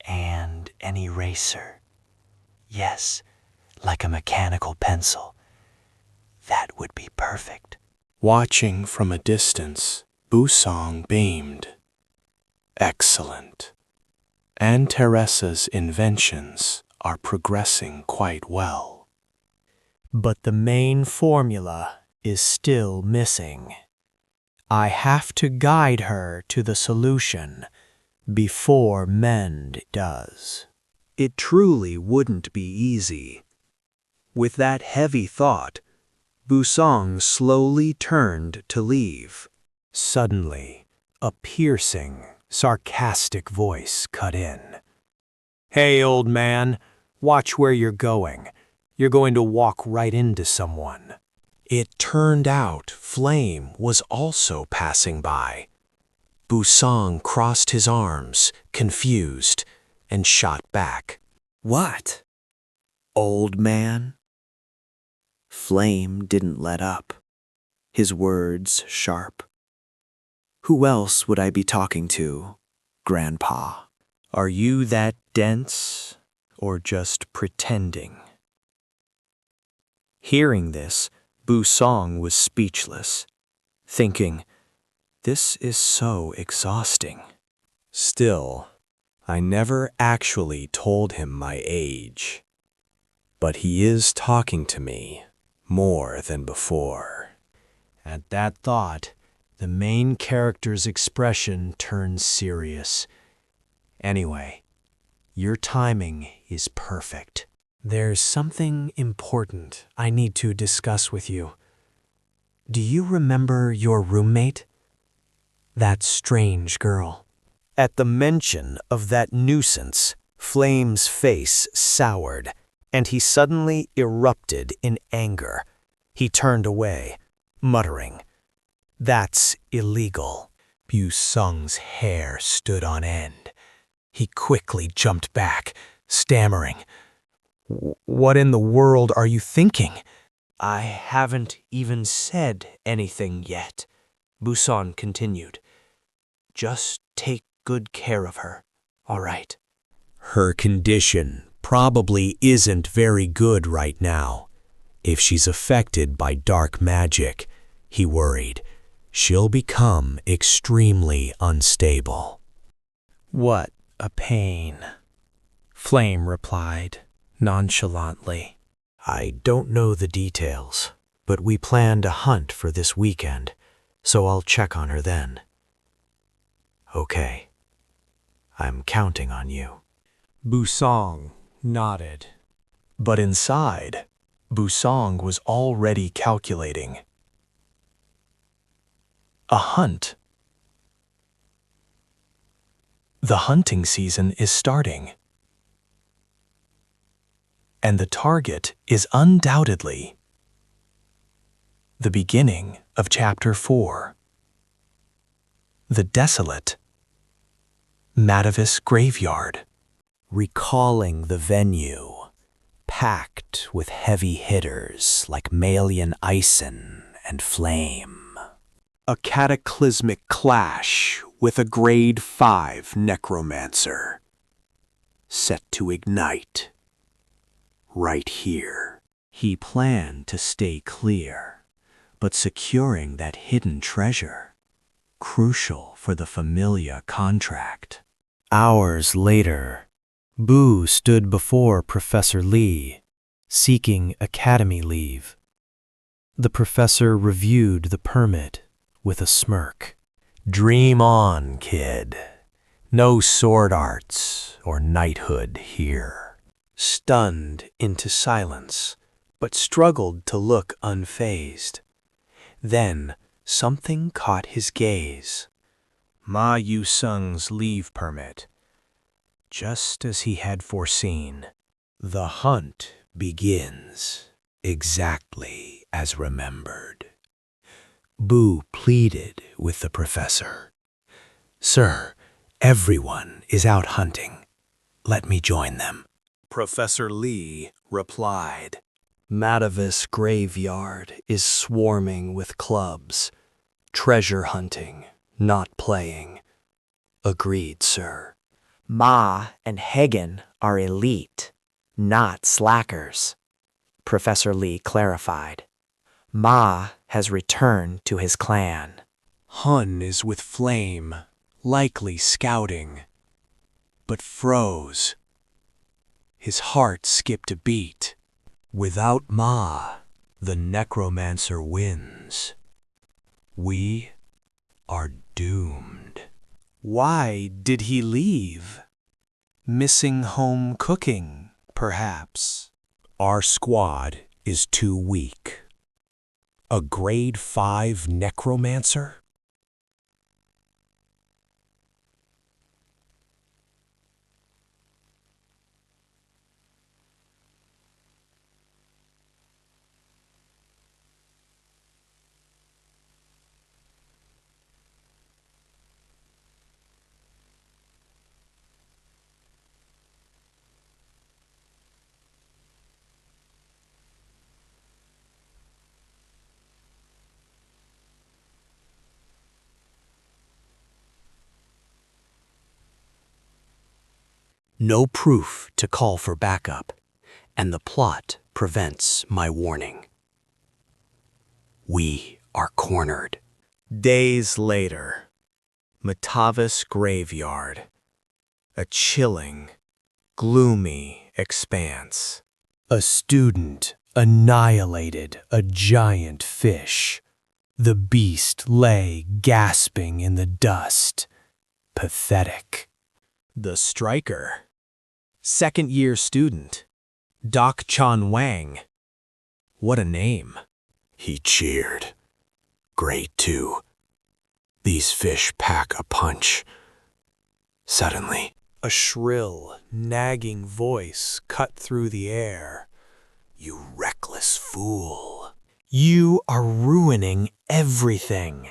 and an eraser Yes, like a mechanical pencil. That would be perfect. Watching from a distance, Busong beamed. Excellent. And Teresa's inventions are progressing quite well. But the main formula is still missing. I have to guide her to the solution before Mend does. It truly wouldn't be easy. With that heavy thought, Busong slowly turned to leave. Suddenly, a piercing, sarcastic voice cut in. "Hey, old man, watch where you're going. You're going to walk right into someone." It turned out Flame was also passing by. Busong crossed his arms, confused, and shot back. What? Old man? Flame didn't let up, his words sharp. Who else would I be talking to, Grandpa? Are you that dense, or just pretending? Hearing this, Busong was speechless, thinking, this is so exhausting. Still, I never actually told him my age. But he is talking to me more than before. At that thought, the main character's expression turned serious. Anyway, your timing is perfect. There's something important I need to discuss with you. Do you remember your roommate? That strange girl. At the mention of that nuisance, Flame's face soured, and he suddenly erupted in anger. He turned away, muttering, "That's illegal." Busong's hair stood on end. He quickly jumped back, stammering, "What in the world are you thinking?" I haven't even said anything yet, Busong continued. Just take good care of her, all right? Her condition probably isn't very good right now. If she's affected by dark magic, he worried, she'll become extremely unstable. "What a pain," Flame replied nonchalantly. I don't know the details, but we planned a hunt for this weekend, so I'll check on her then. Okay. I'm counting on you. Busong nodded. But inside, Busong was already calculating. A hunt. The hunting season is starting. And the target is undoubtedly the beginning of Chapter 4. The desolate Matavis graveyard. Recalling the venue, packed with heavy hitters like Malian Ison and Flame. A cataclysmic clash with a grade 5 necromancer. Set to ignite. Right here. He planned to stay clear, but securing that hidden treasure, crucial for the Familia contract. Hours later, Bu stood before Professor Lee, seeking academy leave. The professor reviewed the permit with a smirk. Dream on, kid. No sword arts or knighthood here. Stunned into silence, but struggled to look unfazed. Then something caught his gaze. Ma Yu-sung's leave permit. Just as he had foreseen. The hunt begins exactly as remembered. Bu pleaded with the professor. "Sir, everyone is out hunting. Let me join them." Professor Lee replied, Matavis graveyard is swarming with clubs. Treasure hunting, not playing. Agreed, sir. Ma and Hagen are elite. Not slackers, Professor Lee clarified. Ma has returned to his clan. Hun is with Flame, likely scouting, but froze. His heart skipped a beat. Without Ma, the necromancer wins. We are doomed. Why did he leave? Missing home cooking, perhaps. Our squad is too weak. A grade 5 necromancer? No proof to call for backup, and the plot prevents my warning. We are cornered. Days later, Matavis graveyard. A chilling, gloomy expanse. A student annihilated a giant fish. The beast lay gasping in the dust. Pathetic. The striker. Second-year student. 𝐸 Wang. What a name. He cheered. Grade 2. These fish pack a punch. Suddenly, A shrill, nagging voice cut through the air. you reckless fool. You are ruining everything.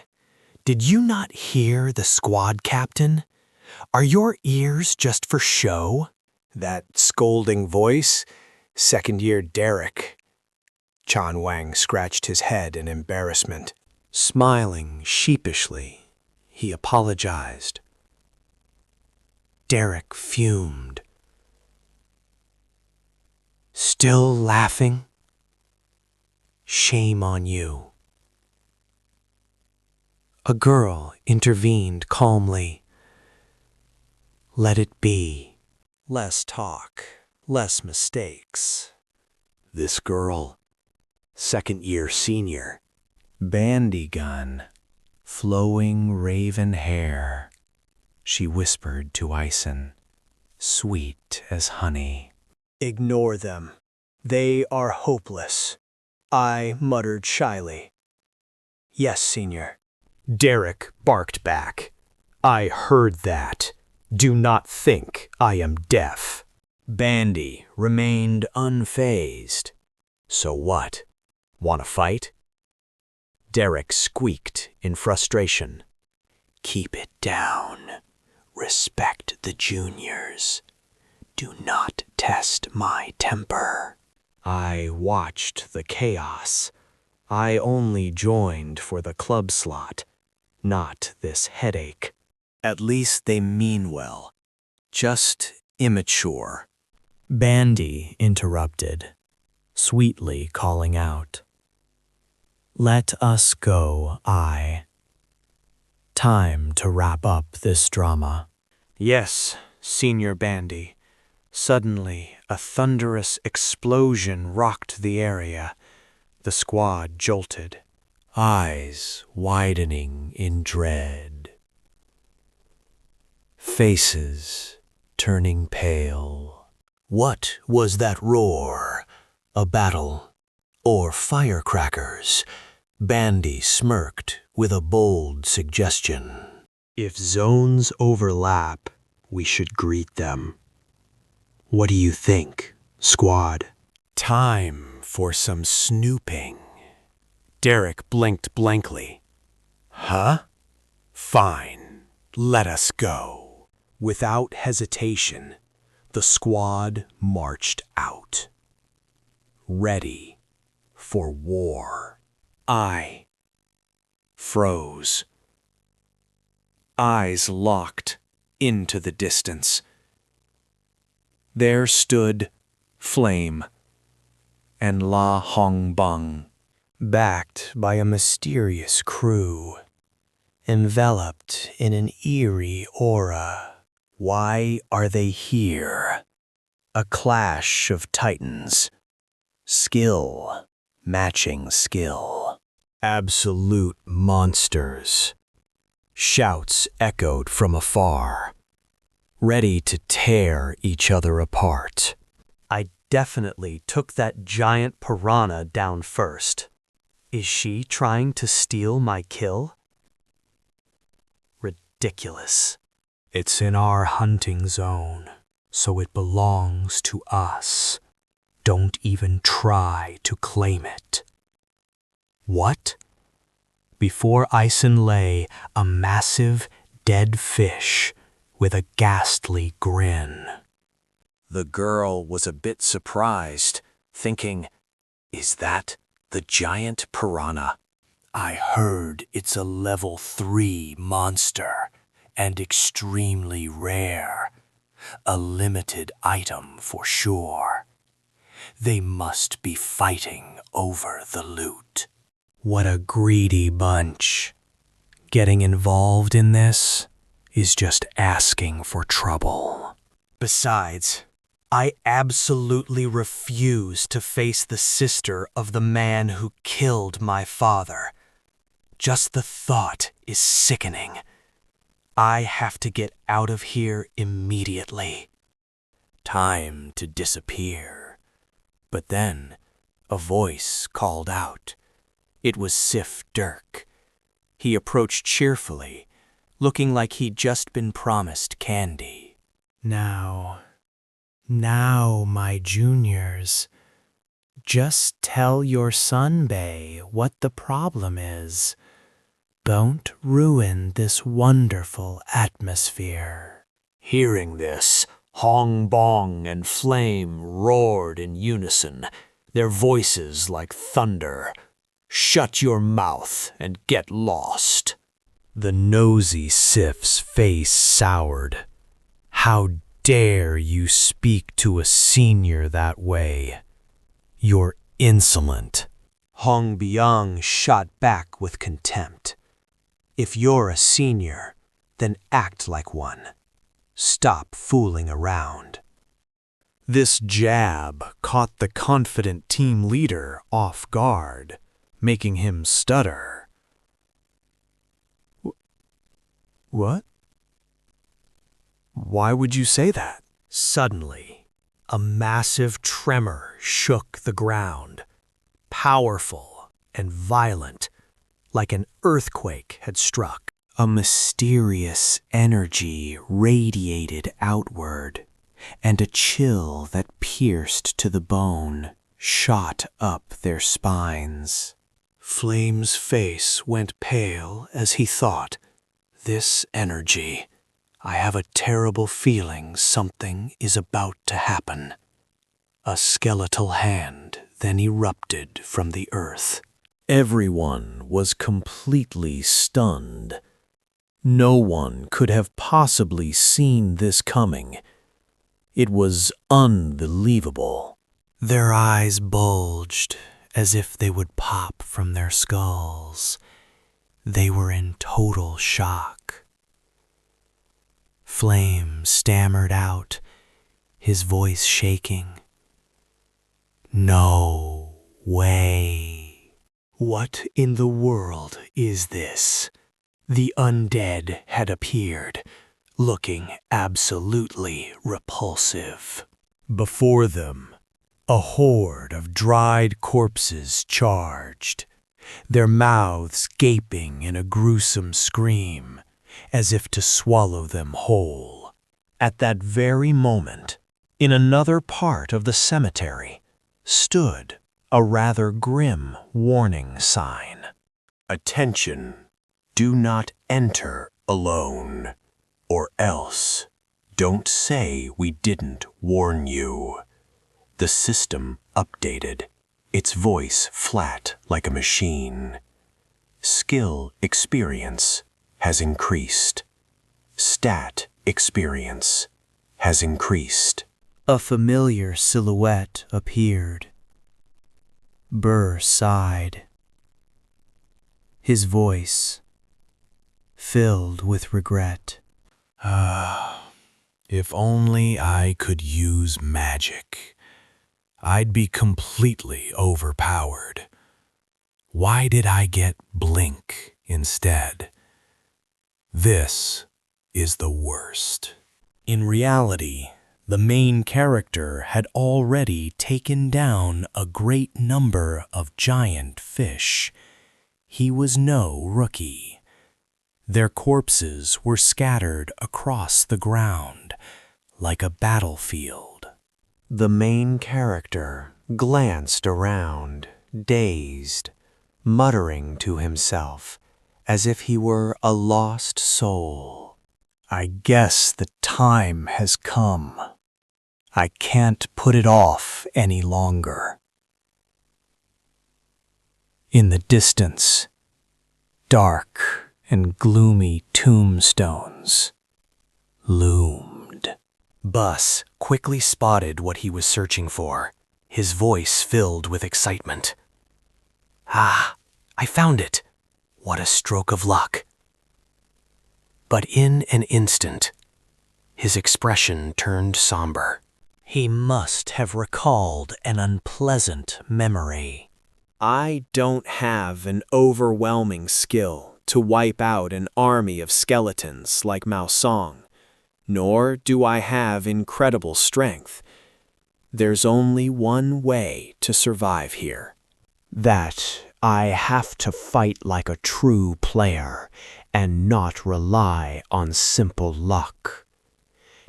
Did you not hear the squad captain? Are your ears just for show? That scolding voice? Second-year Derek. 𝐸 Wang scratched his head in embarrassment. Smiling sheepishly, he apologized. Derek fumed. Still laughing? Shame on you. A girl intervened calmly. Let it be. Less talk, less mistakes. This girl, second-year senior. Bandy gun, flowing raven hair. She whispered to Ison, sweet as honey. Ignore them. They are hopeless. I muttered shyly. Yes, senior. Derek barked back. I heard that. Do not think I am deaf. Bandy remained unfazed. So what? Want to fight? Derek squeaked in frustration. Keep it down. Respect the juniors. Do not test my temper. I watched the chaos. I only joined for the club slot, not this headache. At least they mean well. Just immature. Bandy interrupted, sweetly calling out. Let us go, Time to wrap up this drama. Yes, Senior Bandy. Suddenly, a thunderous explosion rocked the area. The squad jolted, eyes widening in dread. Faces turning pale. What was that roar? A battle? Or firecrackers? Bandy smirked with a bold suggestion. If zones overlap, we should greet them. What do you think, squad? Time for some snooping. Derek blinked blankly. Huh? Fine, let us go. Without hesitation, the squad marched out. Ready for war. I froze. Eyes locked into the distance. There stood flame, and La Hong Bang, backed by a mysterious crew, enveloped in an eerie aura. Why are they here? A clash of titans. Skill matching skill. Absolute monsters. Shouts echoed from afar, ready to tear each other apart. I definitely took that giant piranha down first. Is she trying to steal my kill? Ridiculous. It's in our hunting zone, so it belongs to us. Don't even try to claim it. What? Before Ison lay a massive, dead fish with a ghastly grin. The girl was a bit surprised, thinking, is that the giant piranha? I heard it's a level 3 monster and extremely rare. A limited item for sure. They must be fighting over the loot. What a greedy bunch. Getting involved in this is just asking for trouble. Besides, I absolutely refuse to face the sister of the man who killed my father. Just the thought is sickening. I have to get out of here immediately. Time to disappear. But then, a voice called out. It was Sif Dirk. He approached cheerfully, looking like he'd just been promised candy. Now, my juniors, just tell your Sunbae what the problem is. Don't ruin this wonderful atmosphere. Hearing this, Hong Bong and Flame roared in unison, their voices like thunder. Shut your mouth and get lost. The nosy Sif's face soured. How dare you speak to a senior that way? You're insolent. Hong Biang shot back with contempt. If you're a senior, then act like one. Stop fooling around. This jab caught the confident team leader off guard, making him stutter. What? Why would you say that? Suddenly, a massive tremor shook the ground, powerful and violent, like an earthquake had struck. A mysterious energy radiated outward, and a chill that pierced to the bone shot up their spines. Flame's face went pale as he thought, this energy. I have a terrible feeling something is about to happen. A skeletal hand then erupted from the earth. Everyone was completely stunned. No one could have possibly seen this coming. It was unbelievable. Their eyes bulged as if they would pop from their skulls. They were in total shock. Flame stammered out, his voice shaking. No way. What in the world is this? The undead had appeared, looking absolutely repulsive. Before them, a horde of dried corpses charged, their mouths gaping in a gruesome scream, as if to swallow them whole. At that very moment, in another part of the cemetery, stood a rather grim warning sign. Attention, do not enter alone, or else don't say we didn't warn you. The system updated, its voice flat like a machine. Skill experience has increased. Stat experience has increased. A familiar silhouette appeared. Burr sighed. His voice filled with regret. If only I could use magic, I'd be completely overpowered. Why did I get blink instead? This is the worst. In reality, the main character had already taken down a great number of giant fish. He was no rookie. Their corpses were scattered across the ground like a battlefield. The main character glanced around, dazed, muttering to himself as if he were a lost soul. I guess the time has come. I can't put it off any longer. In the distance, dark and gloomy tombstones loomed. Bus quickly spotted what he was searching for, his voice filled with excitement. Ah, I found it! What a stroke of luck! But in an instant, his expression turned somber. He must have recalled an unpleasant memory. I don't have an overwhelming skill to wipe out an army of skeletons like Mao Song, nor do I have incredible strength. There's only one way to survive here. That I have to fight like a true player and not rely on simple luck.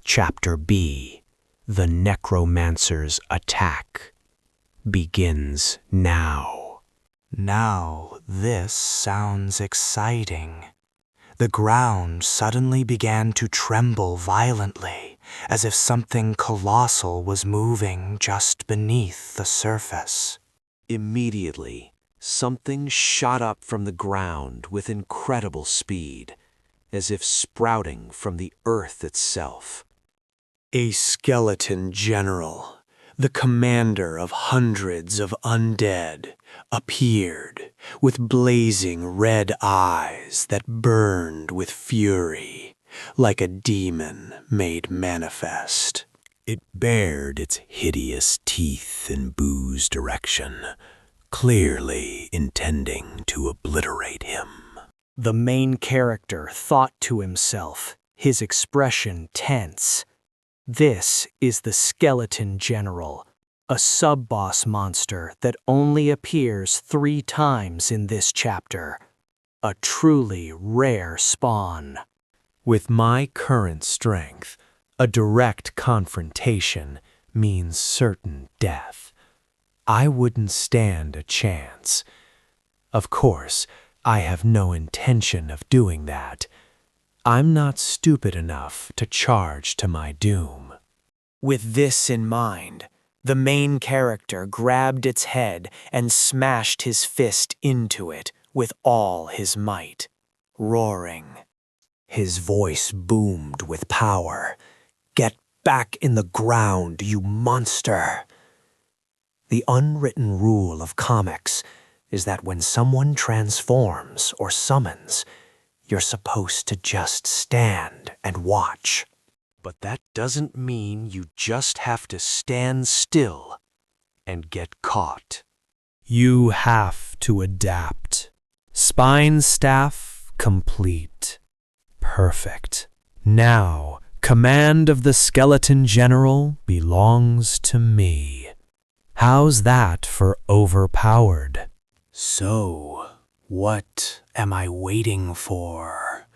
Chapter B, The Necromancer's Attack, begins now. Now this sounds exciting. The ground suddenly began to tremble violently, as if something colossal was moving just beneath the surface. Immediately, something shot up from the ground with incredible speed, as if sprouting from the earth itself. A skeleton general, the commander of hundreds of undead, appeared with blazing red eyes that burned with fury, like a demon made manifest. It bared its hideous teeth in Boo's direction, clearly intending to obliterate him. The main character thought to himself, his expression tense. This is the Skeleton General, a sub-boss monster that only appears 3 times in this chapter. A truly rare spawn. With my current strength, a direct confrontation means certain death. I wouldn't stand a chance. Of course, I have no intention of doing that. I'm not stupid enough to charge to my doom. With this in mind, the main character grabbed its head and smashed his fist into it with all his might, roaring. His voice boomed with power. "Get back in the ground, you monster!" The unwritten rule of comics is that when someone transforms or summons, you're supposed to just stand and watch. But that doesn't mean you just have to stand still and get caught. You have to adapt. Spine staff complete. Perfect. Now, command of the Skeleton General belongs to me. How's that for overpowered? So, what am I waiting for?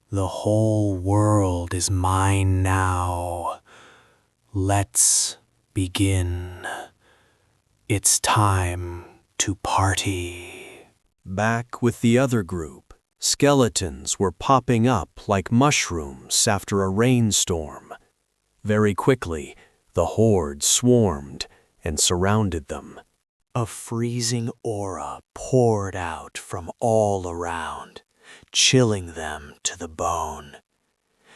The whole world is mine now. Let's begin. It's time to party. Back with the other group, skeletons were popping up like mushrooms after a rainstorm. Very quickly, the horde swarmed and surrounded them. A freezing aura poured out from all around, chilling them to the bone.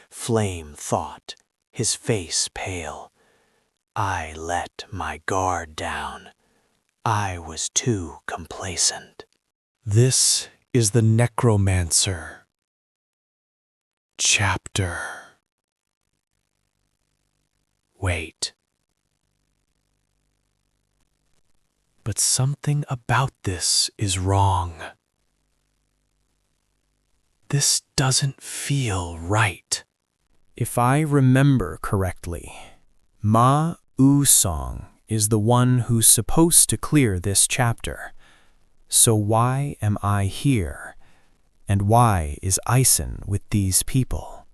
Flame thought, his face pale, I let my guard down. I was too complacent. This is the Necromancer. Chapter. Wait. But something about this is wrong. This doesn't feel right. If I remember correctly, Ma U-sung is the one who's supposed to clear this chapter. So why am I here? And why is ISEKAI'D with these people?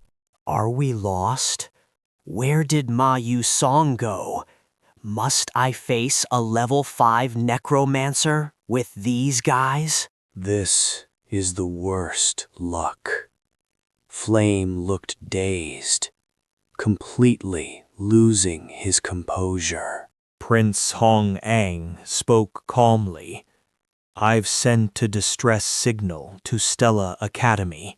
Are we lost? Where did Ma Yu-sung go? Must I face a level 5 necromancer with these guys? This is the worst luck. Flame looked dazed, completely losing his composure. Prince Hong-ang spoke calmly. I've sent a distress signal to Stella Academy.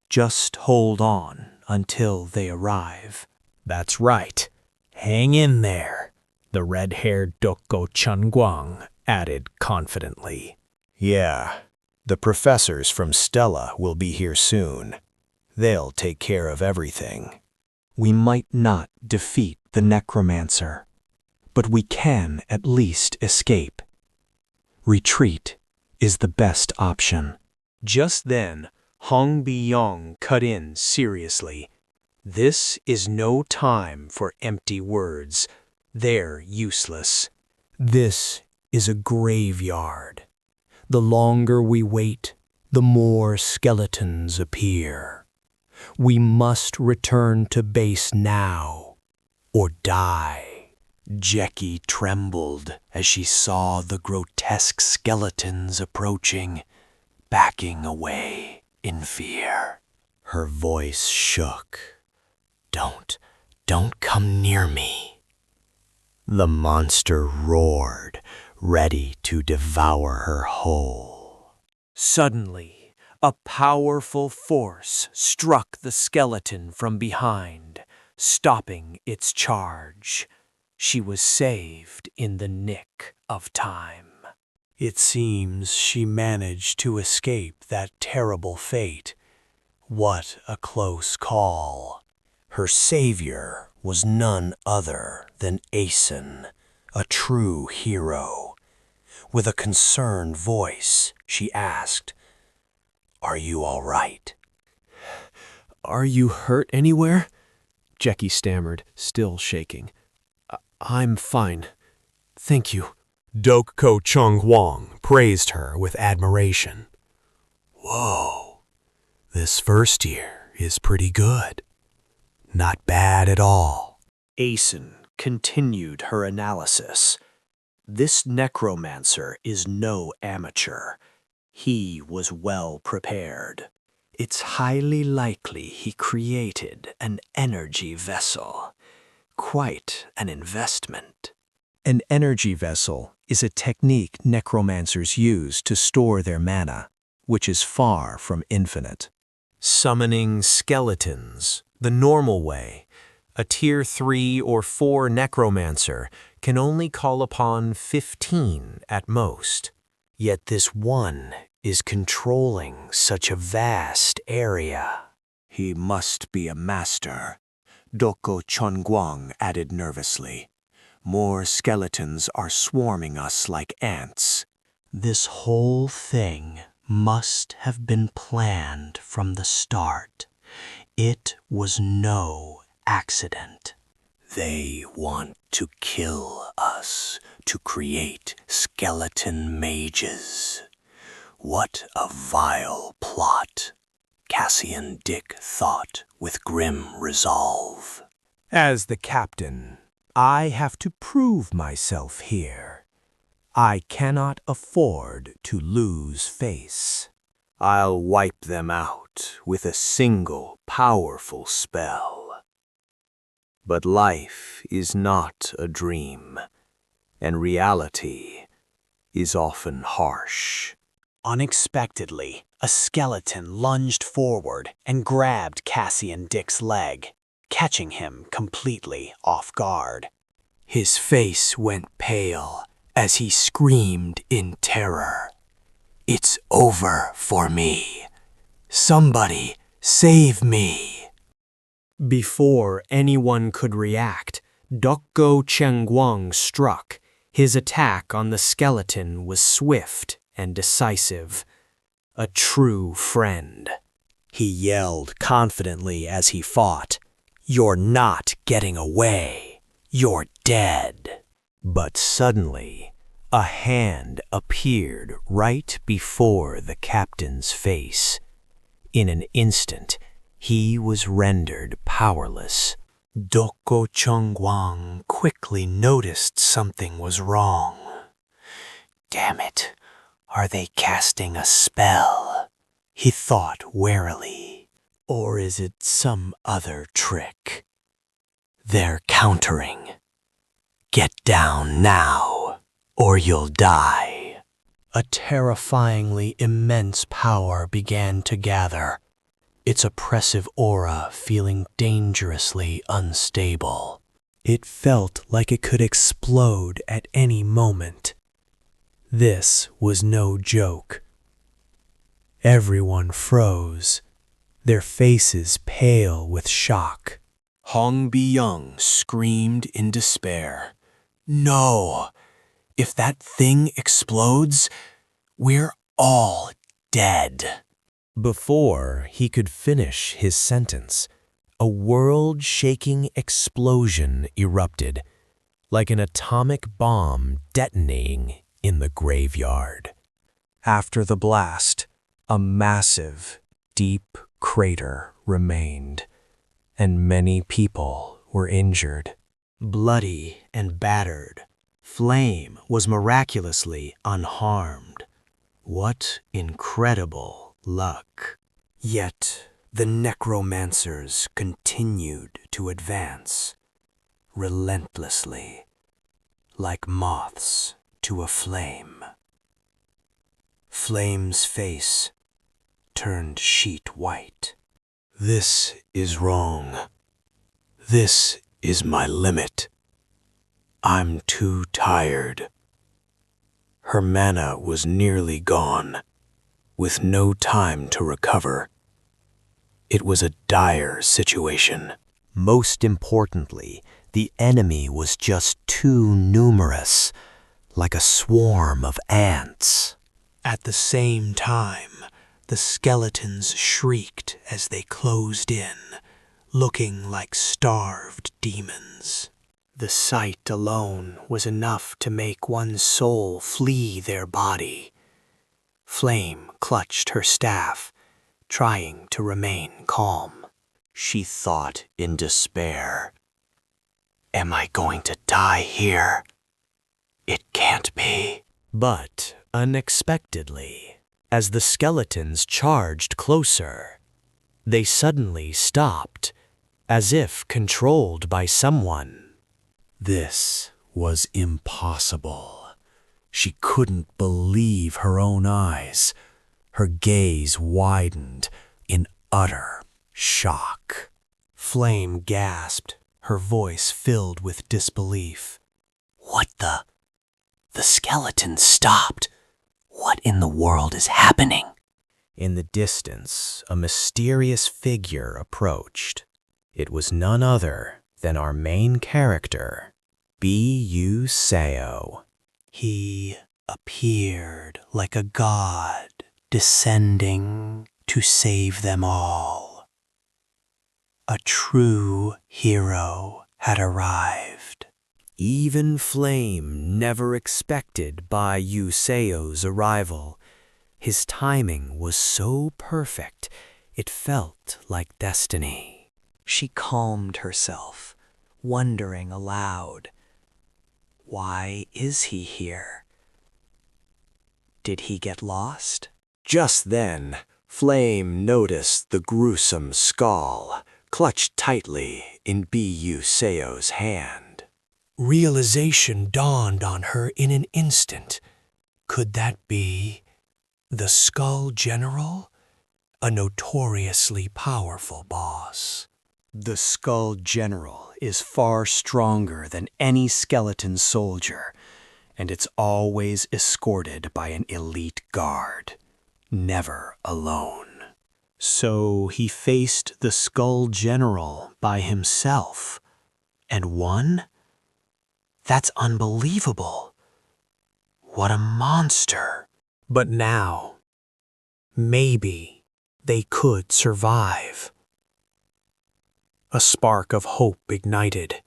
Just hold on until they arrive. That's right. Hang in there, the red-haired 𝐒𝐲𝐬𝐭𝐞𝐫 added confidently. Yeah, the professors from Stella will be here soon. They'll take care of everything. We might not defeat the necromancer, but we can at least escape. Retreat is the best option. Just then, Hong Bi-yong cut in seriously. This is no time for empty words. They're useless. This is a graveyard. The longer we wait, the more skeletons appear. We must return to base now, or die. Jackie trembled as she saw the grotesque skeletons approaching, backing away in fear. Her voice shook. Don't come near me. The monster roared, ready to devour her whole. Suddenly, a powerful force struck the skeleton from behind, stopping its charge. She was saved in the nick of time. It seems she managed to escape that terrible fate. What a close call. Her savior was none other than ISEKAI'D, a true hero. With a concerned voice, she asked, "Are you all right?" Are you hurt anywhere? Jackie stammered, still shaking. I'm fine. Thank you. 𝐑𝐿𝐴 praised her with admiration. Whoa, this first year is pretty good. Not bad at all. ISEKAI'D continued her analysis. This necromancer is no amateur. He was well prepared. It's highly likely he created an energy vessel. Quite an investment. An energy vessel is a technique necromancers use to store their mana, which is far from infinite. Summoning skeletons, the normal way. A tier 3 or 4 necromancer can only call upon 15 at most. Yet this one is controlling such a vast area. He must be a master, 𝐑𝐿𝐴 added nervously. More skeletons are swarming us like ants. This whole thing must have been planned from the start. It was no accident. They want to kill us to create skeleton mages. What a vile plot, 𝐼𝐧𝐿 thought with grim resolve. As the captain, I have to prove myself here. I cannot afford to lose face. I'll wipe them out with a single powerful spell. But life is not a dream, and reality is often harsh. Unexpectedly, a skeleton lunged forward and grabbed 𝐼𝐧𝐿's leg, catching him completely off guard. His face went pale as he screamed in terror. "It's over for me. Somebody save me." Before anyone could react, 𝐑𝐚𝐧𝐤 struck. His attack on the skeleton was swift and decisive. A true friend. He yelled confidently as he fought, "You're not getting away. You're dead." But suddenly, a hand appeared right before the captain's face. In an instant, he was rendered powerless. 𝐑𝐚𝐧𝐤 quickly noticed something was wrong. "Damn it, are they casting a spell?" he thought warily. "Or is it some other trick? They're countering. Get down now, or you'll die." A terrifyingly immense power began to gather, its oppressive aura feeling dangerously unstable. It felt like it could explode at any moment. This was no joke. Everyone froze, their faces pale with shock. Hong Bi-young screamed in despair. "No! If that thing explodes, we're all dead." Before he could finish his sentence, a world-shaking explosion erupted, like an atomic bomb detonating in the graveyard. After the blast, a massive, deep crater remained, and many people were injured. Bloody and battered, Flame was miraculously unharmed. What incredible luck. Yet the necromancers continued to advance, relentlessly, like moths to a flame. Flame's face turned sheet white. "This is wrong. This is my limit. I'm too tired." Her mana was nearly gone, with no time to recover. It was a dire situation. Most importantly, the enemy was just too numerous, like a swarm of ants. At the same time, the skeletons shrieked as they closed in, looking like starved demons. The sight alone was enough to make one's soul flee their body. Flame clutched her staff, trying to remain calm. She thought in despair, "Am I going to die here? It can't be." But unexpectedly, as the skeletons charged closer, they suddenly stopped, as if controlled by someone. This was impossible. She couldn't believe her own eyes. Her gaze widened in utter shock. Flame gasped, her voice filled with disbelief. "What the? The skeleton stopped. What in the world is happening?" In the distance, a mysterious figure approached. It was none other than our main character, 𝐒𝐤𝐢. He appeared like a god descending to save them all. A true hero had arrived. Even Flame never expected 𝐒𝐤𝐢's arrival. His timing was so perfect, it felt like destiny. She calmed herself, wondering aloud, why is he here? Did he get lost? Just then, Flame noticed the gruesome skull clutched tightly in 𝐒𝐤𝐢's hand. Realization dawned on her in an instant. Could that be the Skull General? A notoriously powerful boss. The Skull General is far stronger than any skeleton soldier, and it's always escorted by an elite guard, never alone. So he faced the Skull General by himself, and won? That's unbelievable. What a monster. But now, maybe they could survive. A spark of hope ignited.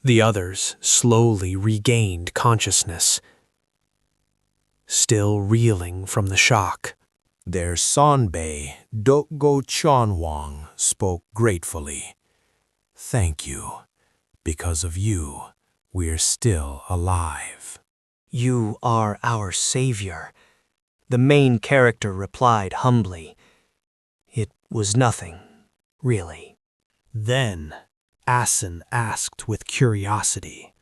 The others slowly regained consciousness, still reeling from the shock. Their Sonbei, 𝐑𝐚𝐧𝐤 Chonwang, spoke gratefully. Thank you. Because of you, we're still alive. You are our savior, the main character replied humbly. It was nothing, really. Then Asen asked with curiosity,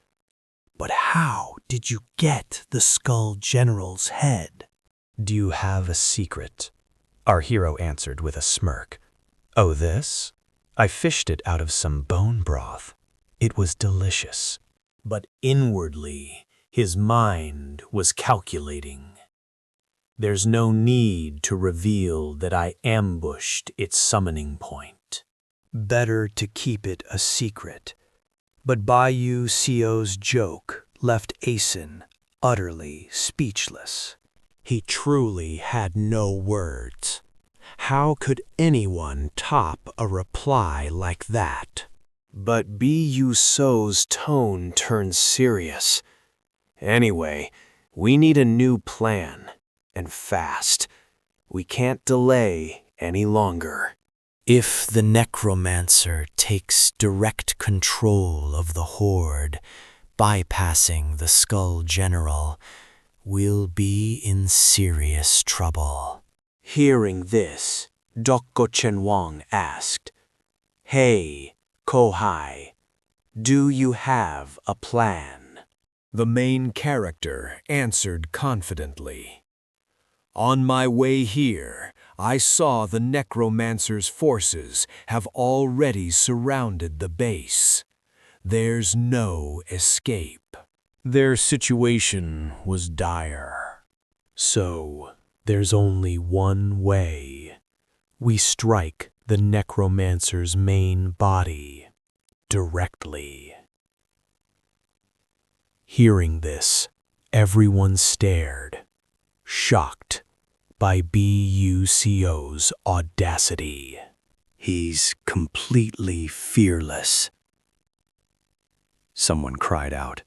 "But how did you get the Skull General's head?" Do you have a secret? Our hero answered with a smirk. Oh, this? I fished it out of some bone broth. It was delicious. But inwardly, his mind was calculating. There's no need to reveal that I ambushed its summoning point. Better to keep it a secret. But 𝐒𝐤𝐢𝐥𝐿's joke left Asen utterly speechless. He truly had no words. How could anyone top a reply like that? But 𝐵 tone turned serious. Anyway, we need a new plan, and fast. We can't delay any longer. If the necromancer takes direct control of the horde, bypassing the Skull General, we'll be in serious trouble. Hearing this, 𝐑𝐚𝐧𝐤 Chonwang asked, Hey, 𝐒𝐲𝐬, do you have a plan? The main character answered confidently. On my way here, I saw the necromancer's forces have already surrounded the base. There's no escape. Their situation was dire. So, there's only one way. We strike the necromancer's main body directly. Hearing this, everyone stared, shocked by 𝐵 audacity. He's completely fearless, someone cried out,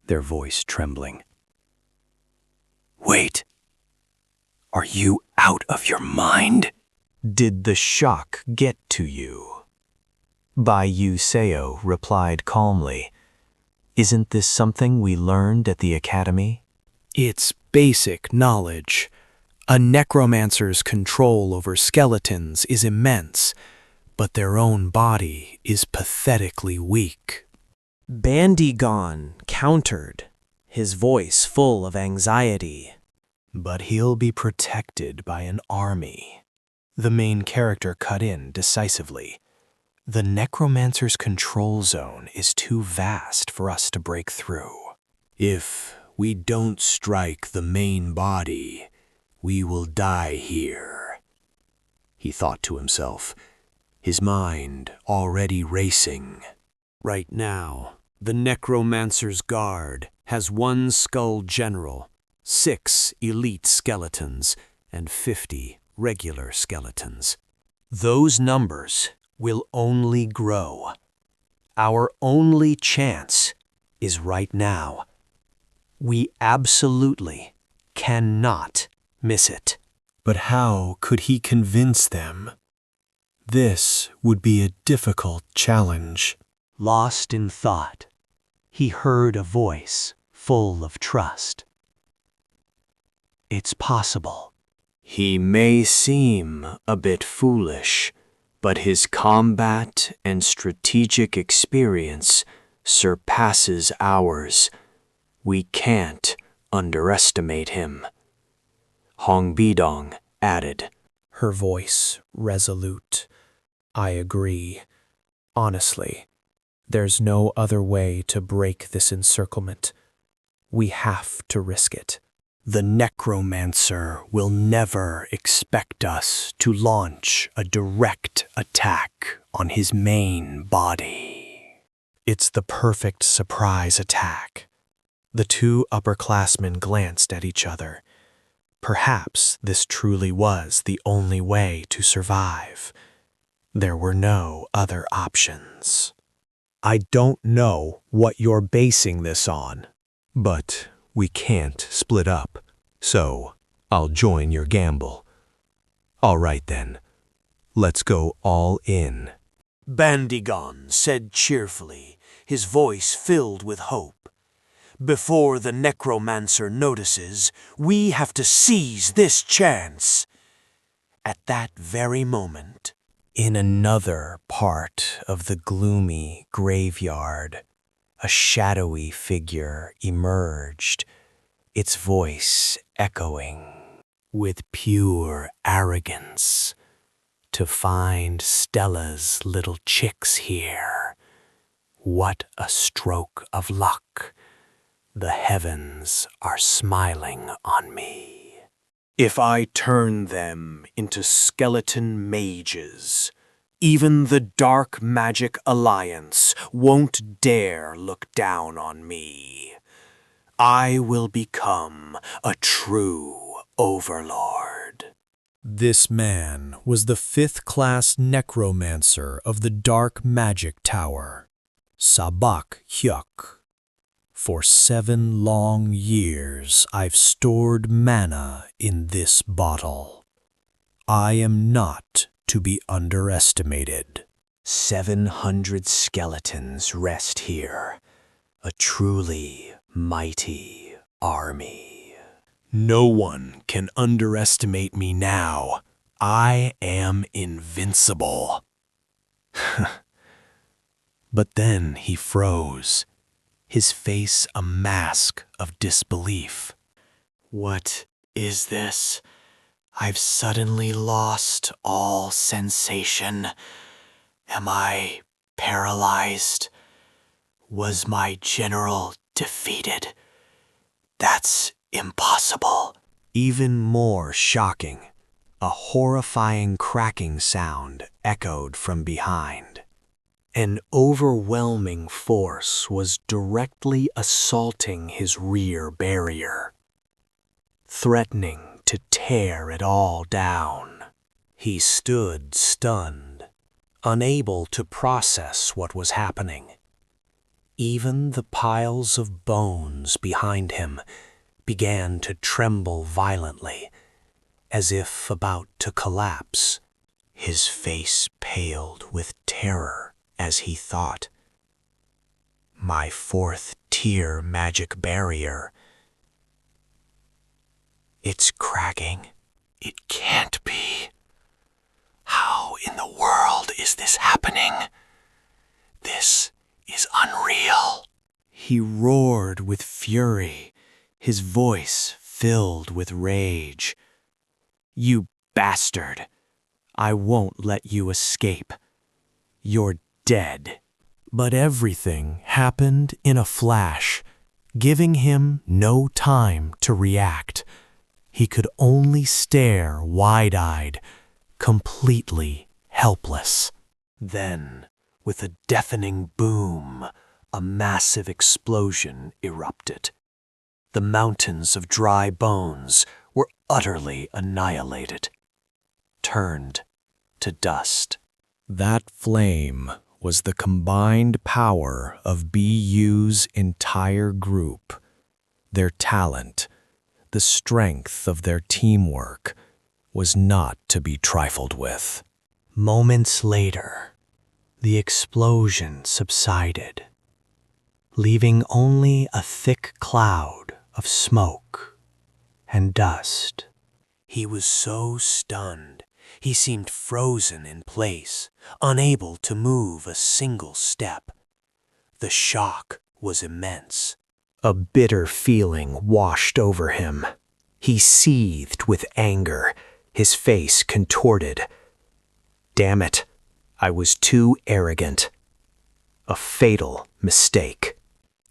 their voice trembling. Wait, are you out of your mind? Did the shock get to you? 𝐵 replied calmly, Isn't this something we learned at the academy? It's basic knowledge. A necromancer's control over skeletons is immense, but their own body is pathetically weak. Bandigon countered, his voice full of anxiety. But he'll be protected by an army. The main character cut in decisively. The necromancer's control zone is too vast for us to break through. If we don't strike the main body, we will die here, he thought to himself, his mind already racing. Right now, the necromancer's guard has 1 Skull General, 6 elite skeletons, and 50 regular skeletons. Those numbers will only grow. Our only chance is right now. We absolutely cannot miss it. But how could he convince them? This would be a difficult challenge. Lost in thought, he heard a voice full of trust. It's possible. He may seem a bit foolish, but his combat and strategic experience surpasses ours. We can't underestimate him. Hong Bidong added. Her voice resolute. I agree. Honestly, there's no other way to break this encirclement. We have to risk it. The necromancer will never expect us to launch a direct attack on his main body. It's the perfect surprise attack. The two upperclassmen glanced at each other. Perhaps this truly was the only way to survive. There were no other options. I don't know what you're basing this on, but we can't split up, so I'll join your gamble. All right then, let's go all in. Bandigon said cheerfully, his voice filled with hope. Before the necromancer notices, we have to seize this chance. At that very moment, In another part of the gloomy graveyard, a shadowy figure emerged, its voice echoing with pure arrogance. To find Stella's little chicks here. What a stroke of luck. The heavens are smiling on me. If I turn them into skeleton mages, even the Dark Magic Alliance won't dare look down on me. I will become a true overlord. This man was the 5th-class necromancer of the Dark Magic Tower, Baek Yoon-sung. For 7 long years I've stored mana in this bottle. I am not to be underestimated. 700 skeletons rest here, a truly mighty army. No one can underestimate me now. I am invincible. But then he froze, his face a mask of disbelief. What is this? I've suddenly lost all sensation. Am I paralyzed? Was my general defeated? That's impossible. Even more shocking, a horrifying cracking sound echoed from behind. An overwhelming force was directly assaulting his rear barrier, threatening to tear it all down. He stood stunned, unable to process what was happening. Even the piles of bones behind him began to tremble violently, as if about to collapse. His face paled with terror as he thought, my 4th-tier magic barrier. It's cracking. It can't be. How in the world is this happening? This is unreal. He roared with fury, his voice filled with rage. You bastard! I won't let you escape. You're dead. But everything happened in a flash, giving him no time to react. He could only stare wide-eyed, completely helpless. Then, with a deafening boom, a massive explosion erupted. The mountains of dry bones were utterly annihilated, turned to dust. That flame was the combined power of BU's entire group. Their talent, the strength of their teamwork, was not to be trifled with. Moments later, the explosion subsided, leaving only a thick cloud of smoke and dust. He was so stunned, he seemed frozen in place, unable to move a single step. The shock was immense. A bitter feeling washed over him. He seethed with anger, his face contorted. Damn it, I was too arrogant. a fatal mistake.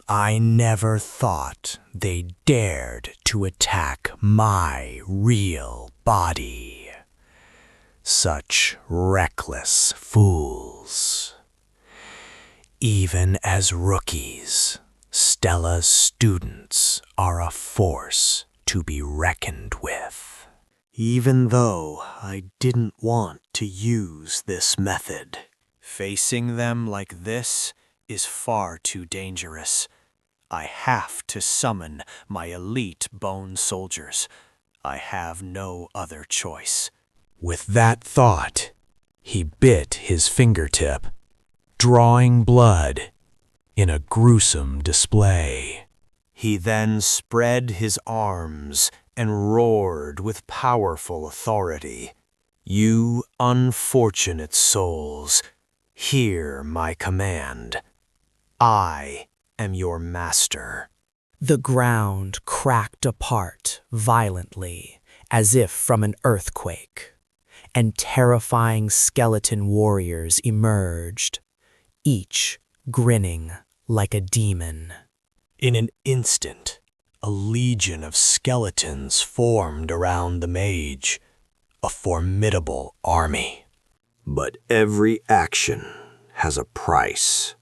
I never thought they dared to attack my real body. Such reckless fools. Even as rookies, Stella's students are a force to be reckoned with. Even though I didn't want to use this method, facing them like this is far too dangerous. I have to summon my elite bone soldiers. I have no other choice. With that thought, he bit his fingertip, drawing blood in a gruesome display. He then spread his arms and roared with powerful authority. You unfortunate souls, hear my command. I am your master. The ground cracked apart violently, as if from an earthquake, and terrifying skeleton warriors emerged, each grinning like a demon. In an instant, a legion of skeletons formed around the mage, a formidable army. But every action has a price.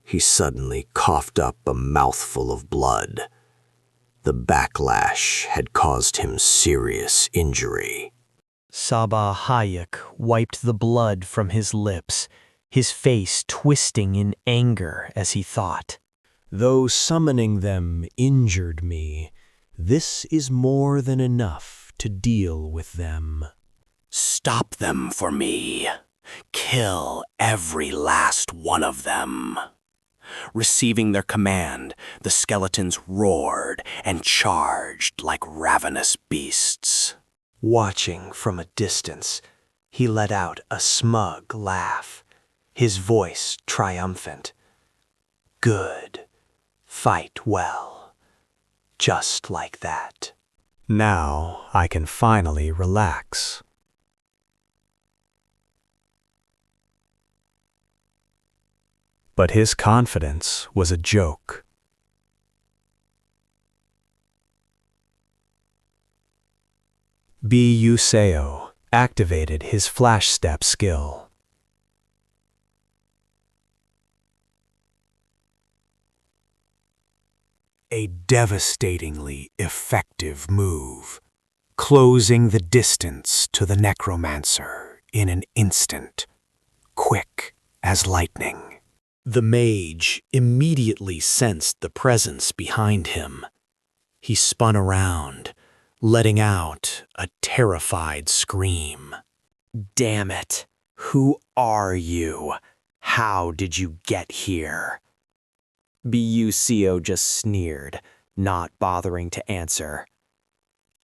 He suddenly coughed up a mouthful of blood. The backlash had caused him serious injury. Sabah Hayek wiped the blood from his lips, his face twisting in anger as he thought. Though summoning them injured me, this is more than enough to deal with them. Stop them for me. Kill every last one of them. Receiving their command, the skeletons roared and charged like ravenous beasts. Watching from a distance, he let out a smug laugh, his voice triumphant. Good. Fight well. Just like that. Now I can finally relax. But his confidence was a joke. 𝐒𝐤𝐢 activated his flash step skill. A devastatingly effective move, closing the distance to the necromancer in an instant, quick as lightning. The mage immediately sensed the presence behind him. He spun around, letting out a terrified scream. Damn it! Who are you? How did you get here? 𝐒𝐤𝐢 just sneered, not bothering to answer.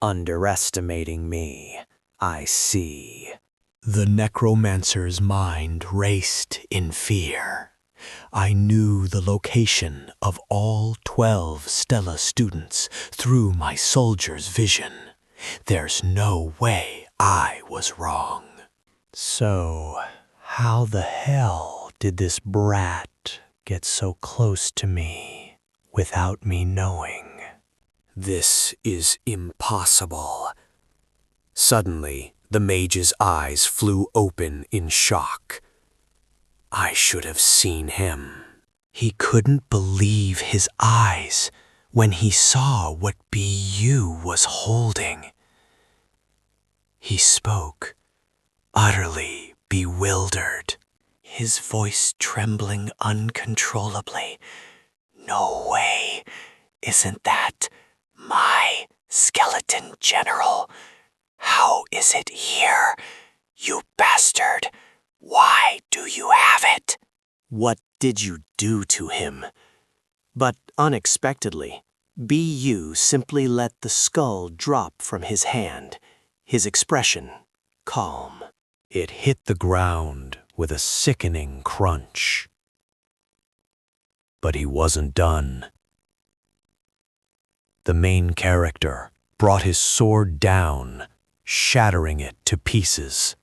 Underestimating me, I see. The necromancer's mind raced in fear. I knew the location of all 12 Stella students through my soldier's vision. There's no way I was wrong. So, how the hell did this brat get so close to me without me knowing? This is impossible. Suddenly, the mage's eyes flew open in shock. I should have seen him. He couldn't believe his eyes when he saw what 𝐒𝐤 was holding. He spoke, utterly bewildered, his voice trembling uncontrollably. No way, isn't that my skeleton general? How is it here, you bastard? Why do you have it? What did you do to him? But unexpectedly, 𝐒𝐤 simply let the skull drop from his hand, his expression calm. It hit the ground with a sickening crunch. But he wasn't done. The main character brought his sword down, shattering it to pieces.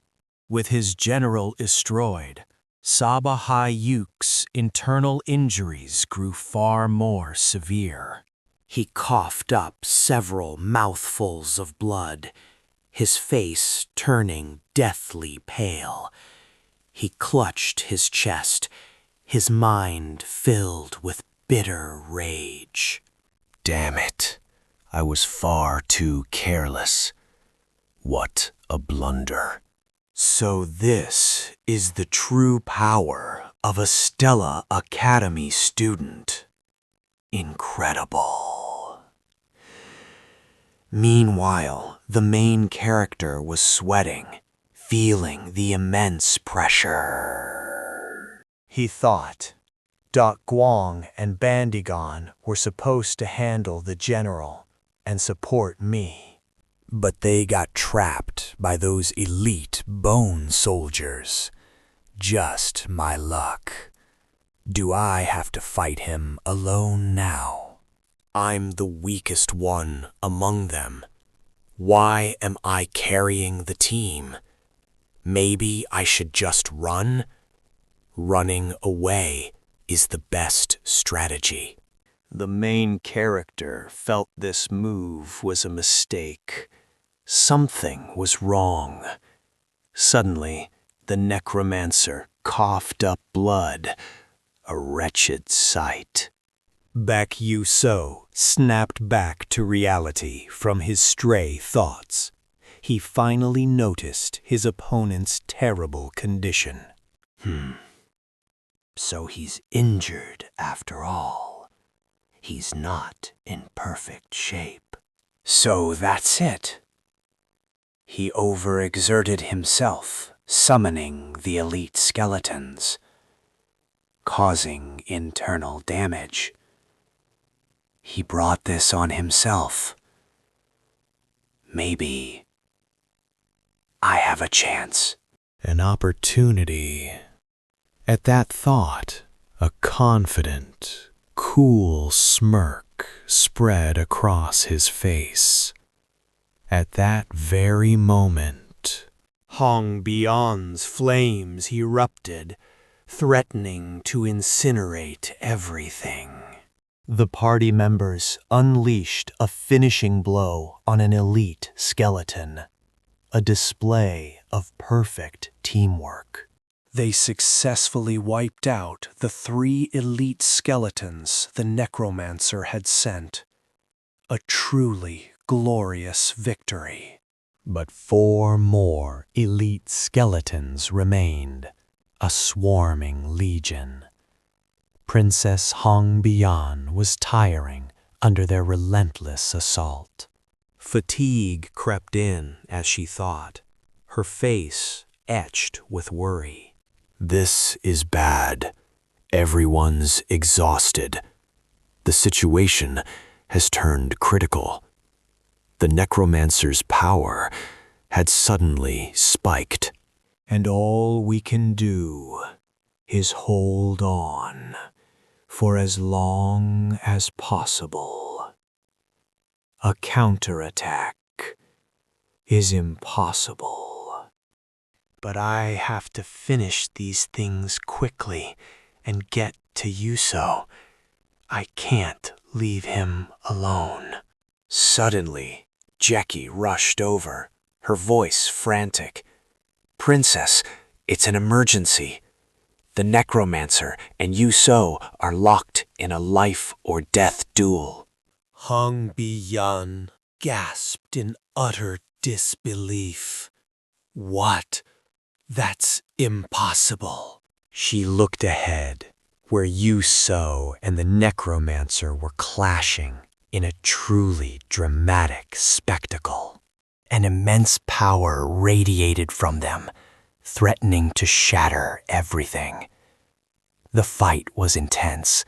With his general destroyed, 𝐒𝐤𝐢𝐥's internal injuries grew far more severe. He coughed up several mouthfuls of blood, his face turning deathly pale. He clutched his chest, his mind filled with bitter rage. Damn it. I was far too careless. What a blunder. So this is the true power of a Stella Academy student. Incredible. Meanwhile, the main character was sweating, feeling the immense pressure. He thought 𝐸 and Bandigan were supposed to handle the general and support me. But they got trapped by those elite bone soldiers. Just my luck. Do I have to fight him alone now? I'm the weakest one among them. Why am I carrying the team? Maybe I should just run? Running away is the best strategy. The main character felt this move was a mistake. Something was wrong. Suddenly, the necromancer coughed up blood, a wretched sight. Baek Yoon-sung snapped back to reality from his stray thoughts. He finally noticed his opponent's terrible condition. So he's injured after all. He's not in perfect shape. So that's it. He overexerted himself, summoning the elite skeletons, causing internal damage. He brought this on himself. Maybe I have a chance. An opportunity. At that thought, a confident, cool smirk spread across his face. At that very moment, Hong Beyond's flames erupted, threatening to incinerate everything. The party members unleashed a finishing blow on an elite skeleton, a display of perfect teamwork. They successfully wiped out the 3 elite skeletons the necromancer had sent. A truly glorious victory. But 4 more elite skeletons remained, a swarming legion. Princess Hong Bian was tiring under their relentless assault. Fatigue crept in as she thought, her face etched with worry. this is bad. Everyone's exhausted. The situation has turned critical. The necromancer's power had suddenly spiked. And all we can do is hold on for as long as possible. A counterattack is impossible. But I have to finish these things quickly and get to 𝐒𝐲𝐬. I can't leave him alone. Suddenly, Jackie rushed over, her voice frantic. Princess, it's an emergency. The necromancer and 𝐒𝐲𝐬 are locked in a life or death duel. Hong Bian gasped in utter disbelief. What? That's impossible. She looked ahead, where 𝐒𝐲𝐬 and the necromancer were clashing in a truly dramatic spectacle. An immense power radiated from them, threatening to shatter everything. The fight was intense,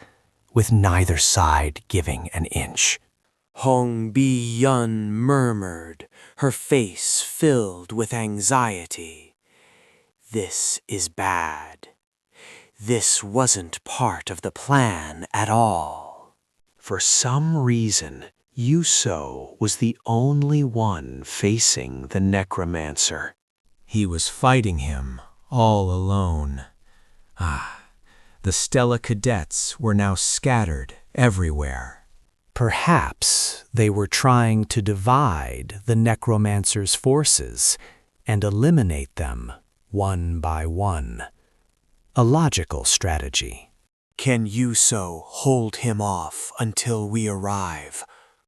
with neither side giving an inch. Hong Bi-yun murmured, her face filled with anxiety. This is bad. This wasn't part of the plan at all. For some reason, 𝐒𝐲𝐬 was the only one facing the necromancer. He was fighting him all alone. The Stella cadets were now scattered everywhere. Perhaps they were trying to divide the necromancer's forces and eliminate them one by one. A logical strategy. Can 𝐒𝐲 hold him off until we arrive,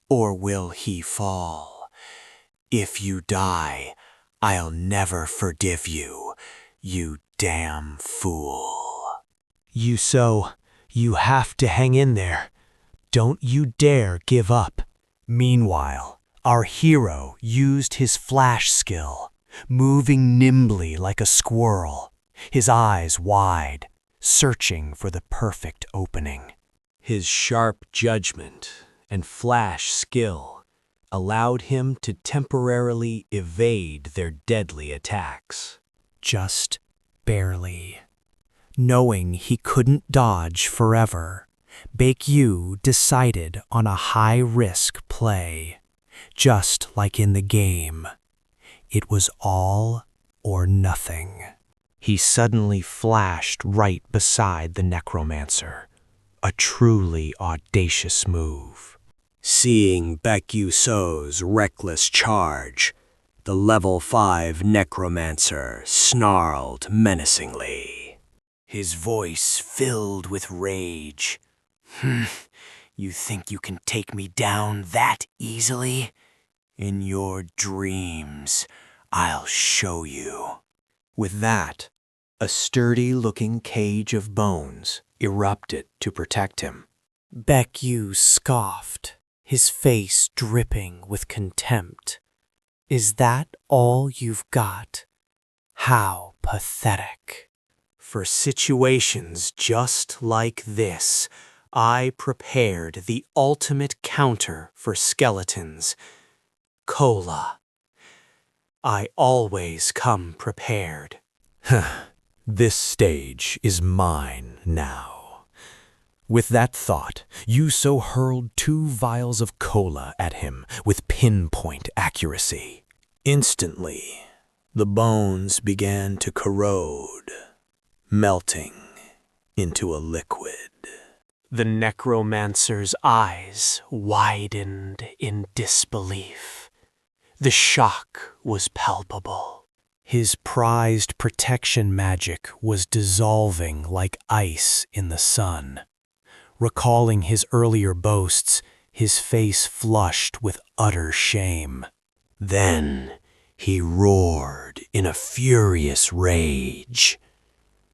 or will he fall? If you die, I'll never forgive you, you damn fool. 𝐒𝐲, you have to hang in there. Don't you dare give up. Meanwhile, our hero used his flash skill, moving nimbly like a squirrel, his eyes wide, searching for the perfect opening. His sharp judgment and flash skill allowed him to temporarily evade their deadly attacks. Just barely. Knowing he couldn't dodge forever, Baek Yoon decided on a high-risk play. Just like in the game, it was all or nothing. He suddenly flashed right beside the necromancer, a truly audacious move. Seeing Baek Yoon-sung's reckless charge, the level 5 necromancer snarled menacingly, his voice filled with rage. You think you can take me down that easily? In your dreams, I'll show you. With that, a sturdy-looking cage of bones erupted to protect him. Baek Yoon scoffed, his face dripping with contempt. Is that all you've got? How pathetic. For situations just like this, I prepared the ultimate counter for skeletons. 𝐒𝐲. I always come prepared. This stage is mine now. With that thought, 𝐒𝐲 hurled 2 vials of cola at him with pinpoint accuracy. Instantly, the bones began to corrode, melting into a liquid. The necromancer's eyes widened in disbelief. The shock was palpable. His prized protection magic was dissolving like ice in the sun. Recalling his earlier boasts, his face flushed with utter shame. Then he roared in a furious rage.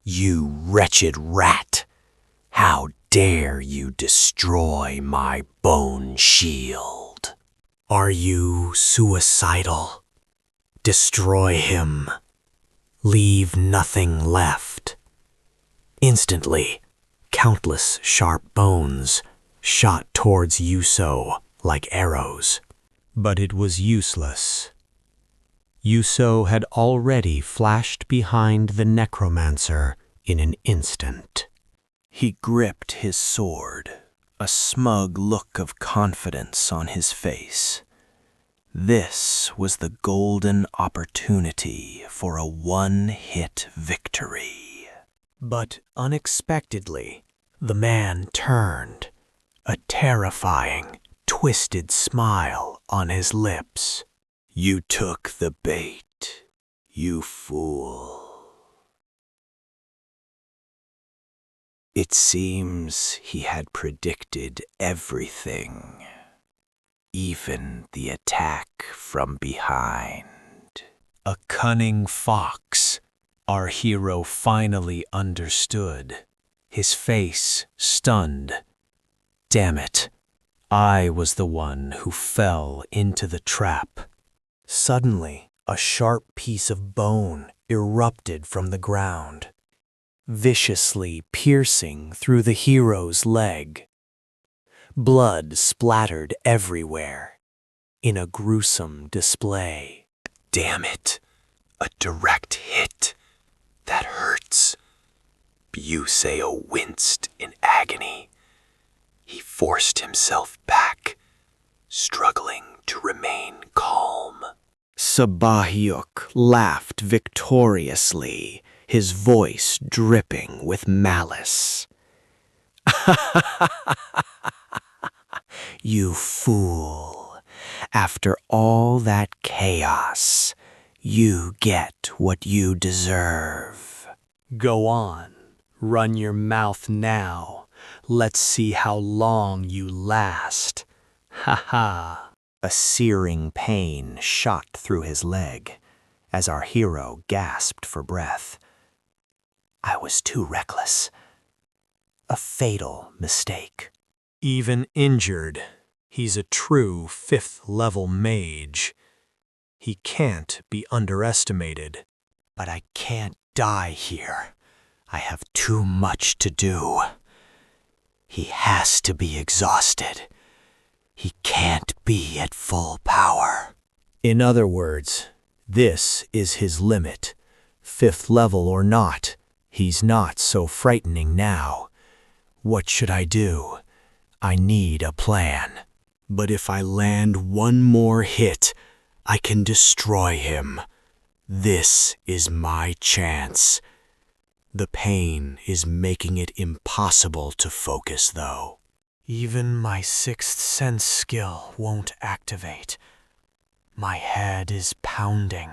You wretched rat! How dare you destroy my bone shield? Are you suicidal? Destroy him. Leave nothing left. Instantly, countless sharp bones shot towards 𝐒𝐲 like arrows. But it was useless. 𝐒𝐲 had already flashed behind the necromancer in an instant. He gripped his sword, a smug look of confidence on his face. This was the golden opportunity for a one-hit victory. But unexpectedly, the man turned, a terrifying, twisted smile on his lips. You took the bait, you fool. It seems he had predicted everything, even the attack from behind. A cunning fox, our hero finally understood, his face stunned. Damn it, I was the one who fell into the trap. Suddenly, a sharp piece of bone erupted from the ground, viciously piercing through the hero's leg. Blood splattered everywhere, in a gruesome display. Damn it, a direct hit. That hurts. 𝐒𝐲 winced in agony. He forced himself back, struggling to remain calm. 𝐸𝐸hyuk laughed victoriously, his voice dripping with malice. You fool. After all that chaos, you get what you deserve. Go on, run your mouth now. Let's see how long you last. Ha ha. A searing pain shot through his leg as our hero gasped for breath. I was too reckless. A fatal mistake. Even injured, he's a true 5th-level mage. He can't be underestimated. But I can't die here. I have too much to do. He has to be exhausted. He can't be at full power. In other words, this is his limit. 5th level or not, he's not so frightening now. What should I do? I need a plan. But if I land one more hit, I can destroy him. This is my chance. The pain is making it impossible to focus, though. Even my 6th sense skill won't activate. My head is pounding.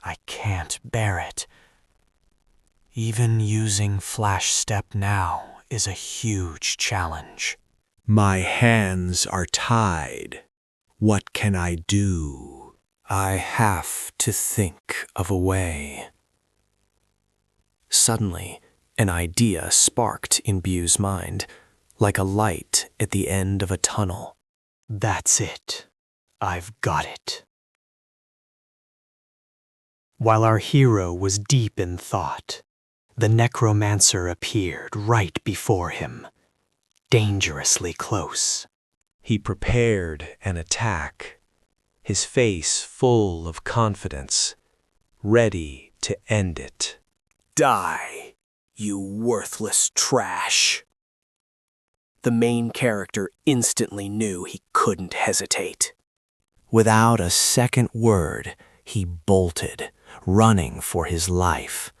I can't bear it. Even using Flash Step now is a huge challenge. My hands are tied. What can I do? I have to think of a way. Suddenly, an idea sparked in Bu's mind, like a light at the end of a tunnel. That's it. I've got it. While our hero was deep in thought, the necromancer appeared right before him, dangerously close. He prepared an attack, his face full of confidence, ready to end it. Die, you worthless trash. The main character instantly knew he couldn't hesitate. Without a second word, he bolted, running for his life.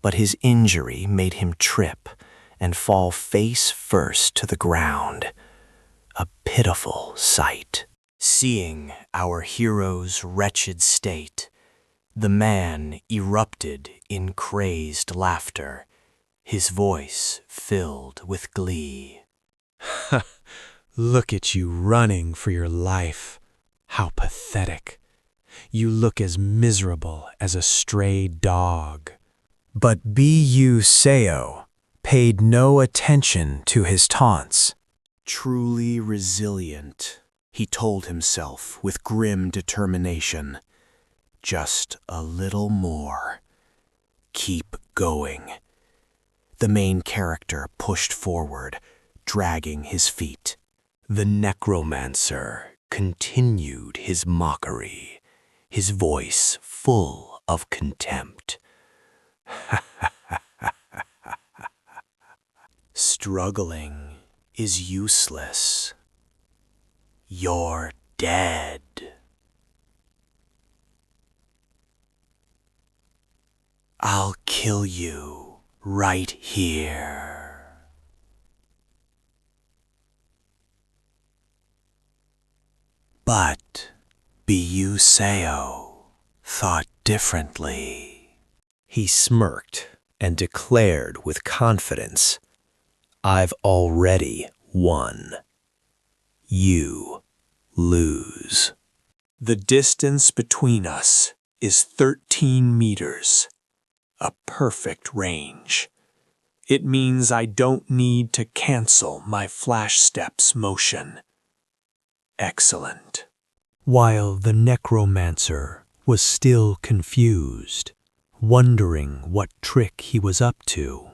But his injury made him trip and fall face first to the ground. A pitiful sight. Seeing our hero's wretched state, the man erupted in crazed laughter, his voice filled with glee. Look at you running for your life. How pathetic. You look as miserable as a stray dog. But 𝐒𝐤𝐢 paid no attention to his taunts. Truly resilient, he told himself with grim determination. Just a little more. Keep going. The main character pushed forward, dragging his feet. The necromancer continued his mockery, his voice full of contempt. Struggling is useless. You're dead. I'll kill you right here. But 𝐒𝐤𝐢 thought differently. He smirked and declared with confidence, I've already won. You lose. The distance between us is 13 meters. A perfect range. It means I don't need to cancel my Flash Steps motion. Excellent. While the necromancer was still confused, wondering what trick he was up to,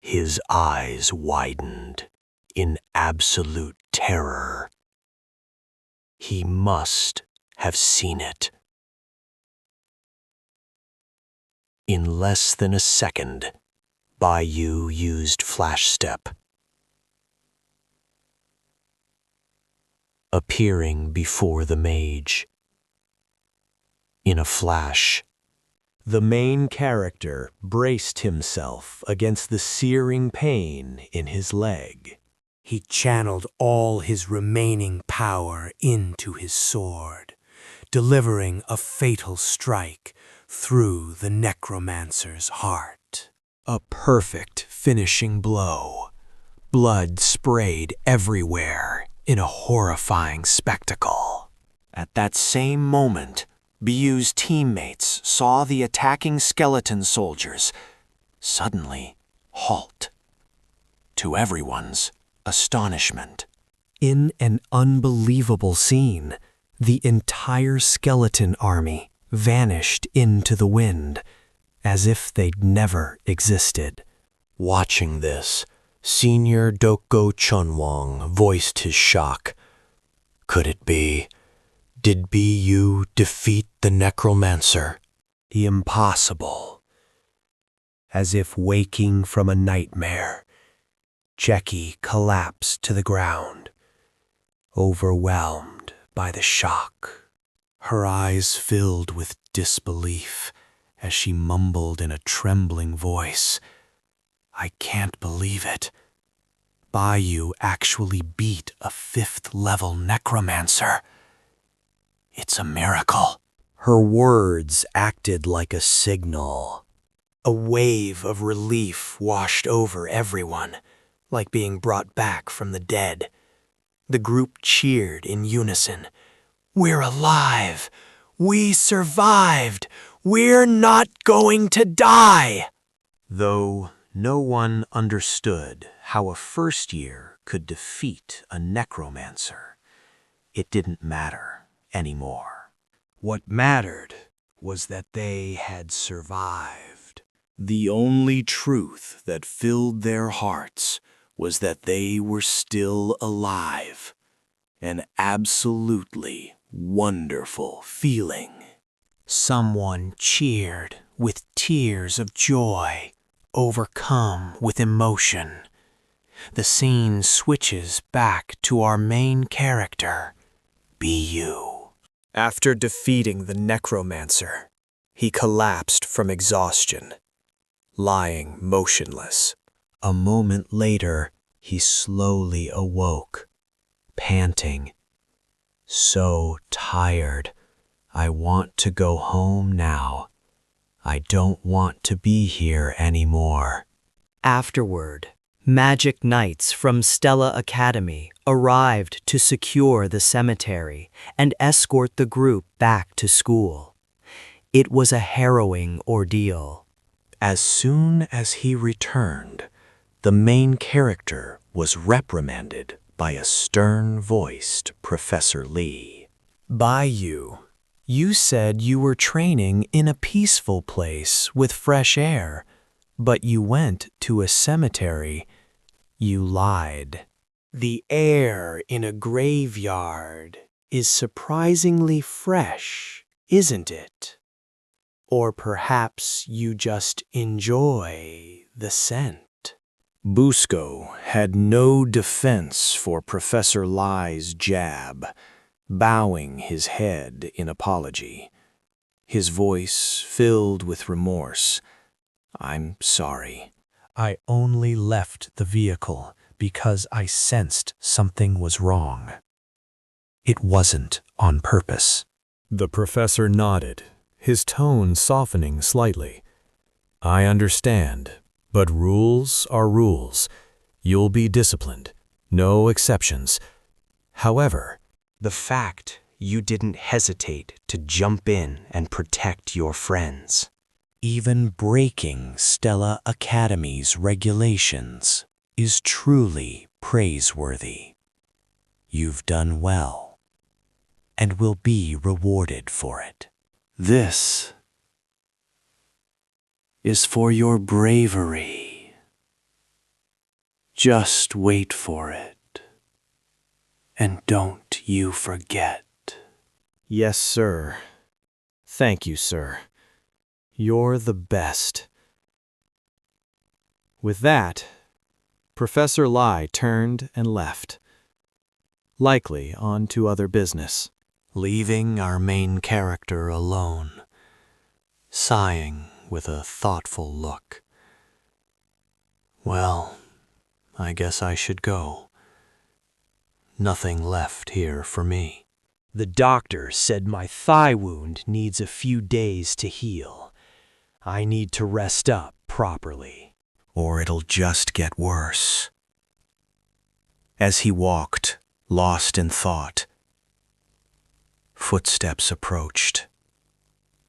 his eyes widened in absolute terror. He must have seen it. In less than a second, 𝐒𝐤𝐢 used Flash Step. Appearing before the mage. In a flash, The main character braced himself against the searing pain in his leg. He channeled all his remaining power into his sword, delivering a fatal strike through the necromancer's heart. A perfect finishing blow. Blood sprayed everywhere in a horrifying spectacle. At that same moment, Byu's teammates saw the attacking skeleton soldiers suddenly halt, to everyone's astonishment. In an unbelievable scene, the entire skeleton army vanished into the wind, as if they'd never existed. Watching this, Senior Doko Chunwong voiced his shock. Could it be? Did Byu defeat the necromancer? Impossible. As if waking from a nightmare, Jackie collapsed to the ground, overwhelmed by the shock. Her eyes filled with disbelief as she mumbled in a trembling voice, "I can't believe it. Byu actually beat a 5th-level necromancer. It's a miracle." Her words acted like a signal. A wave of relief washed over everyone, like being brought back from the dead. The group cheered in unison. "We're alive! We survived! We're not going to die!" Though no one understood how a first year could defeat a necromancer, it didn't matter anymore. What mattered was that they had survived. The only truth that filled their hearts was that they were still alive. An absolutely wonderful feeling. Someone cheered with tears of joy, overcome with emotion. The scene switches back to our main character, Byu. After defeating the necromancer, he collapsed from exhaustion, lying motionless. A moment later, he slowly awoke, panting. "So tired. I want to go home now. I don't want to be here anymore." Afterward, Magic Knights from Stella Academy arrived to secure the cemetery and escort the group back to school. It was a harrowing ordeal. As soon as he returned, the main character was reprimanded by a stern-voiced Professor Lee. Byu, you said you were training in a peaceful place with fresh air, but you went to a cemetery. You lied. The air in a graveyard is surprisingly fresh, isn't it? Or perhaps you just enjoy the scent. Busco had no defense for Professor Lai's jab, bowing his head in apology. His voice filled with remorse. "I'm sorry. I only left the vehicle because I sensed something was wrong. It wasn't on purpose." The professor nodded, his tone softening slightly. "I understand, but rules are rules. You'll be disciplined, no exceptions. However, The fact you didn't hesitate to jump in and protect your friends, Even breaking Stella Academy's regulations, is truly praiseworthy. You've done well, and will be rewarded for it. this is for your bravery. Just wait for it. And don't you forget." Yes, sir. Thank you, sir. You're the best. With that, Professor Lai turned and left, likely on to other business. Leaving our main character alone. sighing with a thoughtful look. Well, I guess I should go. Nothing left here for me. The doctor said my thigh wound needs a few days to heal. I need to rest up properly. Or it'll just get worse. As he walked, lost in thought, footsteps approached,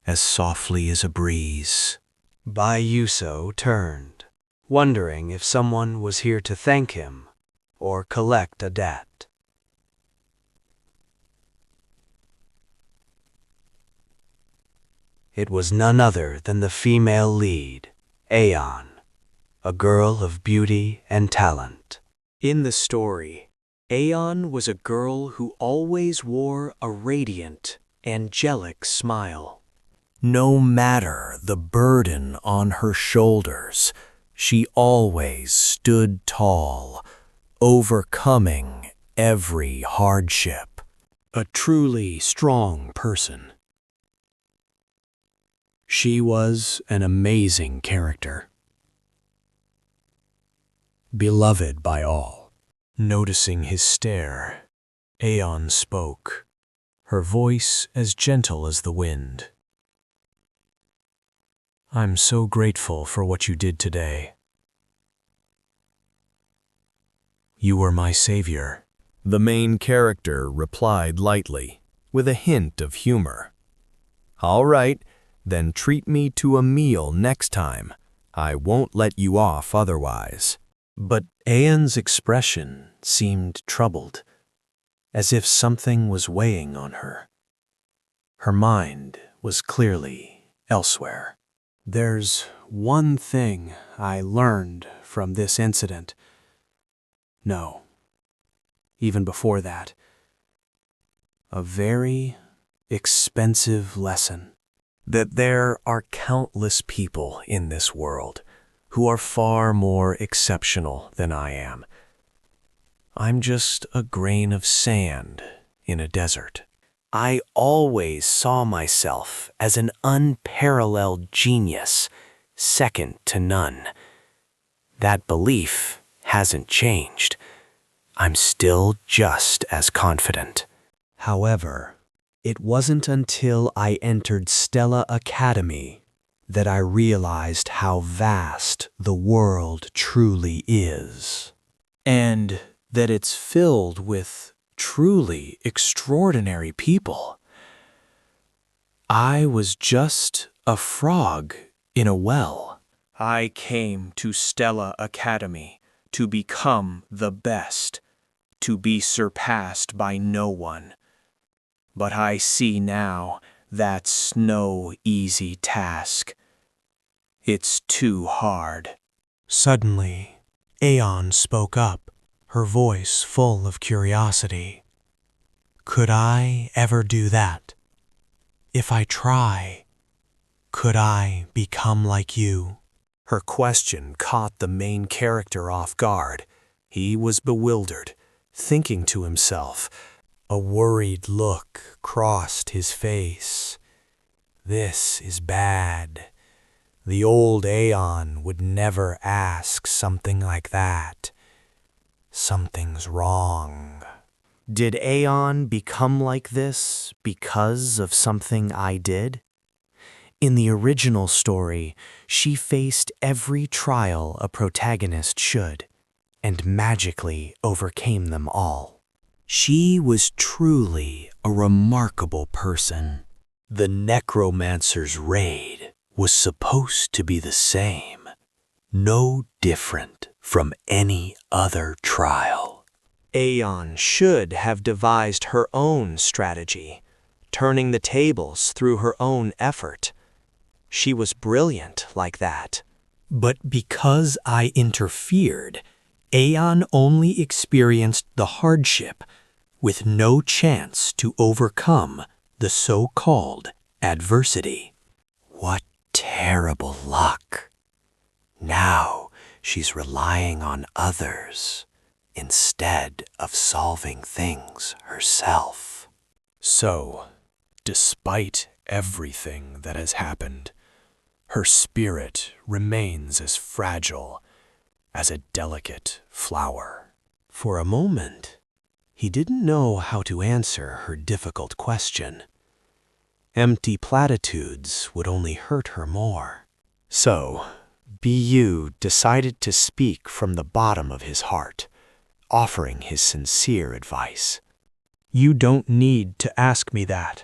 as softly as a breeze. Baek Yoon-sung turned, wondering if someone was here to thank him or collect a debt. It was none other than the female lead, Aeon, a girl of beauty and talent. In the story, Aeon was a girl who always wore a radiant, angelic smile. No matter the burden on her shoulders, she always stood tall, overcoming every hardship. A truly strong person. She was an amazing character. Beloved by all. Noticing his stare, Aeon spoke, her voice as gentle as the wind. I'm so grateful for what you did today. You were my savior. The main character replied lightly, with a hint of humor. All right, then treat me to a meal next time. I won't let you off otherwise. But Aeon's expression seemed troubled, as if something was weighing on her. Her mind was clearly elsewhere. There's one thing I learned from this incident. No, even before that. A very expensive lesson. That there are countless people in this world who are far more exceptional than I am. I'm just a grain of sand in a desert. I always saw myself as an unparalleled genius, second to none. That belief hasn't changed. I'm still just as confident. However, it wasn't until I entered Stella Academy that I realized how vast the world truly is. And that it's filled with truly extraordinary people. I was just a frog in a well. I came to Stella Academy to become the best, to be surpassed by no one. But I see now that's no easy task. It's too hard. Suddenly, Aeon spoke up, her voice full of curiosity. Could I ever do that? If I try, could I become like you? Her question caught the main character off guard. He was bewildered, thinking to himself. A worried look crossed his face. This is bad. The old Aeon would never ask something like that. Something's wrong. Did Aeon become like this because of something I did? In the original story, she faced every trial a protagonist should, and magically overcame them all. She was truly a remarkable person. The necromancer's raid was supposed to be the same, no different from any other trial. Aeon should have devised her own strategy, turning the tables through her own effort. She was brilliant like that. But because I interfered, Aeon only experienced the hardship with no chance to overcome the so-called adversity. What terrible luck. Now she's relying on others instead of solving things herself. So, despite everything that has happened, Her spirit remains as fragile as a delicate flower. For a moment, he didn't know how to answer her difficult question. Empty platitudes would only hurt her more. So, BU decided to speak from the bottom of his heart, offering his sincere advice. You don't need to ask me that.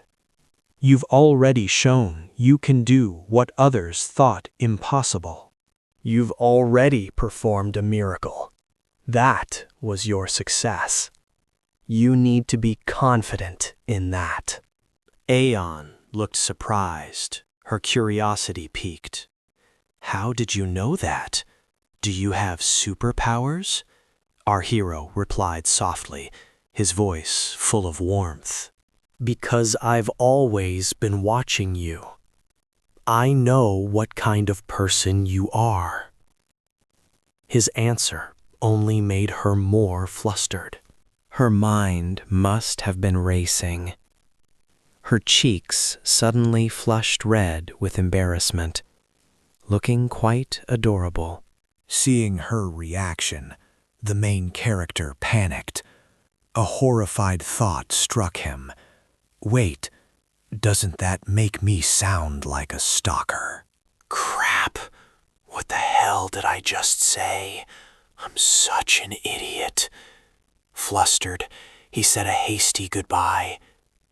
You've already shown you can do what others thought impossible. You've already performed a miracle. That was your success. You need to be confident in that. Aeon looked surprised, her curiosity piqued. How did you know that? Do you have superpowers? Our hero replied softly, his voice full of warmth. Because I've always been watching you. I know what kind of person you are. His answer only made her more flustered. Her mind must have been racing. Her cheeks suddenly flushed red with embarrassment, looking quite adorable. Seeing her reaction, the main character panicked. A horrified thought struck him. Wait, doesn't that make me sound like a stalker? Crap! What the hell did I just say? I'm such an idiot. Flustered, he said a hasty goodbye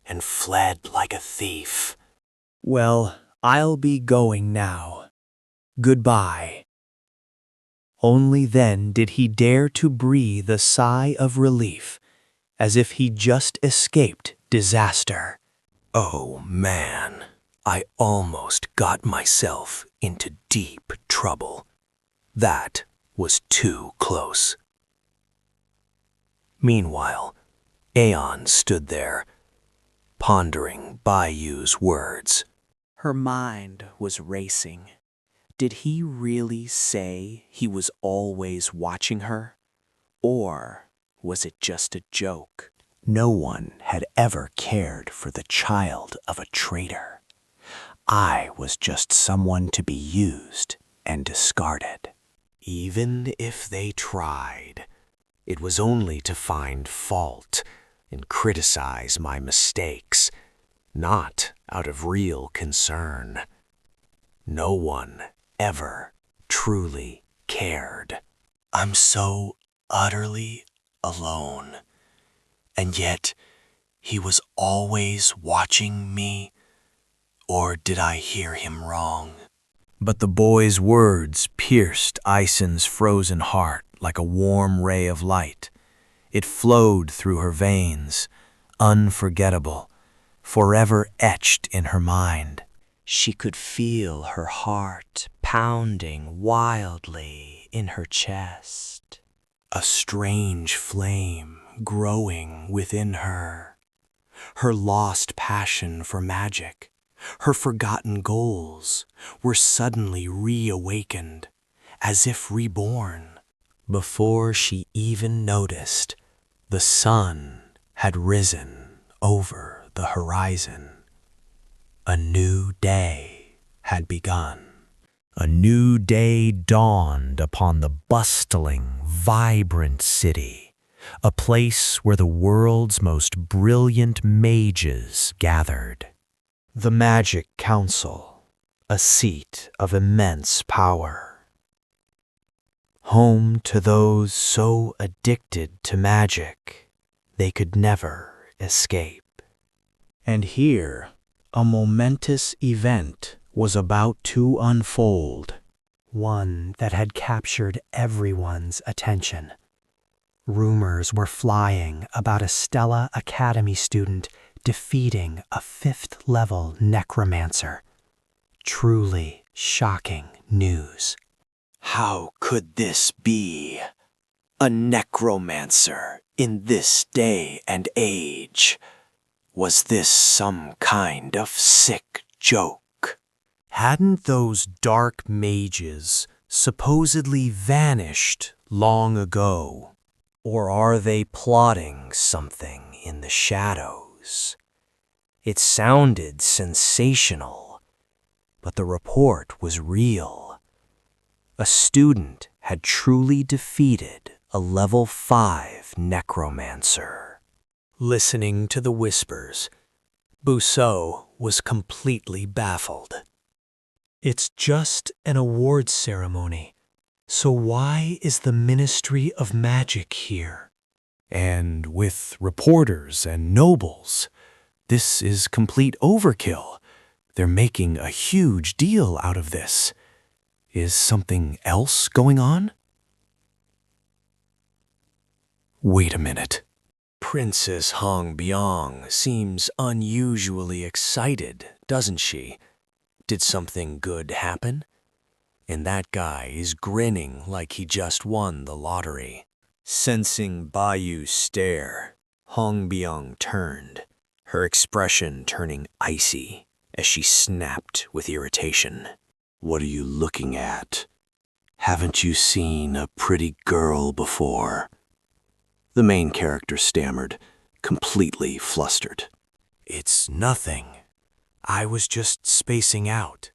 and fled like a thief. Well, I'll be going now. Goodbye. Only then did he dare to breathe a sigh of relief, as if he just escaped disaster. Oh man, I almost got myself into deep trouble. That was too close. Meanwhile, Aeon stood there, pondering Bayu's words. Her mind was racing. Did he really say he was always watching her? Or was it just a joke? No one had ever cared for the child of a traitor. I was just someone to be used and discarded. Even if they tried, it was only to find fault and criticize my mistakes, not out of real concern. No one ever truly cared. I'm so utterly alone. And yet, he was always watching me, or did I hear him wrong? But the boy's words pierced Isen's frozen heart like a warm ray of light. It flowed through her veins, unforgettable, forever etched in her mind. She could feel her heart pounding wildly in her chest. A strange flame growing within her. Her lost passion for magic, her forgotten goals were suddenly reawakened, as if reborn. Before she even noticed, the sun had risen over the horizon. A new day had begun. A new day dawned upon the bustling, vibrant city, a place where the world's most brilliant mages gathered. The Magic Council, a seat of immense power. Home to those so addicted to magic, they could never escape. And here, a momentous event was about to unfold, one that had captured everyone's attention. Rumors were flying about a Stella Academy student defeating a 5th-level necromancer. Truly shocking news. How could this be? A necromancer in this day and age? Was this some kind of sick joke? Hadn't those dark mages supposedly vanished long ago? Or are they plotting something in the shadows? It sounded sensational, but the report was real. A student had truly defeated a level 5 necromancer. Listening to the whispers, Busou was completely baffled. It's just an awards ceremony, so why is the Ministry of Magic here? And with reporters and nobles, this is complete overkill. They're making a huge deal out of this. Is something else going on? Wait a minute. Princess 𝐒𝐤𝐥𝐵 seems unusually excited, doesn't she? Did something good happen? And that guy is grinning like he just won the lottery. Sensing Bayu's stare, 𝐒𝐤𝐵 turned, her expression turning icy as she snapped with irritation. What are you looking at? Haven't you seen a pretty girl before? The main character stammered, completely flustered. It's nothing. I was just spacing out.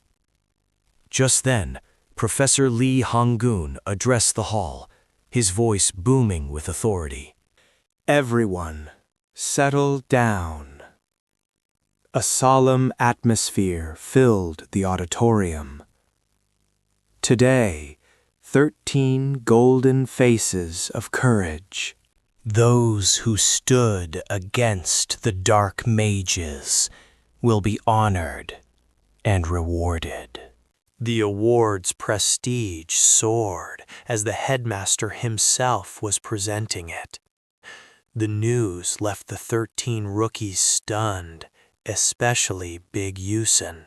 Just then, Professor Lee Hong-gun addressed the hall, his voice booming with authority. Everyone, settle down. A solemn atmosphere filled the auditorium. Today, 13 golden faces of courage. Those who stood against the dark mages will be honored and rewarded. The award's prestige soared as the headmaster himself was presenting it. The news left the 13 rookies stunned, especially Baek Yoon-sung.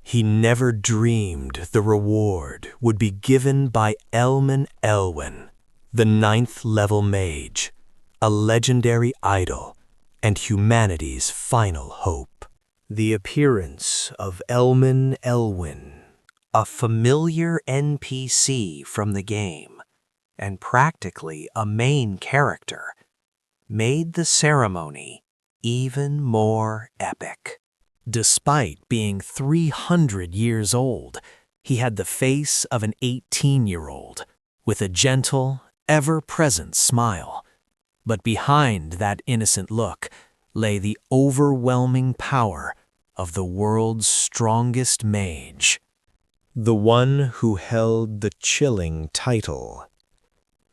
He never dreamed the reward would be given by 𝐿𝐴, the 9th level mage, a legendary idol and humanity's final hope. The appearance of 𝐿𝐴, a familiar NPC from the game, and practically a main character, made the ceremony even more epic. Despite being 300 years old, he had the face of an 18-year-old, with a gentle, ever-present smile. But behind that innocent look lay the overwhelming power of the world's strongest mage. The one who held the chilling title,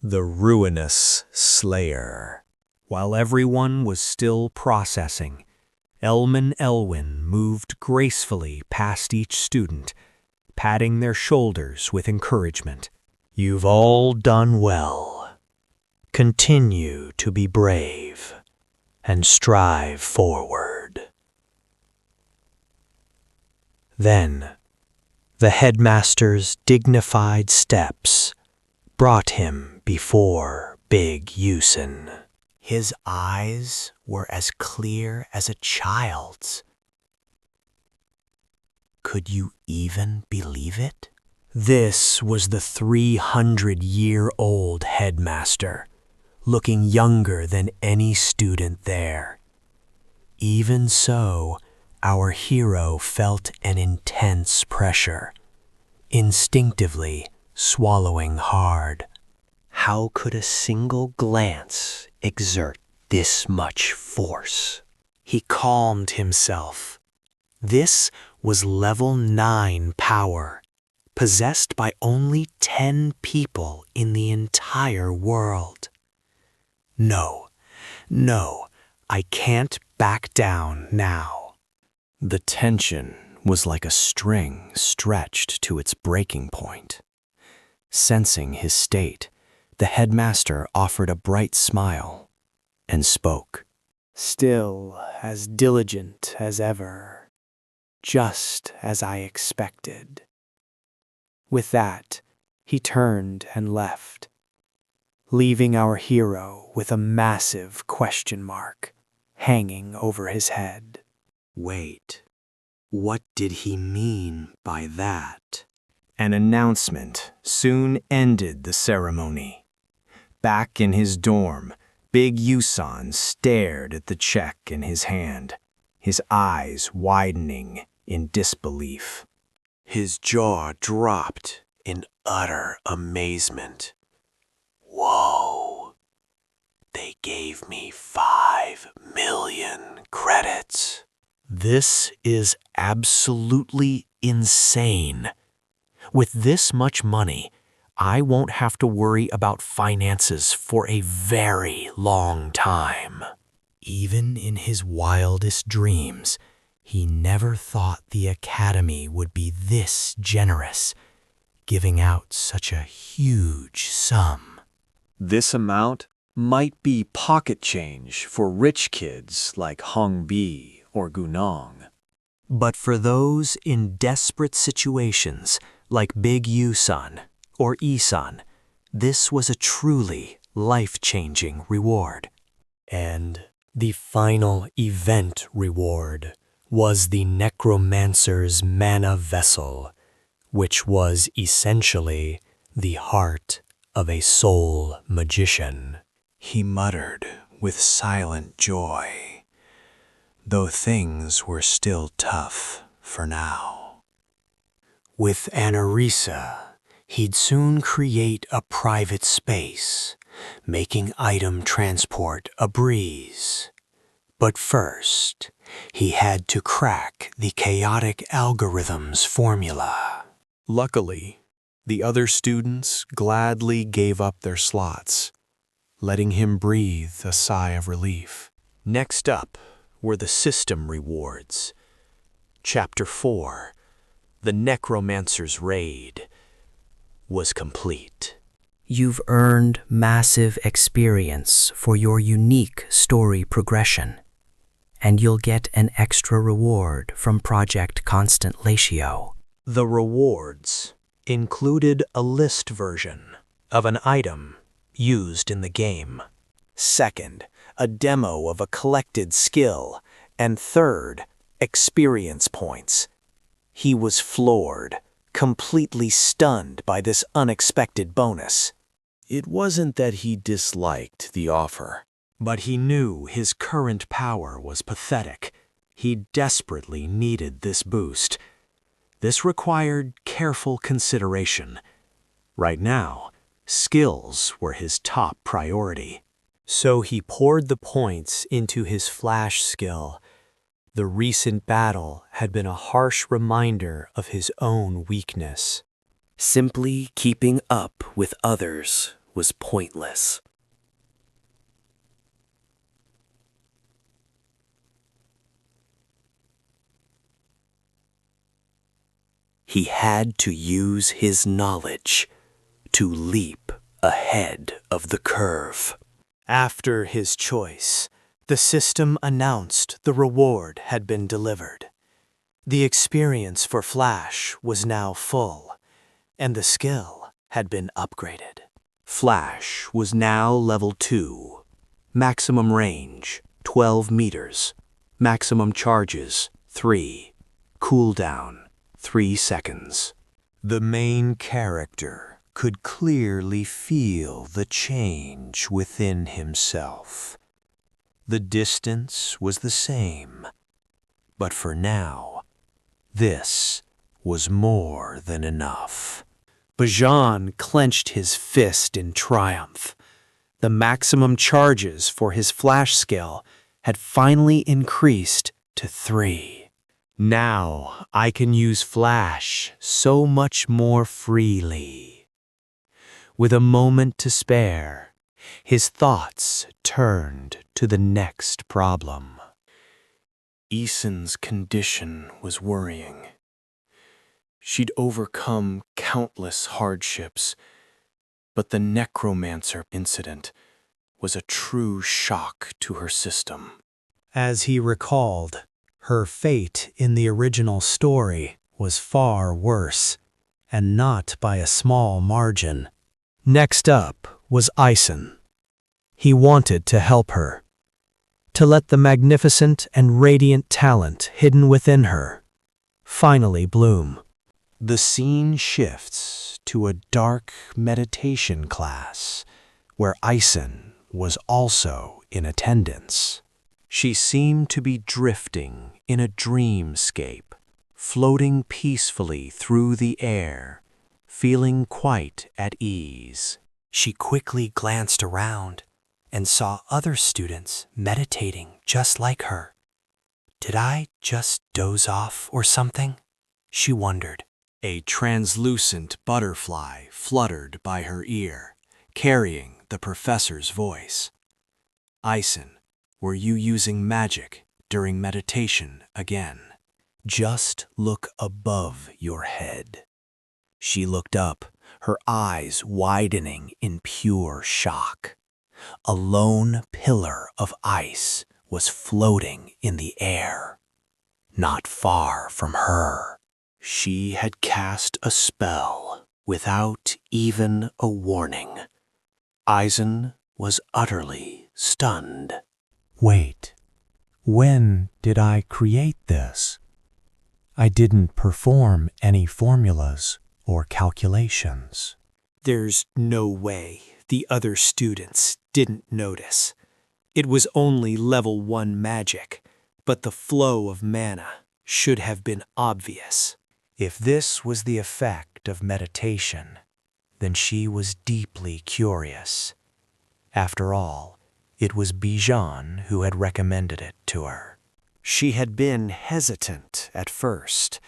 the Ruinous Slayer. While everyone was still processing, 𝐿𝐴 moved gracefully past each student, patting their shoulders with encouragement. You've all done well. Continue to be brave and strive forward. Then, the headmaster's dignified steps brought him before Baek Yoon-sung. His eyes were as clear as a child's. Could you even believe it? This was the 300-year-old headmaster, looking younger than any student there. Even so, our hero felt an intense pressure, instinctively swallowing hard. How could a single glance exert this much force? He calmed himself. This was level 9 power, possessed by only 10 people in the entire world. No, I can't back down now. The tension was like a string stretched to its breaking point. Sensing his state, the headmaster offered a bright smile and spoke. Still as diligent as ever, just as I expected. With that, he turned and left, leaving our hero with a massive question mark hanging over his head. Wait, what did he mean by that? An announcement soon ended the ceremony. Back in his dorm, Baek Yoon-sung stared at the check in his hand, his eyes widening in disbelief. His jaw dropped in utter amazement. Whoa! They gave me 5 million credits. This is absolutely insane. With this much money, I won't have to worry about finances for a very long time. Even in his wildest dreams, he never thought the Academy would be this generous, giving out such a huge sum. This amount might be pocket change for rich kids like Hong-bi or Gunong. But for those in desperate situations like Baek Yoon-sung or Lee-sun, this was a truly life-changing reward. And the final event reward was the necromancer's mana vessel, which was essentially the heart of a soul magician. He muttered with silent joy, though things were still tough for now. With Anarisa, he'd soon create a private space, making item transport a breeze. But first, he had to crack the chaotic algorithm's formula. Luckily, the other students gladly gave up their slots, letting him breathe a sigh of relief. Next up were the system rewards. Chapter 4, The Necromancer's Raid, was complete. You've earned massive experience for your unique story progression, and you'll get an extra reward from Project Constellatio. The rewards included a list version of an item used in the game. Second, a demo of a collected skill. And third, experience points. He was floored, completely stunned by this unexpected bonus. It wasn't that he disliked the offer, But he knew his current power was pathetic. He desperately needed this boost. This required careful consideration. Right now, skills were his top priority. So he poured the points into his flash skill. The recent battle had been a harsh reminder of his own weakness. Simply keeping up with others was pointless. He had to use his knowledge to leap ahead of the curve. After his choice, the system announced the reward had been delivered. The experience for Flash was now full, and the skill had been upgraded. Flash was now level 2. Maximum range, 12 meters. Maximum charges, 3. Cooldown, 3 seconds. The main character could clearly feel the change within himself. The distance was the same, but for now, this was more than enough. Bajan clenched his fist in triumph. The maximum charges for his flash skill had finally increased to 3. Now I can use flash so much more freely. With a moment to spare, his thoughts turned to the next problem. Eason's condition was worrying. She'd overcome countless hardships, but the necromancer incident was a true shock to her system. As he recalled, her fate in the original story was far worse, and not by a small margin. Next up was Ison. He wanted to help her, to let the magnificent and radiant talent hidden within her finally bloom. The scene shifts to a dark meditation class where Ison was also in attendance. She seemed to be drifting in a dreamscape, floating peacefully through the air, feeling quite at ease. She quickly glanced around and saw other students meditating just like her. Did I just doze off or something? She wondered. A translucent butterfly fluttered by her ear, carrying the professor's voice. "𝐼𝐶N, were you using magic during meditation again?" Just look above your head. She looked up, her eyes widening in pure shock. A lone pillar of ice was floating in the air, not far from her. She had cast a spell without even a warning. 𝐼𝐶N was utterly stunned. Wait, when did I create this? I didn't perform any formulas or calculations. There's no way the other students didn't notice. It was only level 1 magic, but the flow of mana should have been obvious. If this was the effect of meditation, then she was deeply curious. After all, it was Bijan who had recommended it to her. She had been hesitant at first,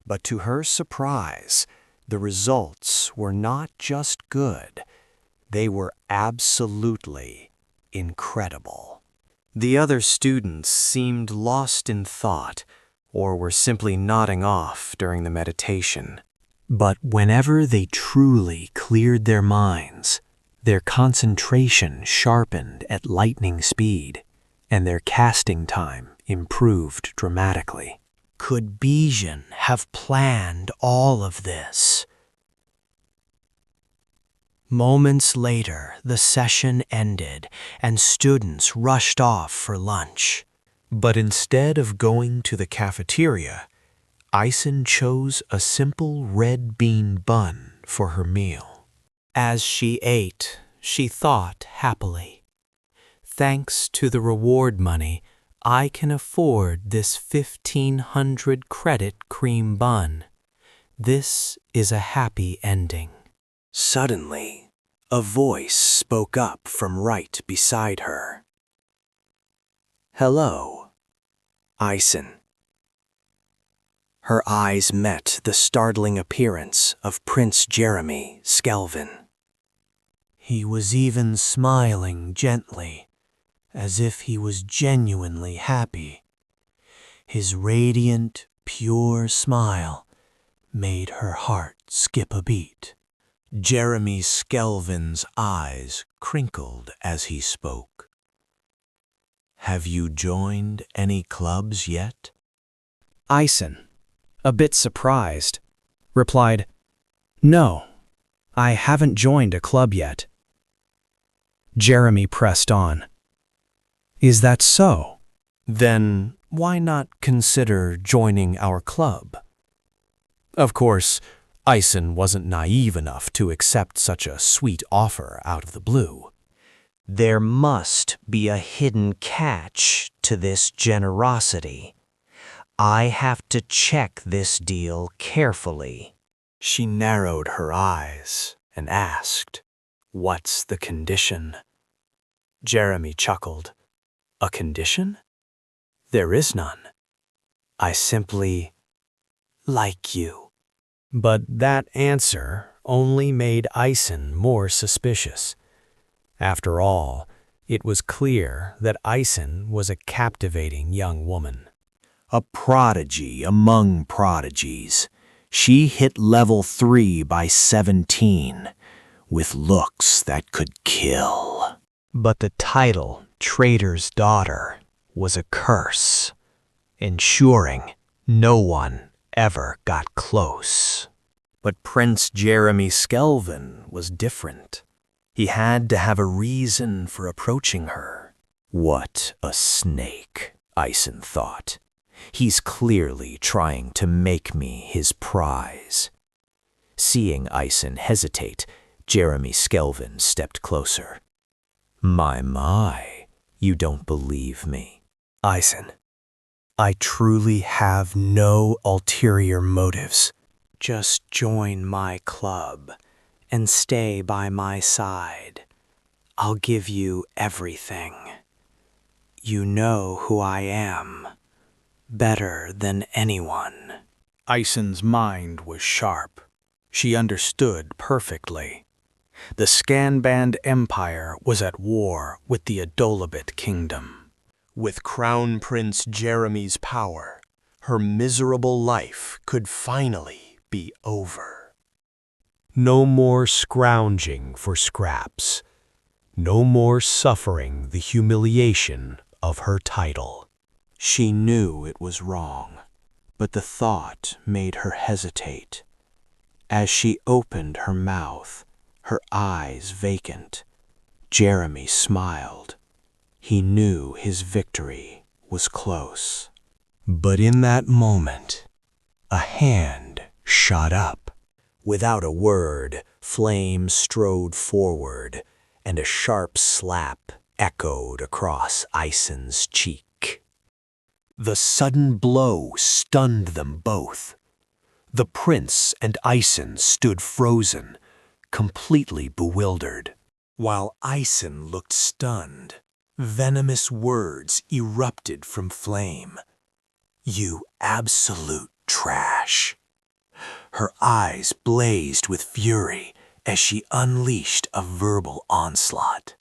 but to her surprise, the results were not just good, they were absolutely incredible. The other students seemed lost in thought, or were simply nodding off during the meditation. But whenever they truly cleared their minds, their concentration sharpened at lightning speed, and their casting time improved dramatically. Could Bijan have planned all of this? Moments later, the session ended and students rushed off for lunch. But instead of going to the cafeteria, 𝐼𝐶N chose a simple red bean bun for her meal. As she ate, she thought happily, "Thanks to the reward money, I can afford this 1,500 credit cream bun. This is a happy ending." Suddenly, a voice spoke up from right beside her. "Hello, 𝐼𝐶N." Her eyes met the startling appearance of Prince Jeremy Skelvin. He was even smiling gently, as if he was genuinely happy. His radiant, pure smile made her heart skip a beat. Jeremy Skelvin's eyes crinkled as he spoke. "Have you joined any clubs yet?" 𝐼𝐶N, a bit surprised, replied, "No, I haven't joined a club yet." Jeremy pressed on. "Is that so? Then why not consider joining our club?" Of course, 𝐼𝐶N wasn't naive enough to accept such a sweet offer out of the blue. There must be a hidden catch to this generosity. I have to check this deal carefully. She narrowed her eyes and asked, "What's the condition?" Jeremy chuckled. "A condition? There is none. I simply like you." But that answer only made 𝐼𝐶N more suspicious. After all, it was clear that 𝐼𝐶N was a captivating young woman. A prodigy among prodigies, she hit level 3 by 17, with looks that could kill. But the title, Trader's Daughter, was a curse, ensuring no one ever got close. But Prince Jeremy Skelvin was different. He had to have a reason for approaching her. What a snake, 𝐼𝐶N thought. He's clearly trying to make me his prize. Seeing 𝐼𝐶N hesitate, Jeremy Skelvin stepped closer. My, you don't believe me. 𝐼𝐶N, I truly have no ulterior motives. Just join my club and stay by my side. I'll give you everything. You know who I am, better than anyone. 𝐼𝐮's mind was sharp. She understood perfectly. The Scanband Empire was at war with the Adolabit Kingdom. With Crown Prince Jeremy's power, her miserable life could finally be over. No more scrounging for scraps. No more suffering the humiliation of her title. She knew it was wrong, but the thought made her hesitate. As she opened her mouth, her eyes vacant, Jeremy smiled. He knew his victory was close. But in that moment, a hand shot up. Without a word, Flame strode forward, and a sharp slap echoed across 𝐼𝐮's cheek. The sudden blow stunned them both. The prince and 𝐼𝐮 stood frozen, completely bewildered. While 𝐼𝐮 looked stunned, venomous words erupted from Flame. "You absolute trash." Her eyes blazed with fury as she unleashed a verbal onslaught.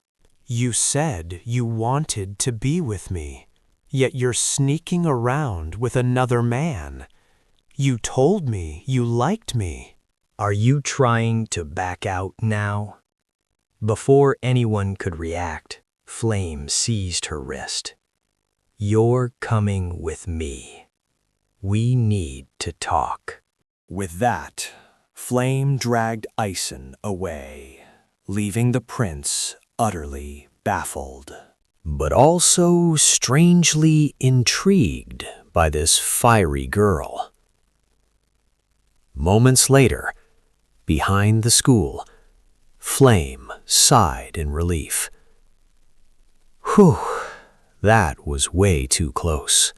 You said you wanted to be with me, yet you're sneaking around with another man. You told me you liked me. Are you trying to back out now? Before anyone could react, Flame seized her wrist. You're coming with me. We need to talk. With that, Flame dragged 𝐼𝐮 away, leaving the prince utterly baffled, But also strangely intrigued by this fiery girl. Moments later, behind the school, Flame sighed in relief. Whew, that was way too close.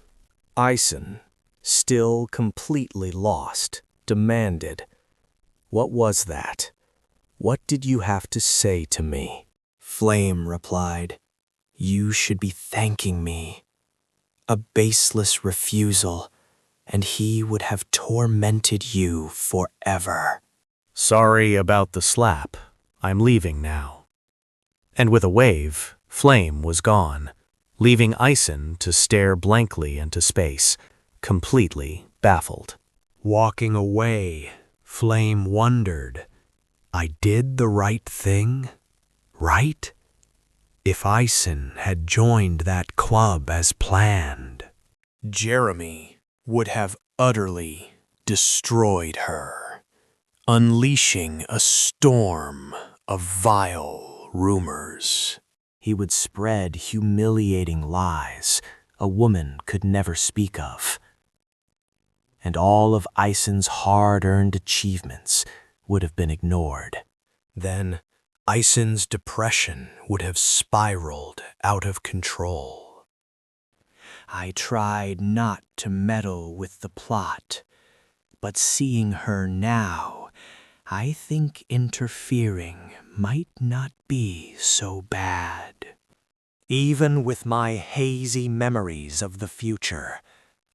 𝐼𝐮, still completely lost, demanded, "What was that? What did you have to say to me?" Flame replied, "You should be thanking me. A baseless refusal, and he would have tormented you forever." Sorry about the slap. I'm leaving now. And with a wave, Flame was gone, leaving 𝐼𝐮 to stare blankly into space, completely baffled. Walking away, Flame wondered, I did the right thing, right? If 𝐼𝐮 had joined that club as planned, Jeremy would have utterly destroyed her, unleashing a storm of vile rumors. He would spread humiliating lies a woman could never speak of. And all of 𝐼𝐮's hard-earned achievements would have been ignored. Then 𝐼𝐮's depression would have spiraled out of control. I tried not to meddle with the plot, but seeing her now, I think interfering might not be so bad. Even with my hazy memories of the future,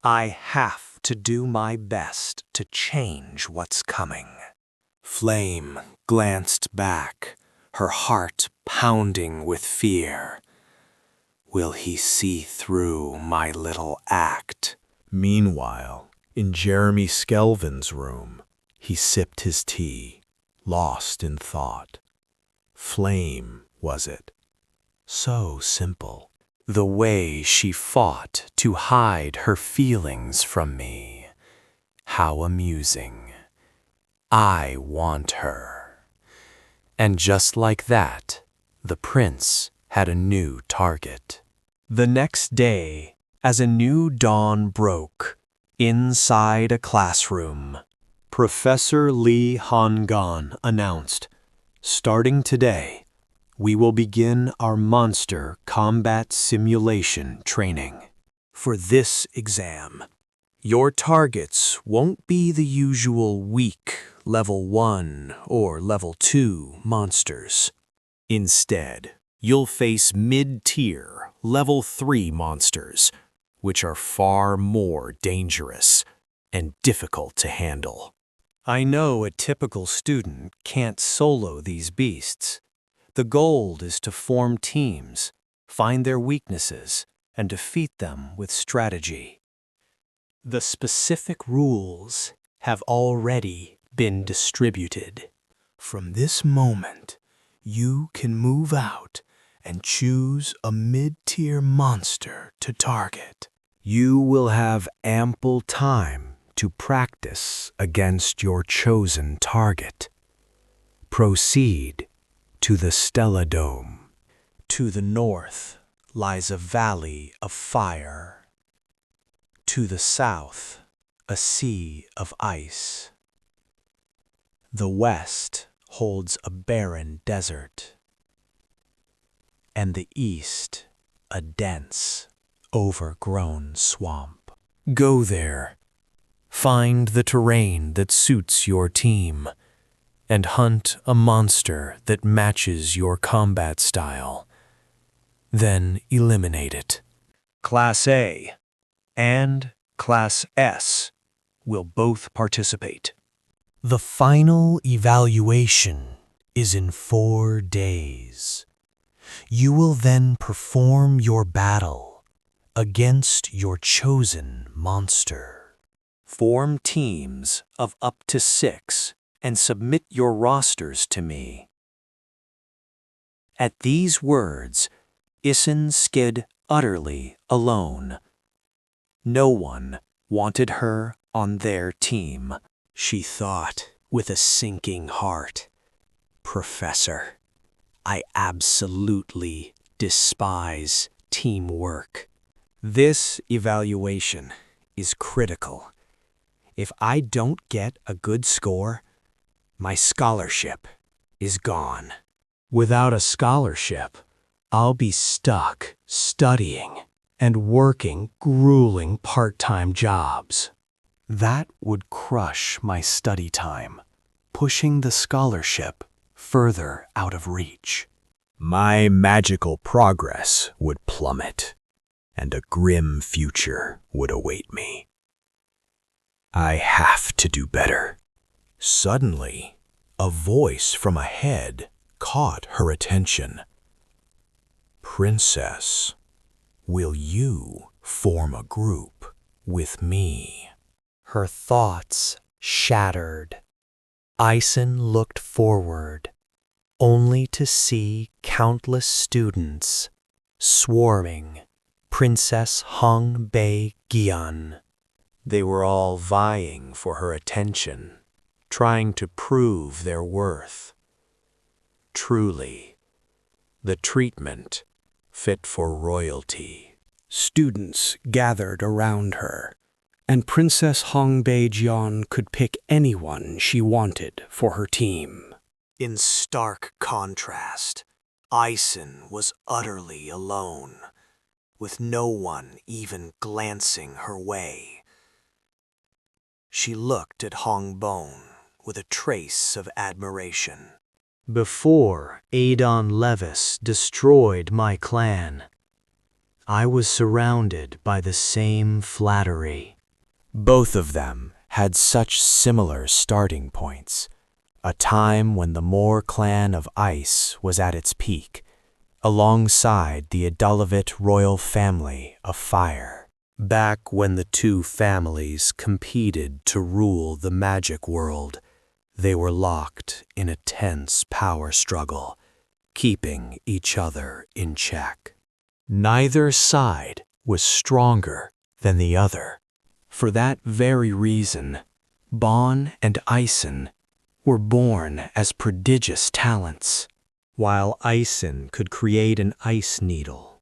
I have to do my best to change what's coming. Flame glanced back, her heart pounding with fear. Will he see through my little act? Meanwhile, in Jeremy Skelvin's room, he sipped his tea, lost in thought. Flame, was it? So simple. The way she fought to hide her feelings from me. How amusing. I want her. And just like that, the prince had a new target. The next day, as a new dawn broke, inside a classroom, Professor Lee Han-gon announced, "Starting today, we will begin our monster combat simulation training. For this exam, your targets won't be the usual weak level 1 or level 2 monsters. Instead, you'll face mid-tier level 3 monsters, which are far more dangerous and difficult to handle. I know a typical student can't solo these beasts. The goal is to form teams, find their weaknesses, and defeat them with strategy. The specific rules have already been distributed. From this moment, you can move out and choose a mid-tier monster to target. You will have ample time to practice against your chosen target. Proceed to the Stella Dome. To the north lies a valley of fire. To the south, a sea of ice. The west holds a barren desert, and the east a dense, overgrown swamp. Go there, find the terrain that suits your team, and hunt a monster that matches your combat style. Then eliminate it. Class A and Class S will both participate. The final evaluation is in 4 days. You will then perform your battle against your chosen monster. Form teams of up to 6 and submit your rosters to me. At these words, 𝐒𝐮𝐧𝐤 utterly alone. No one wanted her on their team. She thought with a sinking heart, "Professor, I absolutely despise teamwork." This evaluation is critical. If I don't get a good score, my scholarship is gone. Without a scholarship, I'll be stuck studying and working grueling part-time jobs. That would crush my study time, pushing the scholarship further out of reach. My magical progress would plummet, and a grim future would await me. I have to do better. Suddenly, a voice from ahead caught her attention. Princess, will you form a group with me? Her thoughts shattered. 𝐼𝐮 looked forward, only to see countless students swarming Princess 𝐒𝐤𝐿 Gyeon. They were all vying for her attention, trying to prove their worth. Truly, the treatment fit for royalty. Students gathered around her, and Princess 𝐒𝐤𝐿 could pick anyone she wanted for her team. In stark contrast, 𝐼𝐮 was utterly alone, with no one even glancing her way. She looked at 𝐒𝐤𝐿 with a trace of admiration. Before Adon Levis destroyed my clan, I was surrounded by the same flattery. Both of them had such similar starting points, a time when the Moor clan of ice was at its peak, alongside the Adalavit royal family of fire. Back when the two families competed to rule the magic world, they were locked in a tense power struggle, keeping each other in check. Neither side was stronger than the other. For that very reason, Bon and 𝐼𝐮 were born as prodigious talents. While 𝐼𝐮 could create an ice needle,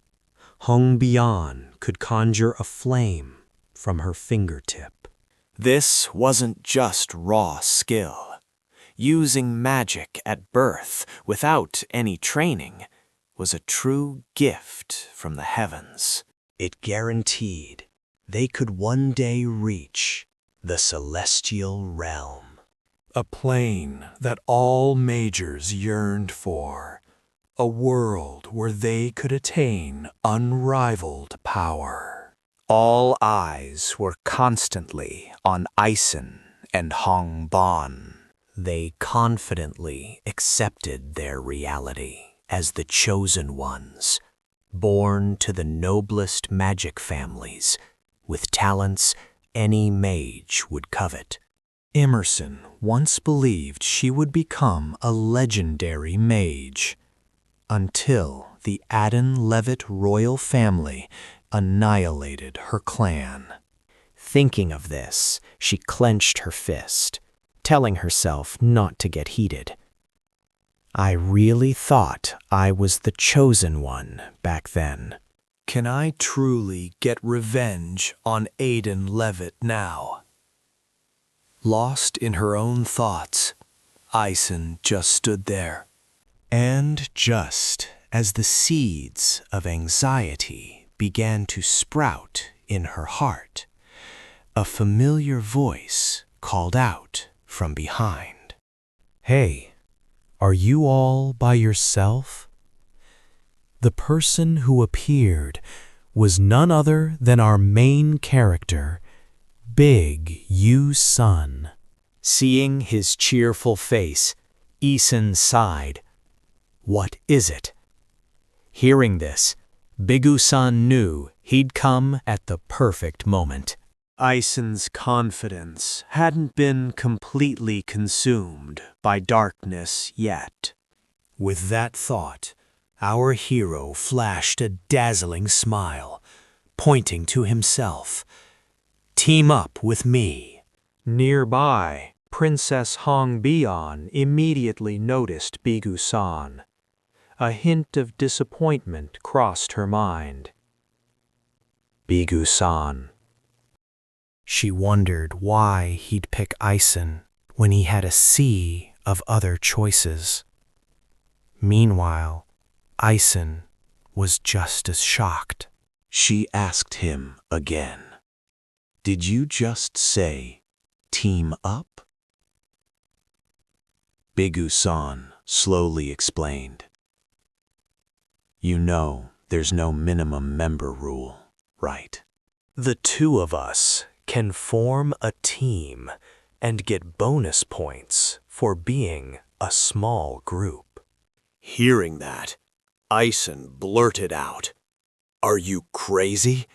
𝐒𝐤𝐿 could conjure a flame from her fingertip. This wasn't just raw skill. Using magic at birth without any training was a true gift from the heavens. It guaranteed they could one day reach the celestial realm. A plane that all mages yearned for, a world where they could attain unrivaled power. All eyes were constantly on 𝐼𝐶 and Hong Bon. They confidently accepted their reality as the chosen ones, born to the noblest magic families, with talents any mage would covet. Emerson once believed she would become a legendary mage, until the Adden-Levitt royal family annihilated her clan. Thinking of this, she clenched her fist, telling herself not to get heated. I really thought I was the chosen one back then. Can I truly get revenge on Adden-Levitt now? Lost in her own thoughts, 𝐼𝐶 just stood there. And just as the seeds of anxiety began to sprout in her heart, a familiar voice called out from behind. "Hey, are you all by yourself?" The person who appeared was none other than our main character, Baek Yoon-sung. Seeing his cheerful face, 𝐸 sighed. What is it? Hearing this, Baek Yoon-sung knew he'd come at the perfect moment. 𝐼𝐶's confidence hadn't been completely consumed by darkness yet. With that thought, our hero flashed a dazzling smile, pointing to himself. Team up with me. Nearby, Princess Hong Bian immediately noticed Baek Yoon-sung. A hint of disappointment crossed her mind. Baek Yoon-sung. She wondered why he'd pick 𝐼𝐶 when he had a sea of other choices. Meanwhile, 𝐼𝐶 was just as shocked. She asked him again, "Did you just say, team up?" Baek Yoon-sung slowly explained. "You know there's no minimum member rule, right? The two of us can form a team and get bonus points for being a small group." Hearing that, 𝐼𝐶 blurted out, "Are you crazy?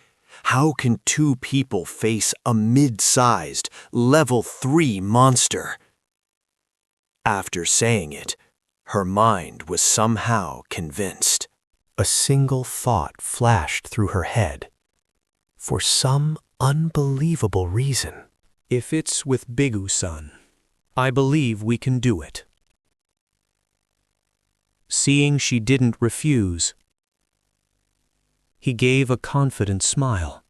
How can two people face a mid-sized, level 3 monster?" After saying it, her mind was somehow convinced. A single thought flashed through her head. For some unbelievable reason, If it's with Baek Yoon-sung, I believe we can do it. Seeing she didn't refuse, he gave a confident smile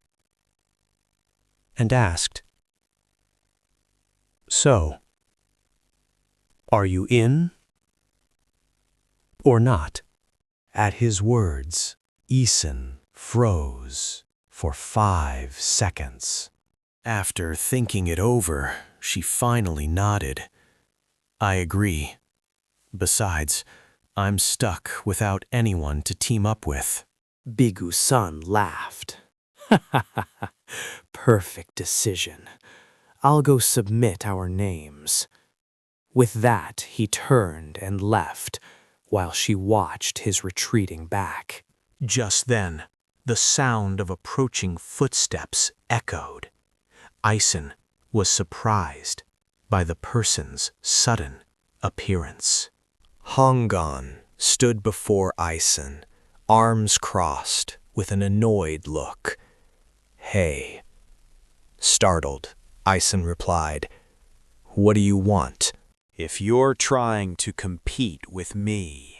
and asked, "So, are you in or not?" at his words, 𝐸 froze for 5 seconds. After thinking it over, she finally nodded. "I agree. Besides, I'm stuck without anyone to team up with." Baek Yoon-sung laughed. Perfect decision. I'll go submit our names. With that, he turned and left, while she watched his retreating back. Just then, the sound of approaching footsteps echoed. 𝐼𝐶 was surprised by the person's sudden appearance. Hong Bon stood before 𝐼𝐶, arms crossed with an annoyed look. "Hey." Startled, 𝐼𝐶 replied, "What do you want?" If you're trying to compete with me,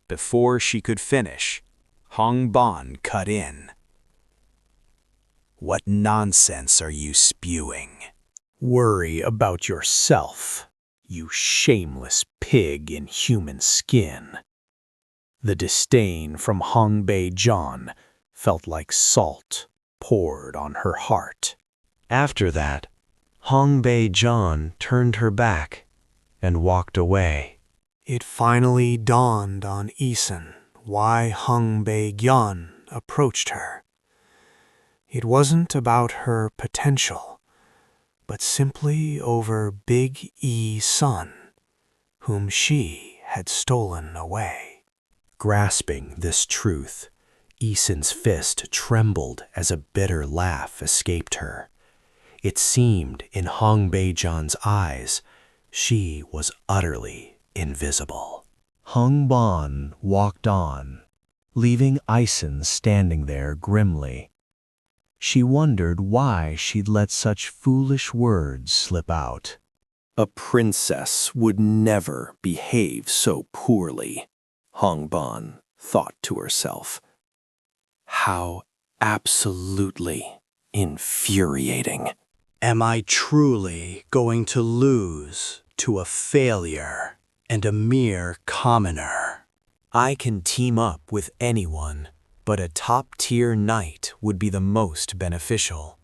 before she could finish, Hong Bon cut in. What nonsense are you spewing? Worry about yourself, you shameless pig in human skin. The disdain from 𝐒𝐤𝐲 felt like salt poured on her heart. After that, 𝐒𝐤𝐲 turned her back and walked away. It finally dawned on 𝐸sun why 𝐒𝐤𝐲 approached her. It wasn't about her potential, but simply over Big 𝐸-sun, whom she had stolen away. Grasping this truth, 𝐸sun's fist trembled as a bitter laugh escaped her. It seemed in 𝐒𝐤𝐲's eyes she was utterly invisible. 𝐒𝐤𝐲 walked on, leaving 𝐸sun standing there grimly. She wondered why she'd let such foolish words slip out. A princess would never behave so poorly, 𝐒𝐤𝐲 thought to herself. How absolutely infuriating. Am I truly going to lose to a failure and a mere commoner? I can team up with anyone, but a top-tier knight would be the most beneficial.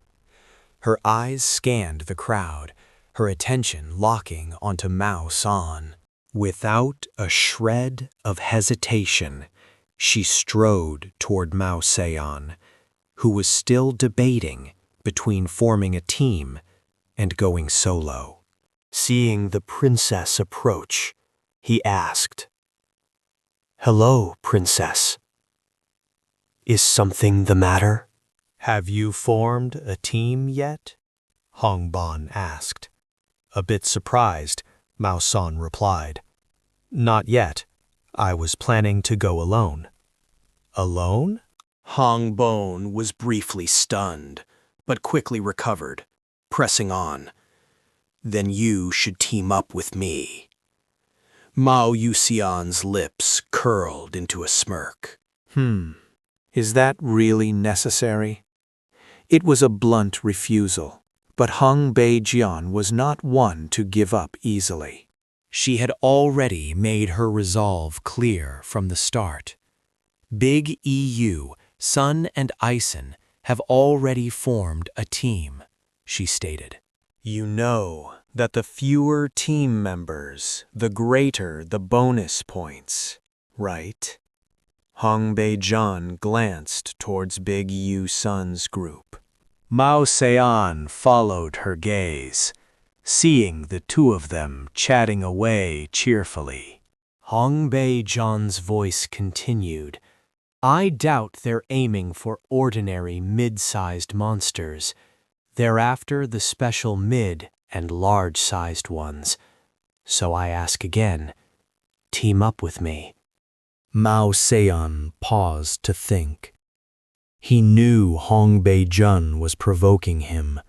Her eyes scanned the crowd, her attention locking onto Mao San. Without a shred of hesitation, she strode toward Mao Seon, who was still debating between forming a team and going solo. Seeing the princess approach, he asked, "Hello, princess. Is something the matter?" Have you formed a team yet? 𝐒𝐤𝐲 asked. A bit surprised, Mao San replied, "Not yet. I was planning to go alone." Alone? 𝐒𝐤𝐲 was briefly stunned, but quickly recovered, pressing on. "Then you should team up with me." Mao Yuxian's lips curled into a smirk. Is that really necessary? It was a blunt refusal, but 𝐒𝐤𝐲 was not one to give up easily. She had already made her resolve clear from the start. Big EU, Sun and 𝐸sun have already formed a team, she stated. You know that the fewer team members, the greater the bonus points, right? 𝐒𝐤𝐲 glanced towards Big 𝐸-sun's group. Mao Seon followed her gaze, seeing the two of them chatting away cheerfully. 𝐒𝐤𝐲's voice continued, "I doubt they're aiming for ordinary mid-sized monsters. They're after the special mid and large-sized ones. So I ask again, team up with me." Mao Seon paused to think. He knew 𝐒𝐤𝐲 was provoking him,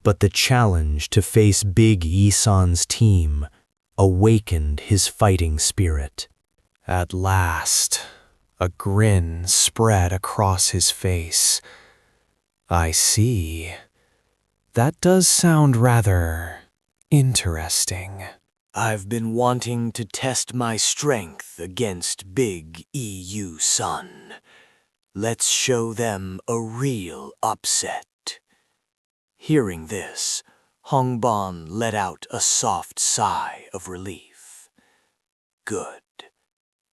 but the challenge to face Big 𝐸-sun's team awakened his fighting spirit. At last, a grin spread across his face. "I see. That does sound rather interesting." "I've been wanting to test my strength against Big 𝐸-sun. Let's show them a real upset." Hearing this, 𝐒𝐤𝐲 let out a soft sigh of relief. "Good.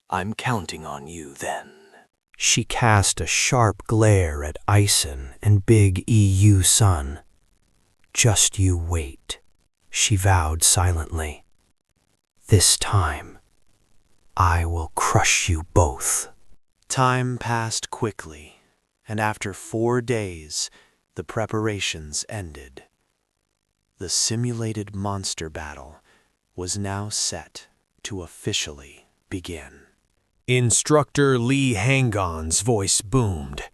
I'm counting on you then." She cast a sharp glare at 𝐸sun and Big 𝐸-sun. "Just you wait," she vowed silently. "This time, I will crush you both." Time passed quickly, and after 4 days, the preparations ended. The simulated monster battle was now set to officially begin. Instructor Lee Hangon's voice boomed.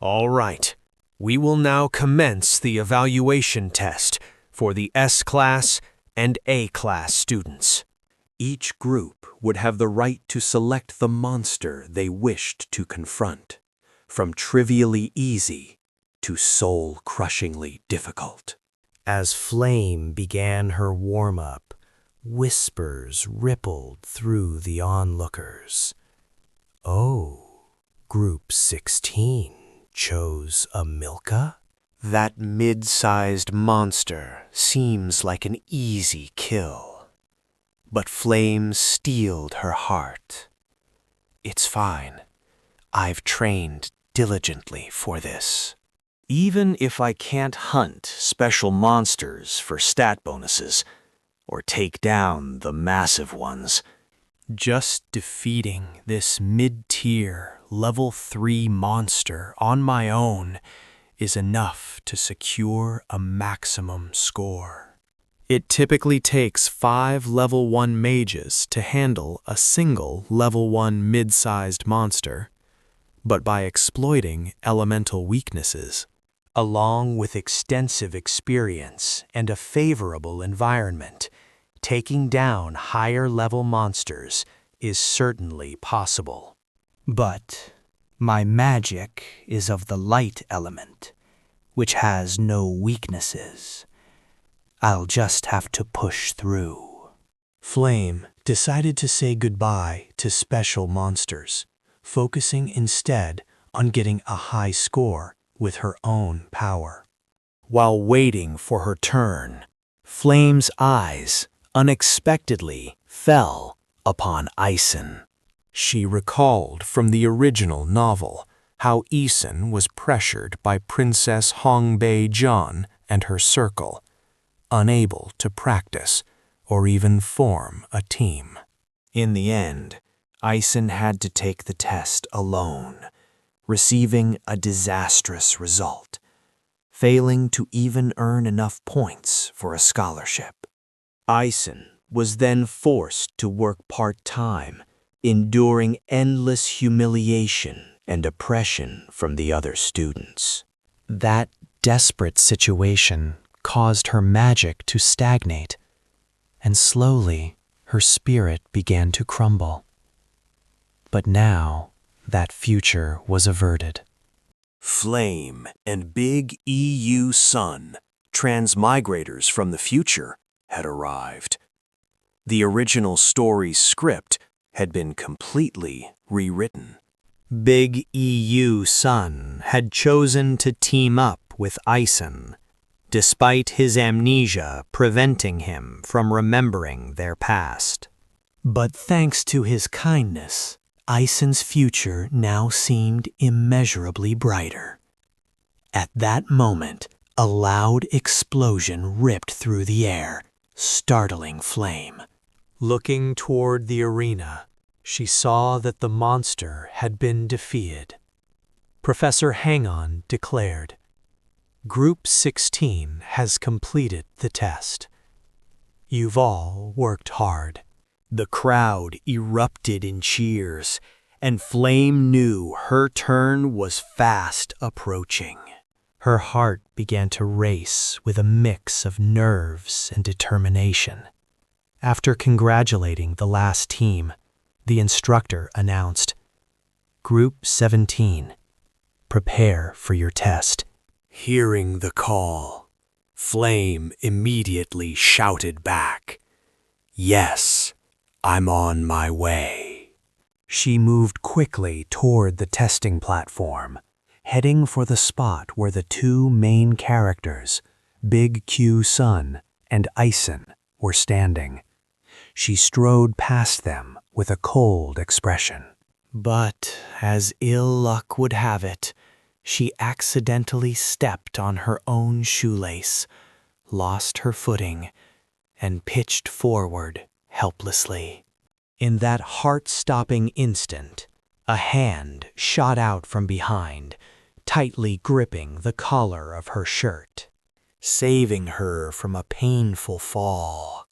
"All right, we will now commence the evaluation test for the S-class and A-class students. Each group would have the right to select the monster they wished to confront, from trivially easy to soul-crushingly difficult. As Flame began her warm-up, whispers rippled through the onlookers. Oh, Group 16 chose 𝐒𝐲𝐬𝐭𝐞𝐫? That mid-sized monster seems like an easy kill. But Flame steeled her heart. It's fine. I've trained diligently for this. Even if I can't hunt special monsters for stat bonuses, or take down the massive ones, Just defeating this mid-tier level 3 monster on my own is enough to secure a maximum score. It typically takes 5 level 1 mages to handle a single level 1 mid-sized monster, but by exploiting elemental weaknesses, Along with extensive experience and a favorable environment, taking down higher-level monsters is certainly possible. But my magic is of the light element, which has no weaknesses. I'll just have to push through. Flame decided to say goodbye to special monsters, focusing instead on getting a high score with her own power. while waiting for her turn, Flame's eyes unexpectedly fell upon 𝐼𝐧𝐻. she recalled from the original novel how 𝐸sun was pressured by Princess Hongbae-jeon and her circle, unable to practice or even form a team. In the end, 𝐼𝐧𝐻 had to take the test alone, receiving a disastrous result, failing to even earn enough points for a scholarship. 𝐼𝐧𝐻 was then forced to work part-time, enduring endless humiliation and oppression from the other students. That desperate situation caused her magic to stagnate, and slowly her spirit began to crumble. But now that future was averted. Flame and Big EU-sun, transmigrators from the future, had arrived. The original story's script had been completely rewritten. Big EU-sun had chosen to team up with 𝐼𝐧𝐻, despite his amnesia preventing him from remembering their past. But thanks to his kindness, 𝐼𝐧𝐻's future now seemed immeasurably brighter. At that moment, a loud explosion ripped through the air, startling Flame. Looking toward the arena, she saw that the monster had been defeated. Professor Hang-On declared, "Group 16 has completed the test. You've all worked hard." The crowd erupted in cheers, and Flame knew her turn was fast approaching. Her heart began to race with a mix of nerves and determination. After congratulating the last team, the instructor announced, "Group 17, prepare for your test." Hearing the call, Flame immediately shouted back, "Yes, I'm on my way." She moved quickly toward the testing platform, heading for the spot where the two main characters, Big Q-sun and 𝐼𝐧𝐻, were standing. She strode past them with a cold expression. But as ill luck would have it, she accidentally stepped on her own shoelace, lost her footing, and pitched forward helplessly. In that heart-stopping instant, a hand shot out from behind, tightly gripping the collar of her shirt, saving her from a painful fall.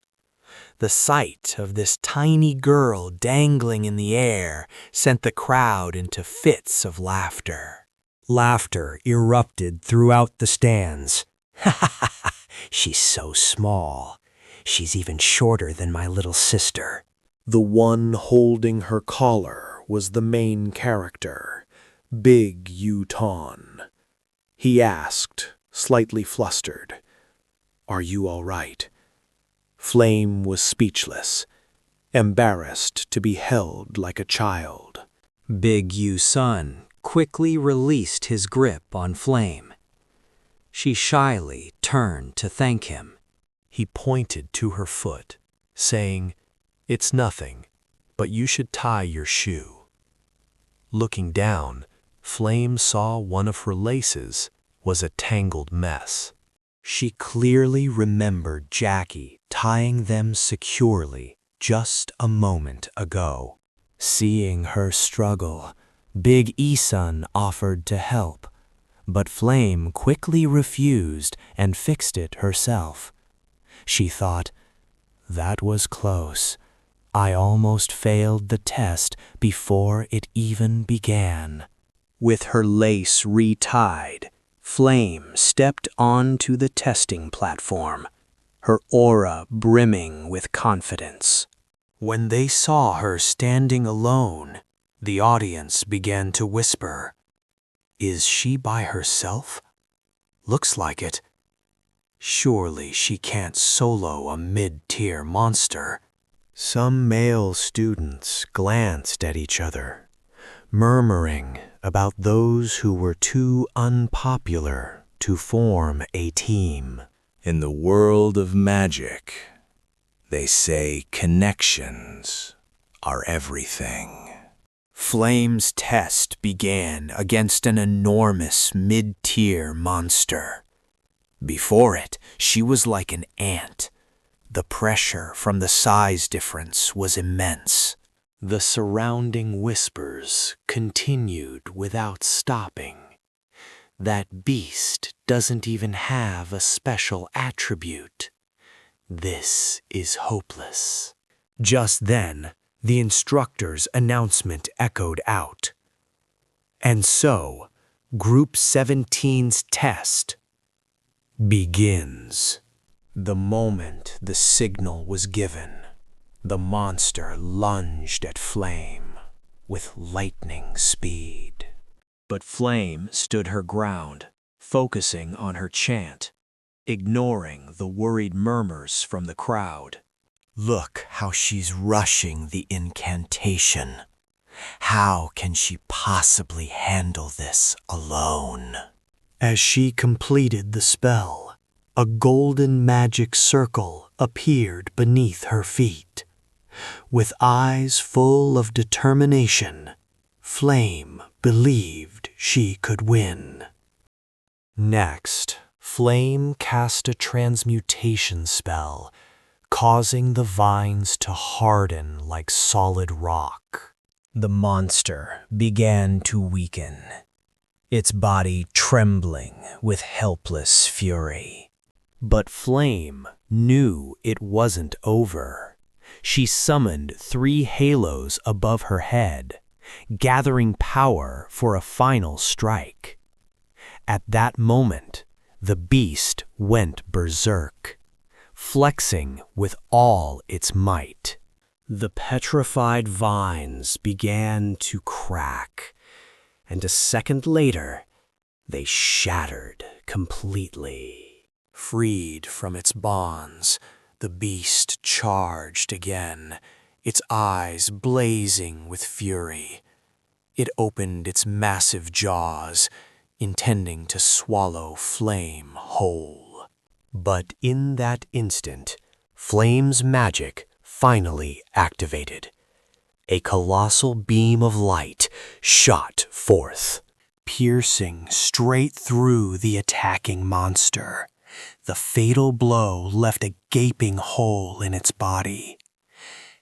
The sight of this tiny girl dangling in the air sent the crowd into fits of laughter. Laughter erupted throughout the stands. "Ha ha ha ha! She's so small. She's even shorter than my little sister." The one holding her collar was the main character, Big U-ton. He asked, slightly flustered, "Are you all right?" Flame was speechless, embarrassed to be held like a child. Baek Yoon-sung quickly released his grip on Flame. She shyly turned to thank him. He pointed to her foot, saying, "It's nothing, but you should tie your shoe." Looking down, Flame saw one of her laces was a tangled mess. She clearly remembered Jackie tying them securely just a moment ago. Seeing her struggle, Baek Yoon-sung offered to help, but Flame quickly refused and fixed it herself. She thought, "That was close. I almost failed the test before it even began." With her lace retied, Flame stepped onto the testing platform, her aura brimming with confidence. When they saw her standing alone, the audience began to whisper, "Is she by herself? Looks like it. Surely she can't solo a mid-tier monster." Some male students glanced at each other, murmuring about those who were too unpopular to form a team. In the world of magic, they say connections are everything. Flame's test began against an enormous mid-tier monster. Before it, she was like an ant. The pressure from the size difference was immense. The surrounding whispers continued without stopping. That beast doesn't even have a special attribute. This is hopeless. Just then, the instructor's announcement echoed out. And so, Group 17's test begins. The moment the signal was given, the monster lunged at Flame with lightning speed. But Flame stood her ground, focusing on her chant, ignoring the worried murmurs from the crowd. Look how she's rushing the incantation. How can she possibly handle this alone? As she completed the spell, a golden magic circle appeared beneath her feet. With eyes full of determination, Flame believed she could win. Next, Flame cast a transmutation spell, causing the vines to harden like solid rock. The monster began to weaken, its body trembling with helpless fury. But Flame knew it wasn't over. She summoned 3 halos above her head, gathering power for a final strike. At that moment, the beast went berserk, flexing with all its might. The petrified vines began to crack, and a second later, they shattered completely. Freed from its bonds, the beast charged again, its eyes blazing with fury. It opened its massive jaws, intending to swallow Flame whole. But in that instant, Flame's magic finally activated. A colossal beam of light shot forth, piercing straight through the attacking monster. The fatal blow left a gaping hole in its body.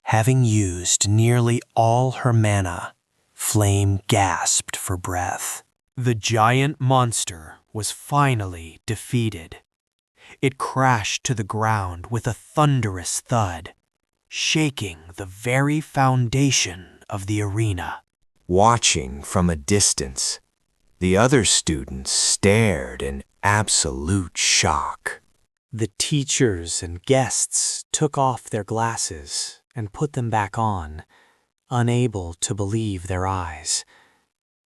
Having used nearly all her mana, Flame gasped for breath. The giant monster was finally defeated. It crashed to the ground with a thunderous thud, shaking the very foundation of the arena. Watching from a distance, the other students stared in absolute shock. The teachers and guests took off their glasses and put them back on, unable to believe their eyes.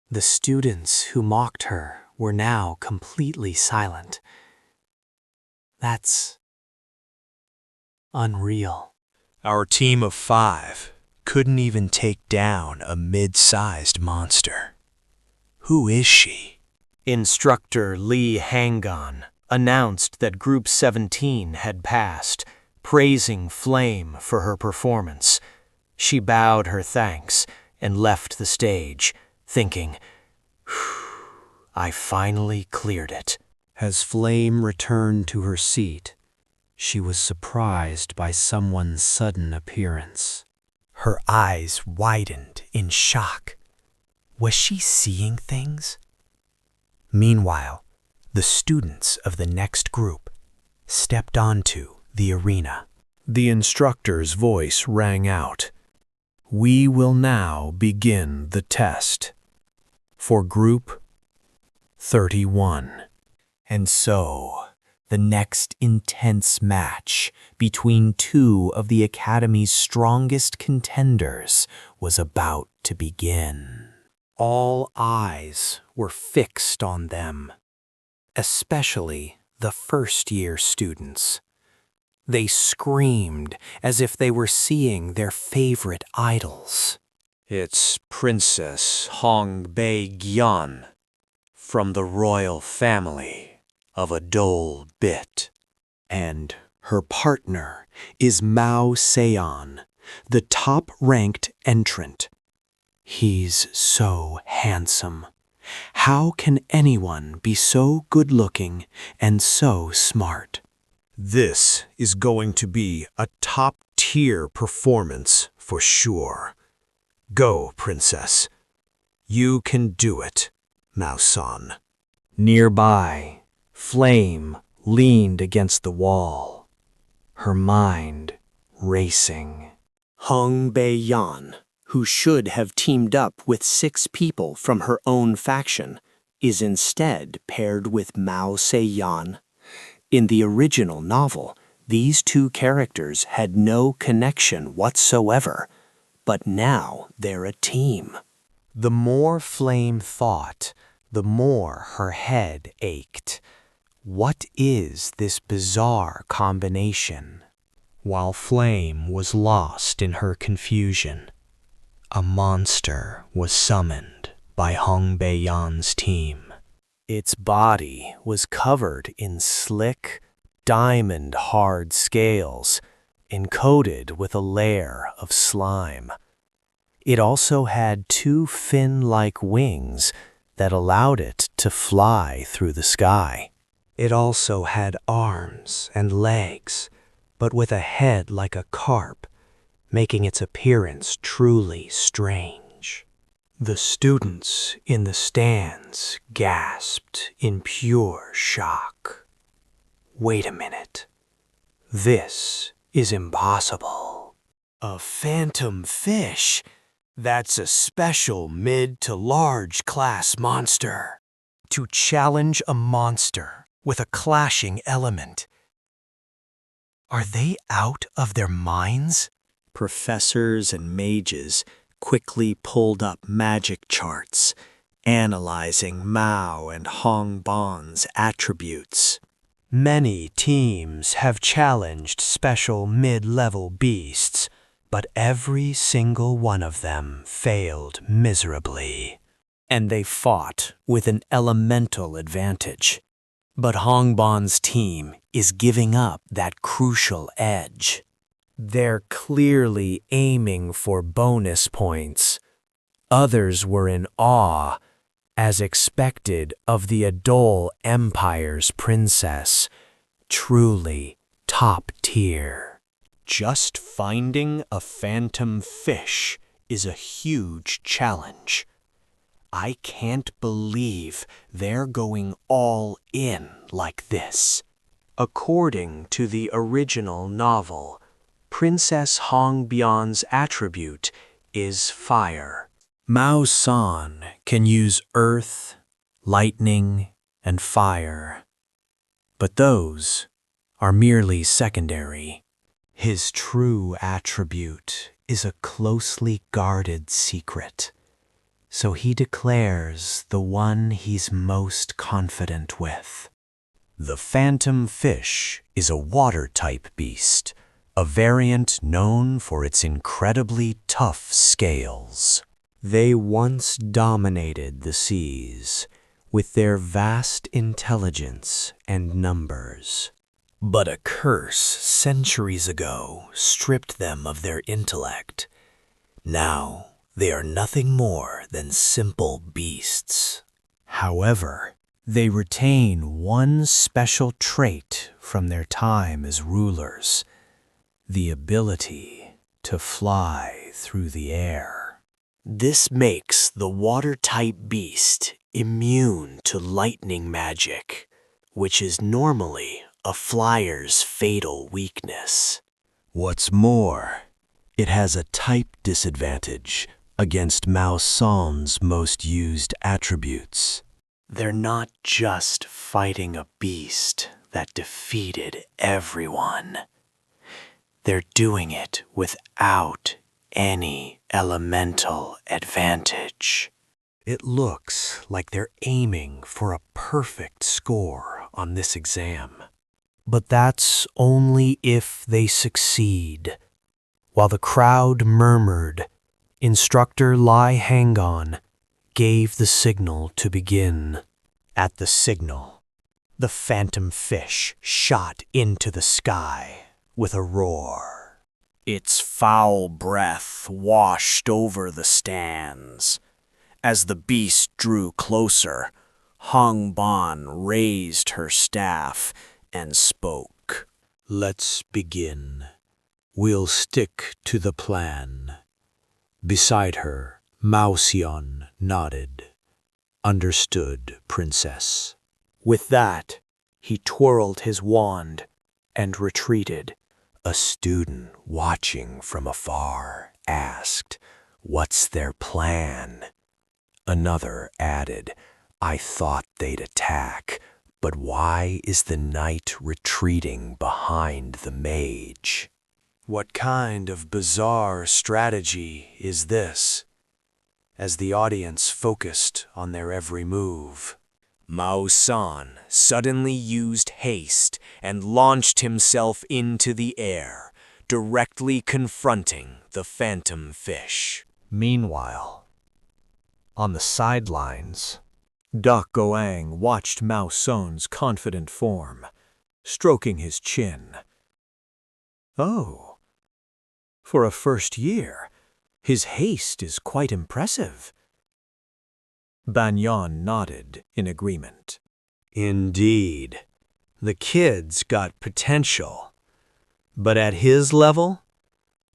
The students who mocked her were now completely silent. That's unreal. Our team of 5 couldn't even take down a mid-sized monster. Who is she? Instructor Lee Hangan announced that Group 17 had passed, praising Flame for her performance. She bowed her thanks and left the stage, thinking, I finally cleared it. As Flame returned to her seat, she was surprised by someone's sudden appearance. Her eyes widened in shock. Was she seeing things? Meanwhile, the students of the next group stepped onto the arena. The instructor's voice rang out. We will now begin the test. For Group 31. And so, the next intense match between 2 of the Academy's strongest contenders was about to begin. All eyes were fixed on them, especially the first-year students. They screamed as if they were seeing their favorite idols. It's Princess Hong Bae-gyeon from the royal family of a Dole Bit. And her partner is Mao Seon, the top-ranked entrant. He's so handsome. How can anyone be so good-looking and so smart? This is going to be a top-tier performance for sure. Go, Princess. You can do it, Mao-san. Nearby, Flame leaned against the wall, her mind racing. Hong Bae-yeon, who should have teamed up with 6 people from her own faction, is instead paired with Mao Se-yeon. In the original novel, these 2 characters had no connection whatsoever, but now they're a team. The more Flame thought, the more her head ached. What is this bizarre combination? While Flame was lost in her confusion, a monster was summoned by Hong Bae-yeon's team. Its body was covered in slick, diamond-hard scales, encoded with a layer of slime. It also had 2 fin-like wings that allowed it to fly through the sky. It also had arms and legs, but with a head like a carp, making its appearance truly strange. The students in the stands gasped in pure shock. Wait a minute. This is impossible. A phantom fish? That's a special mid to large class monster. To challenge a monster with a clashing element. Are they out of their minds? Professors and mages quickly pulled up magic charts, analyzing Mao and Hong Ban's attributes. Many teams have challenged special mid-level beasts, but every single one of them failed miserably. And they fought with an elemental advantage. But Hong Ban's team is giving up that crucial edge. They're clearly aiming for bonus points. Others were in awe, as expected of the Adol Empire's princess, truly top tier. Just finding a phantom fish is a huge challenge. I can't believe they're going all in like this. According to the original novel, Princess Hong Bion's attribute is fire. Mao San can use earth, lightning, and fire, but those are merely secondary. His true attribute is a closely guarded secret. so he declares the one he's most confident with. The phantom fish is a water-type beast, a variant known for its incredibly tough scales. They once dominated the seas with their vast intelligence and numbers. But a curse centuries ago stripped them of their intellect. Now they are nothing more than simple beasts. However, they retain one special trait from their time as rulers: the ability to fly through the air. This makes the water-type beast immune to lightning magic, which is normally a flyer's fatal weakness. What's more, it has a type disadvantage against Mao San's most used attributes. They're not just fighting a beast that defeated everyone. They're doing it without any elemental advantage. It looks like they're aiming for a perfect score on this exam. But that's only if they succeed. While the crowd murmured, Instructor Lai Hangon gave the signal to begin. At the signal, the phantom fish shot into the sky with a roar. Its foul breath washed over the stands. As the beast drew closer, Hong Ban raised her staff and spoke. Let's begin. We'll stick to the plan. Beside her, Mao Xian nodded. Understood, Princess. With that, he twirled his wand and retreated. A student watching from afar asked, "What's their plan?" Another added, "I thought they'd attack, but why is the knight retreating behind the mage?" What kind of bizarre strategy is this? As the audience focused on their every move, Mao San suddenly used haste and launched himself into the air, directly confronting the phantom fish. Meanwhile, on the sidelines, 𝐸 watched Mao San's confident form, stroking his chin. Oh, for a first year, his haste is quite impressive. Banyan nodded in agreement. Indeed, the kid's got potential, but at his level,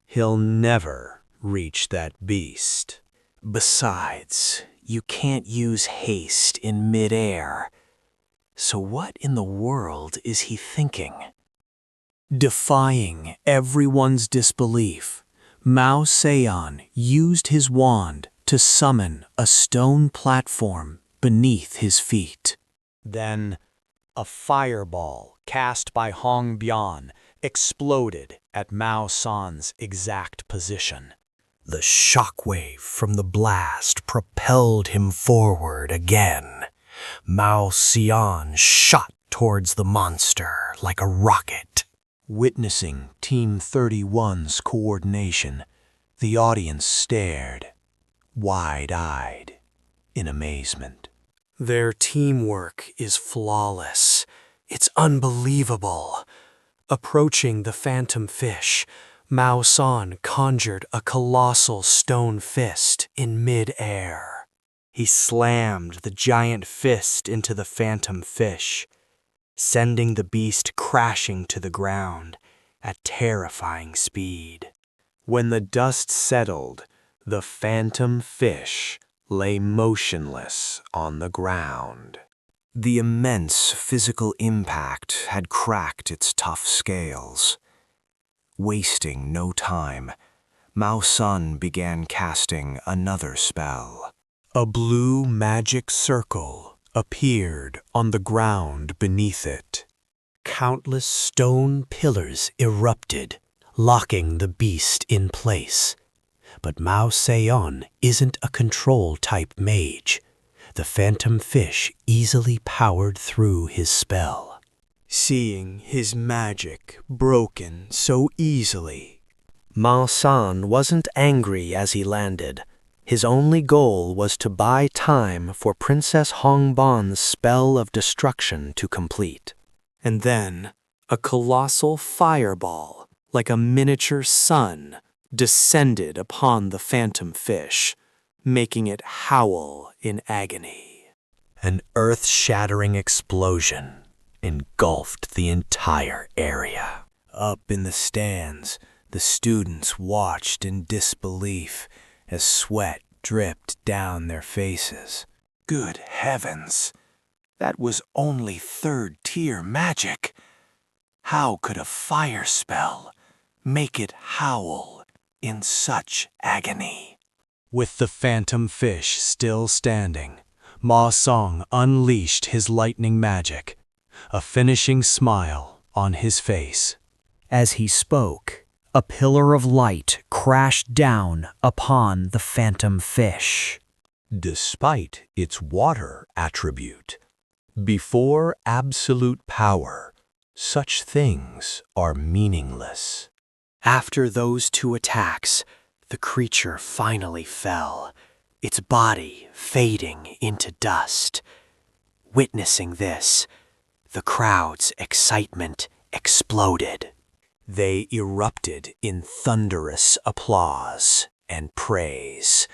he'll never reach that beast. Besides, you can't use haste in midair. So what in the world is he thinking? Defying everyone's disbelief, Mao Xian used his wand to summon a stone platform beneath his feet. Then, a fireball cast by Hong Bian exploded at Mao San's exact position. The shockwave from the blast propelled him forward again. Mao Xian shot towards the monster like a rocket. Witnessing Team 31's coordination, the audience stared, wide-eyed, in amazement. Their teamwork is flawless. It's unbelievable. Approaching the phantom fish, Mao San conjured a colossal stone fist in mid-air. He slammed the giant fist into the phantom fish, sending the beast crashing to the ground at terrifying speed. When the dust settled, the phantom fish lay motionless on the ground. The immense physical impact had cracked its tough scales. Wasting no time, Mao San began casting another spell. A blue magic circle appeared on the ground beneath it. Countless stone pillars erupted, locking the beast in place. but Mao Seon isn't a control-type mage. The phantom fish easily powered through his spell. Seeing his magic broken so easily. Mao San wasn't angry as he landed. His only goal was to buy time for Princess Hongbon's spell of destruction to complete. And then, a colossal fireball, like a miniature sun, descended upon the phantom fish, making it howl in agony. An earth-shattering explosion engulfed the entire area. Up in the stands, the students watched in disbelief as sweat dripped down their faces. Good heavens! That was only third-tier magic. How could a fire spell make it howl in such agony? With the phantom fish still standing, Ma Song unleashed his lightning magic, a finishing smile on his face. As he spoke, a pillar of light crashed down upon the phantom fish. Despite its water attribute, before absolute power, such things are meaningless. After those two attacks, the creature finally fell, its body fading into dust. Witnessing this, the crowd's excitement exploded. They erupted in thunderous applause and praise.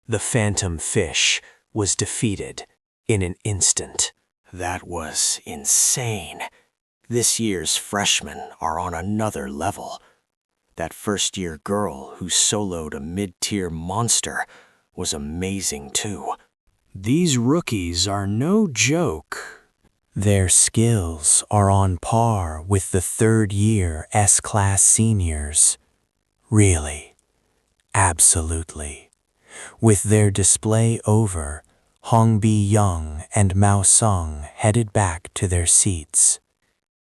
The phantom fish was defeated in an instant. That was insane. This year's freshmen are on another level. That first-year girl who soloed a mid-tier monster was amazing too. These rookies are no joke. Their skills are on par with the third-year S-class seniors. Really, absolutely. With their display over, Hong Bi-young and Mao Sung headed back to their seats.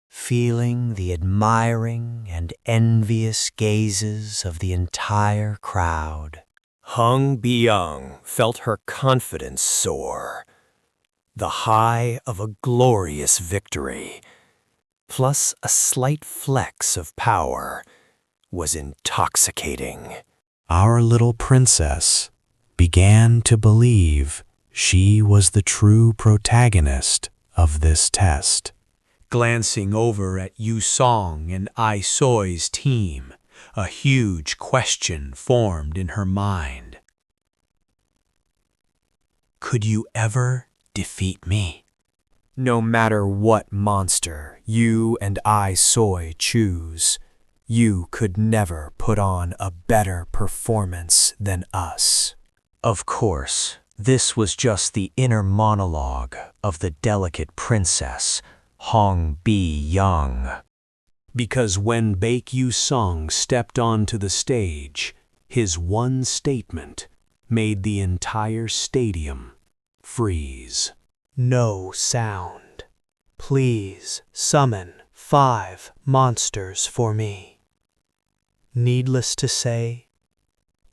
Feeling the admiring and envious gazes of the entire crowd, Hong Bi-young felt her confidence soar. The high of a glorious victory, plus a slight flex of power, was intoxicating. Our little princess began to believe she was the true protagonist of this test. Glancing over at Yu Song and ISEKAI'D's team, a huge question formed in her mind. Could you ever defeat me? No matter what monster you and ISEKAI'D choose, you could never put on a better performance than us. of course, this was just the inner monologue of the delicate princess, Hong Bi-young. Because when Baek Yoon-sung stepped onto the stage, his one statement made the entire stadium freeze. No sound. Please summon 5 monsters for me. Needless to say,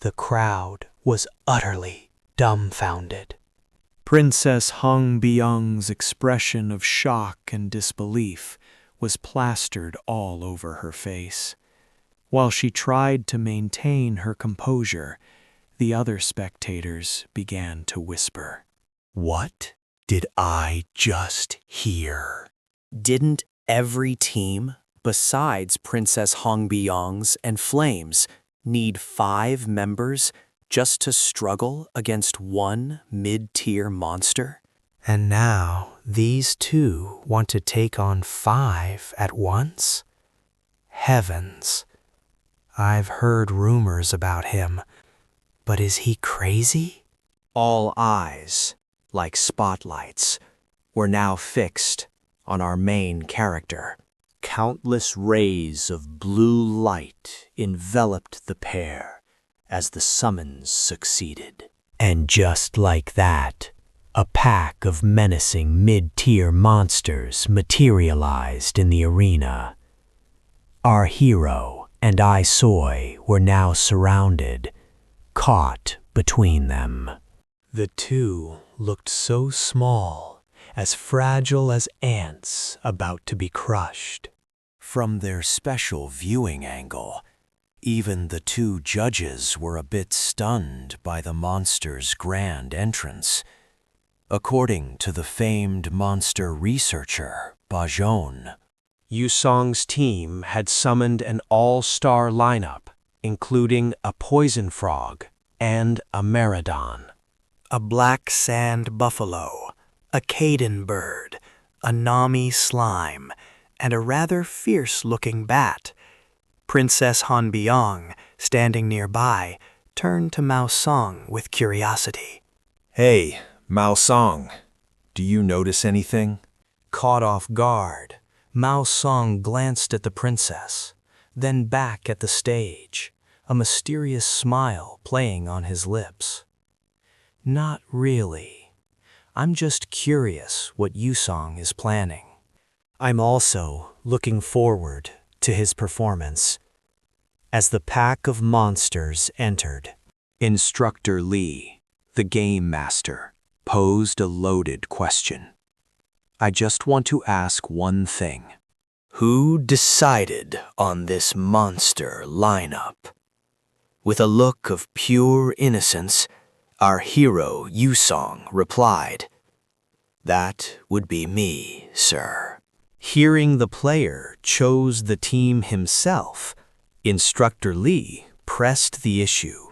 the crowd was utterly dumbfounded. Princess Hong Bi-young's expression of shock and disbelief was plastered all over her face. While she tried to maintain her composure, the other spectators began to whisper. What did I just hear? Didn't every team, besides Princess Hong Bi-young's and Flame's, need 5 members just to struggle against one mid-tier monster? And now these 2 want to take on 5 at once? Heavens! I've heard rumors about him, but is he crazy? All eyes, like spotlights, were now fixed on our main character. Countless rays of blue light enveloped the pair as the summons succeeded. And just like that, a pack of menacing mid-tier monsters materialized in the arena. Our hero and ISEKAI'D were now surrounded, caught between them. The two looked so small, as fragile as ants about to be crushed. From their special viewing angle, even the two judges were a bit stunned by the monster's grand entrance. According to the famed monster researcher, Baek Yoon, 𝐒𝐲𝐬's team had summoned an all-star lineup, including a poison frog and a meridon. A black sand buffalo, a Caden bird, a Nami slime, and a rather fierce-looking bat. Princess Hanbyong, standing nearby, turned to Mao Song with curiosity. Hey, Mao Song, do you notice anything? Caught off guard, Mao Song glanced at the princess, then back at the stage, a mysterious smile playing on his lips. Not really. I'm just curious what 𝐒𝐲𝐬 is planning. I'm also looking forward to his performance. As the pack of monsters entered, Instructor Lee, the game master, posed a loaded question. I just want to ask one thing. Who decided on this monster lineup? With a look of pure innocence, our hero 𝐒𝐲𝐬 replied, "That would be me, sir." hearing the player chose the team himself, Instructor Lee pressed the issue.